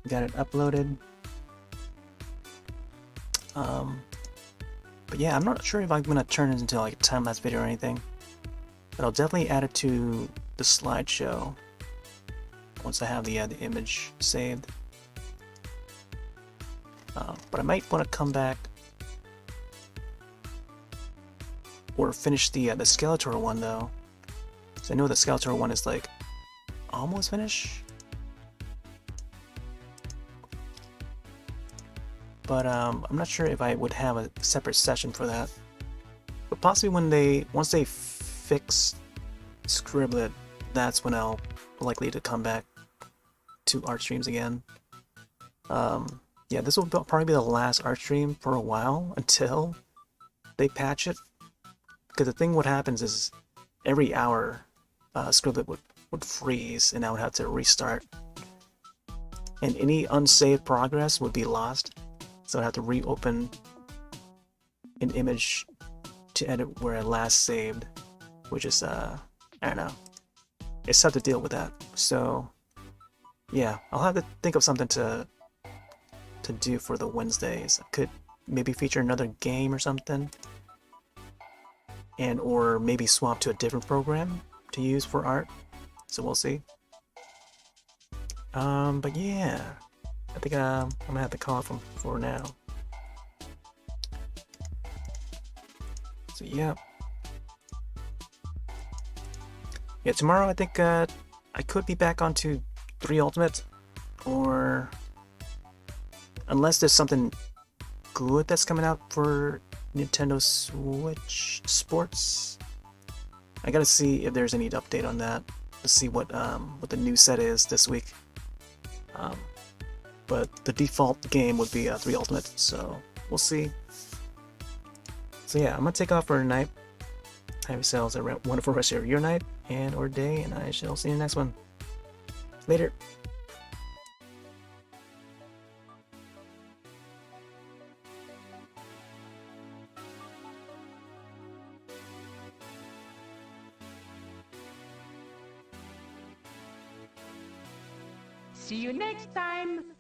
Got it uploaded. But yeah, I'm not sure if I'm gonna turn it into like a time-lapse video or anything. But I'll definitely add it to the slideshow once I have the image saved. But I might want to come back or finish the Skeletor one though. So I know the Skeletor one is like almost finished. But I'm not sure if I would have a separate session for that. But possibly once they fix Scribble, that's when I'll likely to come back to art streams again. Yeah, this will probably be the last art stream for a while until they patch it. Because the thing what happens is every hour Scribble would freeze and I would have to restart. And any unsaved progress would be lost. So I'd have to reopen an image to edit where I last saved, which is, I don't know. It's tough to deal with that. So, yeah, I'll have to think of something to do for the Wednesdays. I could maybe feature another game or something, and or maybe swap to a different program to use for art. So we'll see. But yeah, I think I'm gonna have to call it for now. So yeah. Yeah, tomorrow I think I could be back onto 3 Ultimate, or unless there's something good that's coming out for Nintendo Switch Sports. I gotta see if there's any update on that. to see what the new set is this week. Um, but the default game would be 3 Ultimate, so we'll see. So yeah, I'm gonna take off for tonight. Have yourselves a wonderful rest of your night and or day, and I shall see you in the next one. Later. See you next time!